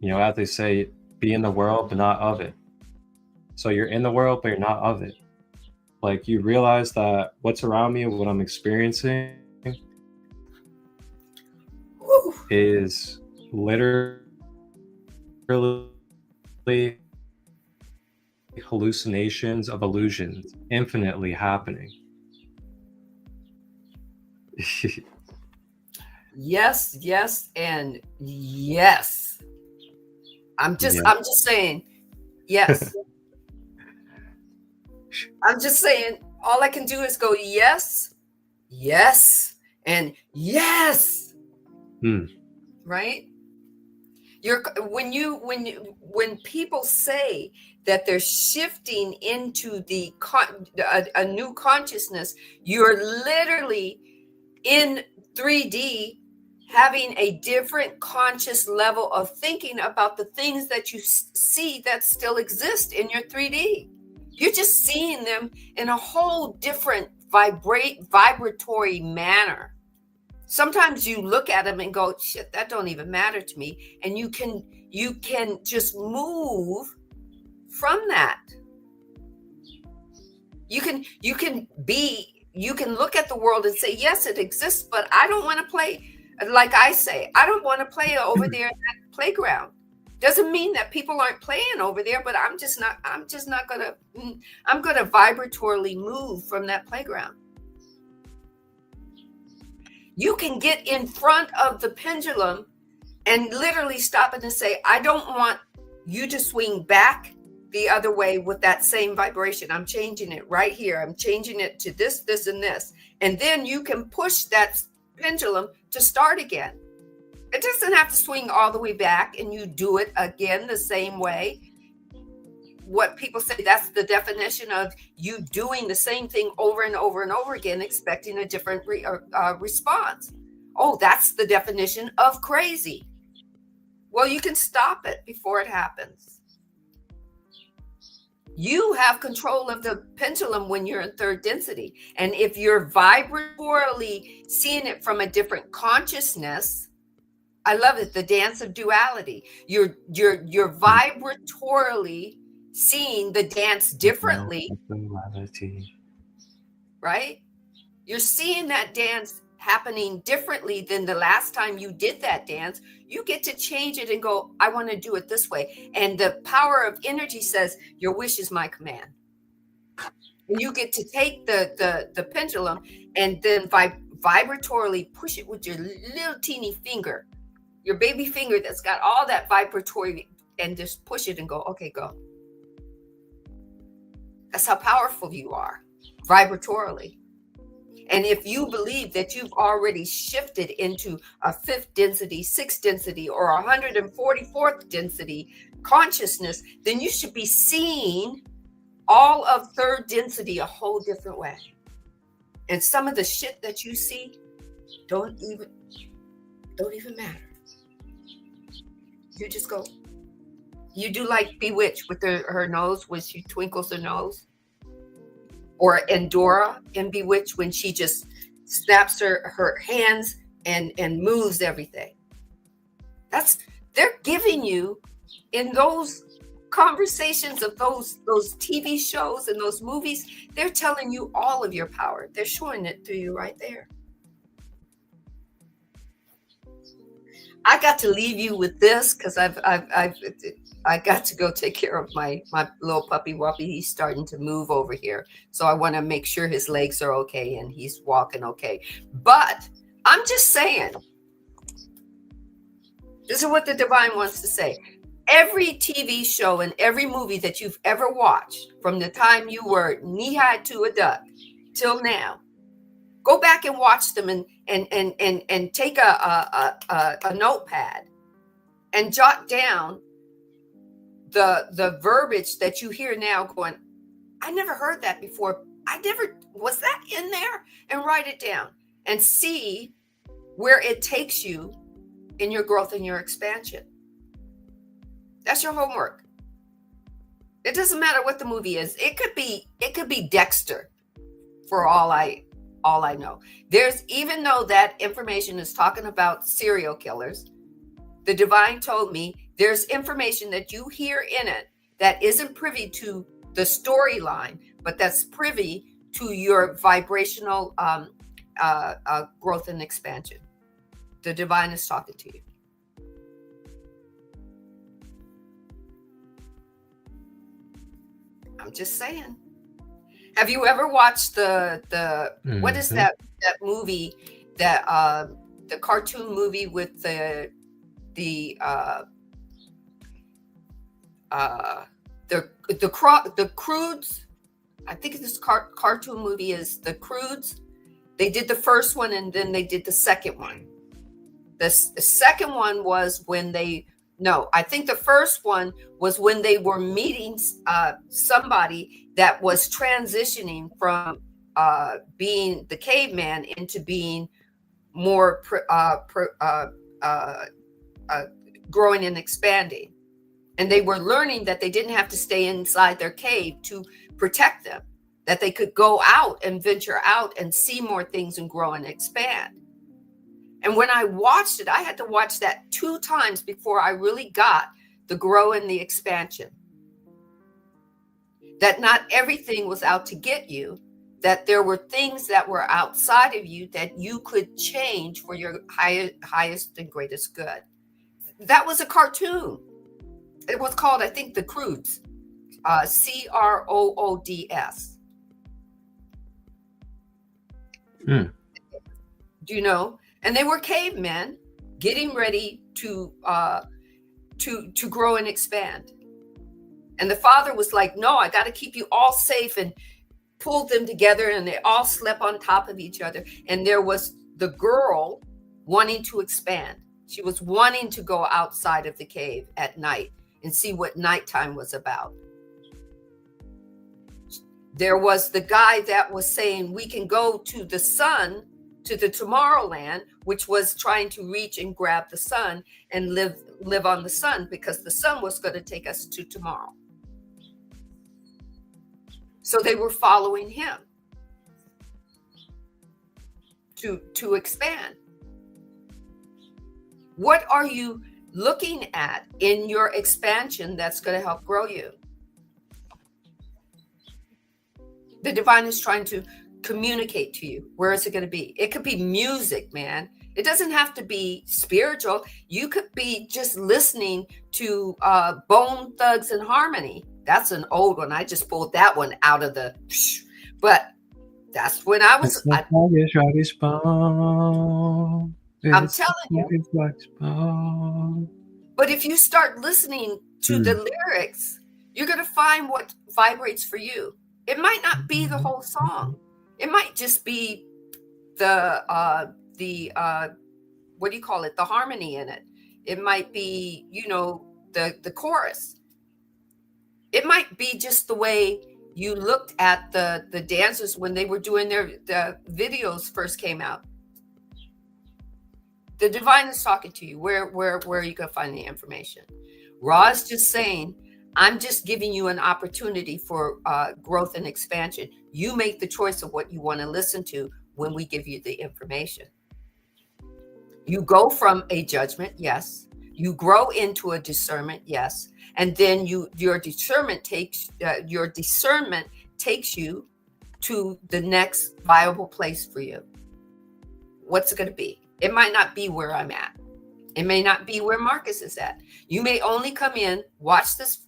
S7: You know, as they say, be in the world, but not of it. So you're in the world, but you're not of it. like you realize that what's around me and what I'm experiencing is literally hallucinations of illusions infinitely happening.
S6: Yes, yes, and yes. I'm just saying, yes. I'm just saying, all I can do is go yes, yes, and yes. Right? When people say that they're shifting into a new consciousness, you're literally in 3D having a different conscious level of thinking about the things that you see that still exist in your 3D. You're just seeing them in a whole different vibratory manner. Sometimes you look at them and go, shit, that don't even matter to me. And you can just move from that. You can look at the world and say, yes, it exists, but I don't want to play. Like I say, I don't want to play over there in that playground. Doesn't mean that people aren't playing over there, but I'm gonna vibratorily move from that playground. You can get in front of the pendulum and literally stop it and say, I don't want you to swing back the other way with that same vibration. I'm changing it right here. I'm changing it to this, this, and this. And then you can push that pendulum to start again. It doesn't have to swing all the way back and you do it again the same way. What people say, that's the definition of you doing the same thing over and over and over again, expecting a different response. Oh, that's the definition of crazy. Well, you can stop it before it happens. You have control of the pendulum when you're in third density. And if you're vibratorily seeing it from a different consciousness, I love it, the dance of duality. You're vibratorily seeing the dance differently, right? You're seeing that dance happening differently than the last time you did that dance. You get to change it and go, I want to do it this way. And the power of energy says, your wish is my command. And you get to take the pendulum and then vibratorily push it with your little teeny finger, your baby finger that's got all that vibratory, and just push it and go, okay, go. That's how powerful you are, vibratorily. And if you believe that you've already shifted into a 5th density, 6th density, or 144th density consciousness, then you should be seeing all of 3rd density a whole different way. And some of the shit that you see don't even matter. You just go. You do like Bewitched with her nose when she twinkles her nose. Or Endora in Bewitched when she just snaps her hands and moves everything. They're giving you in those conversations of those TV shows and those movies, they're telling you all of your power. They're showing it to you right there. I got to leave you with this because I got to go take care of my little puppy Whoppy. He's starting to move over here. So I want to make sure his legs are okay and he's walking okay. But I'm just saying, this is what the divine wants to say. Every TV show and every movie that you've ever watched from the time you were knee-high to a duck till now, go back and watch them and take a notepad and jot down the verbiage that you hear now going, I never heard that before. Was that in there? And write it down and see where it takes you in your growth and your expansion. That's your homework. It doesn't matter what the movie is. It could be Dexter for all I know. Even though that information is talking about serial killers, the divine told me there's information that you hear in it that isn't privy to the storyline, but that's privy to your vibrational growth and expansion. The divine is talking to you. I'm just saying. Have you ever watched the what is that movie, that the cartoon movie with the Croods? I think this cartoon movie is the Croods. They did the first one and then they did the second one. The second one was when I think the first one was when they were meeting somebody that was transitioning from being the caveman into being more growing and expanding. And they were learning that they didn't have to stay inside their cave to protect them, that they could go out and venture out and see more things and grow and expand. And when I watched it, I had to watch that 2 times before I really got the grow and the expansion. That not everything was out to get you, that there were things that were outside of you that you could change for your highest and greatest good. That was a cartoon. It was called, I think, The Croods, Croods. Do you know? And they were cavemen getting ready to grow and expand. And the father was like, no, I got to keep you all safe, and pulled them together, and they all slept on top of each other. And there was the girl wanting to expand. She was wanting to go outside of the cave at night and see what nighttime was about. There was the guy that was saying, we can go to the sun, to the Tomorrowland, which was trying to reach and grab the sun and live on the sun, because the sun was going to take us to tomorrow. So they were following him to expand. What are you looking at in your expansion that's going to help grow you? The divine is trying to communicate to you. Where is it going to be? It could be music, man. It doesn't have to be spiritual. You could be just listening to Bone Thugs and Harmony. That's an old one. I just pulled that one out of the, but that's when I was. I'm telling you. But if you start listening to the lyrics, you're going to find what vibrates for you. It might not be the whole song. It might just be the what do you call it? The harmony in it. It might be, the chorus. It might be just the way you looked at the dancers when they were doing the videos first came out. The divine is talking to you. Where are you going to find the information? Ra is just saying, I'm just giving you an opportunity for growth and expansion. You make the choice of what you want to listen to when we give you the information. You go from a judgment, yes. You grow into a discernment, yes. And then your discernment takes you to the next viable place for you. What's it going to be? It might not be where I'm at. It may not be where Marcus is at. You may only come in, watch this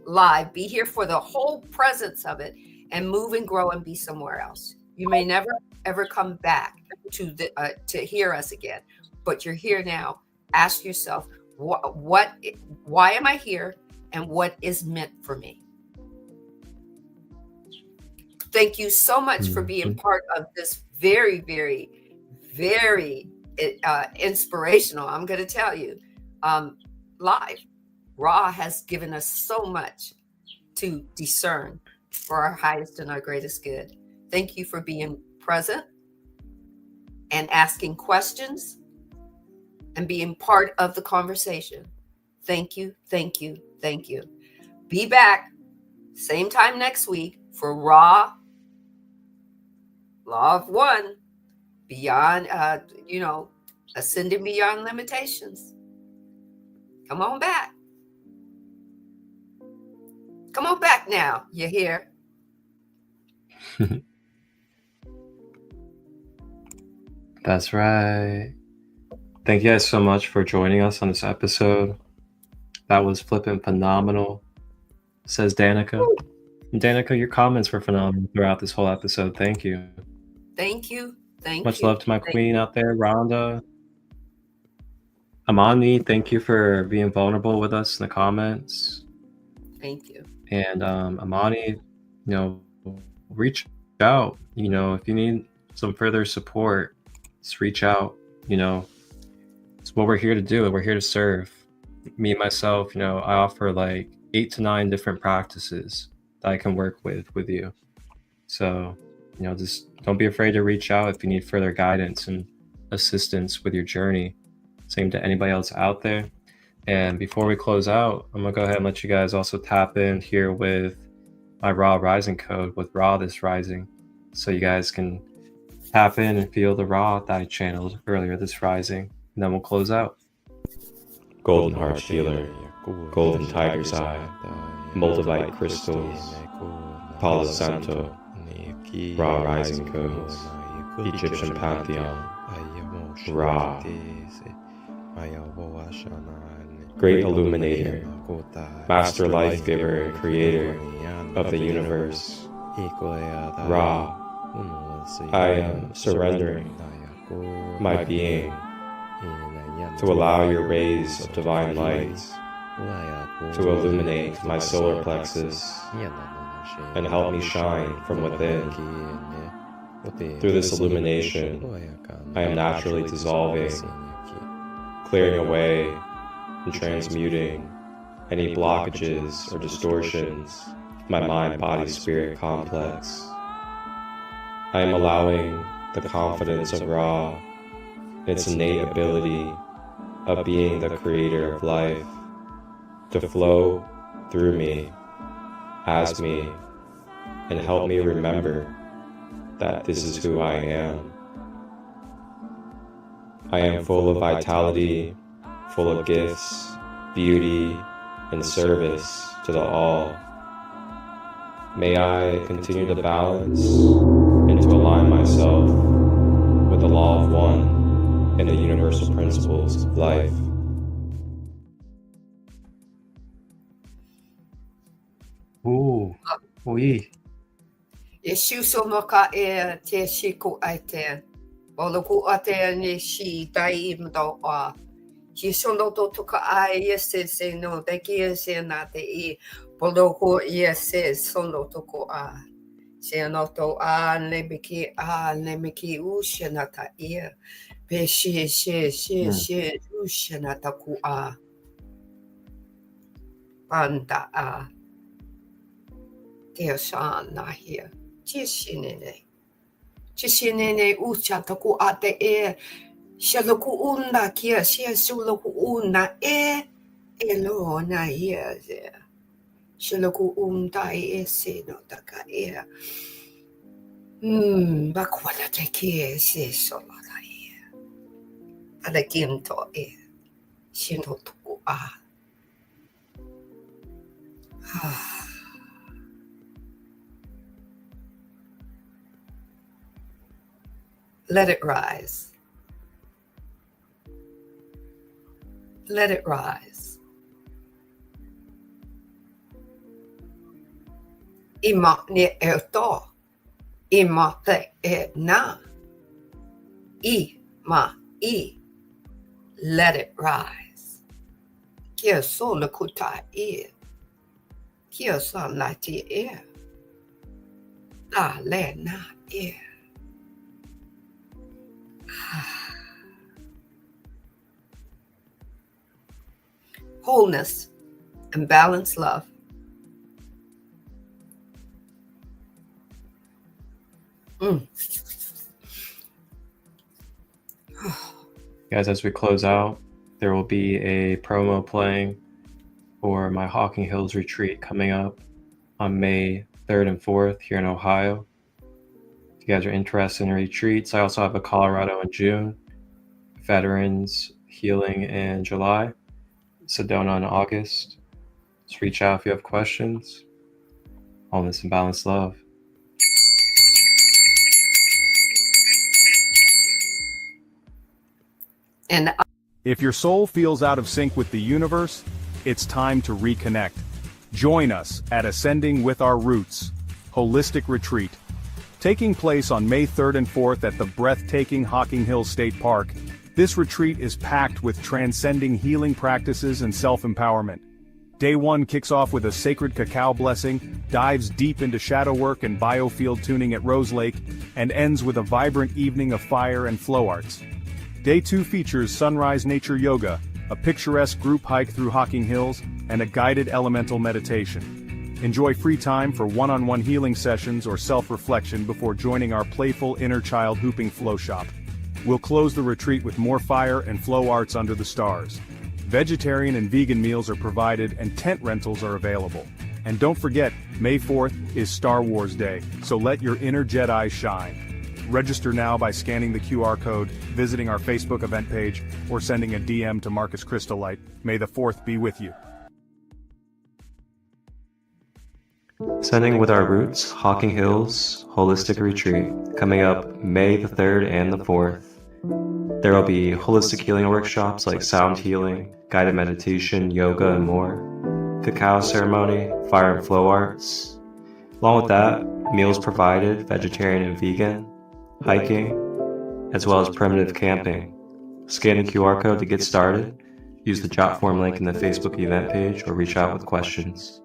S6: live, be here for the whole presence of it, and move and grow and be somewhere else. You may never ever come back to hear us again, but you're here now. Ask yourself, why am I here, and what is meant for me? Thank you so much for being part of this very, very, very inspirational. I'm going to tell you, live. Ra has given us so much to discern for our highest and our greatest good. Thank you for being present and asking questions and being part of the conversation. Thank you, thank you, thank you. Be back same time next week for Ra, Law of One, beyond, ascending beyond limitations. Come on back. Come on back now. You're here.
S7: That's right. Thank you guys so much for joining us on this episode. That was flipping phenomenal, says Danica. And Danica, your comments were phenomenal throughout this whole episode. Thank you.
S6: Thank you. Thank
S7: Much
S6: you.
S7: love to my queen out there, Rhonda. Amani, thank you for being vulnerable with us in the comments.
S6: Thank you.
S7: And Amani, reach out. If you need some further support, just reach out. It's what we're here to do. We're here to serve. Me, myself, I offer like 8 to 9 different practices that I can work with you. So, just don't be afraid to reach out if you need further guidance and assistance with your journey. Same to anybody else out there. And before we close out, I'm gonna go ahead and let you guys also tap in here with my Raw Rising code with Raw This Rising, so you guys can tap in and feel the Raw that I channeled earlier this rising, and then we'll close out.
S9: Golden Heart Healer, Golden Tiger's Eye, Moldavite Crystals, Palo Santo, Raw Rising Codes, Egyptian Pantheon, Ra, Great Illuminator, Master Life Giver and Creator of the Universe, Ra, I am surrendering my being to allow your rays of divine light to illuminate my solar plexus and help me shine from within. Through this illumination, I am naturally dissolving, clearing away and transmuting any blockages or distortions of my mind-body-spirit complex. I am allowing the confidence of Ra, its innate ability of being the creator of life, to flow through me, as me, and help me remember that this is who I am. I am full of vitality, full of gifts, beauty, and service to the all. May I continue to balance and to align myself with the law of one and the universal principles of life.
S7: Ooh, oui.
S6: Yeshu sonoka e te shiko aite. Boloku ate ni shi dai mdo a. Hisono to toka ai yese se no te ki se na te I. Boloku yese sono toko a. Se no to a nebiki ushanata I. Pe she ushanata ku a. Panda a. Te san na here. Chishinene uchataku ate e shaloku una kia shaloku una elo na here shaloku unda se no taka bakwana te ki se solo na here ala kinto shino tuku Let it rise. Let it rise. Ima ni to. Ima te na. I. Let it rise. Kia solo kuta Kia son la ti La le na Wholeness and balanced love.
S7: Guys, as we close out, there will be a promo playing for my Hocking Hills retreat coming up on May 3rd and 4th here in Ohio. If you guys are interested in retreats, I also have a Colorado in June, Veterans Healing in July, Sedona in August. Just reach out if you have questions. Wholeness and balanced love.
S6: And
S8: If your soul feels out of sync with the universe, it's time to reconnect. Join us at Ascending with Our Roots Holistic Retreat, taking place on May 3rd and 4th at the breathtaking Hocking Hills State Park. This retreat is packed with transcending healing practices and self-empowerment. Day 1 kicks off with a sacred cacao blessing, dives deep into shadow work and biofield tuning at Rose Lake, and ends with a vibrant evening of fire and flow arts. Day 2 features sunrise nature yoga, a picturesque group hike through Hocking Hills, and a guided elemental meditation. Enjoy free time for one-on-one healing sessions or self-reflection before joining our playful inner child hooping flow shop. We'll close the retreat with more fire and flow arts under the stars. Vegetarian and vegan meals are provided and tent rentals are available. And don't forget, May 4th is Star Wars Day, so let your inner Jedi shine. Register now by scanning the QR code, visiting our Facebook event page, or sending a DM to Marcus Christolight. May the 4th be with you.
S7: Ascending with Our Roots, Hocking Hills Holistic Retreat, coming up May the 3rd and the 4th. There will be holistic healing workshops like sound healing, guided meditation, yoga, and more, cacao ceremony, fire and flow arts. Along with that, meals provided, vegetarian and vegan, hiking, as well as primitive camping. Scan the QR code to get started, use the Jotform link in the Facebook event page, or reach out with questions.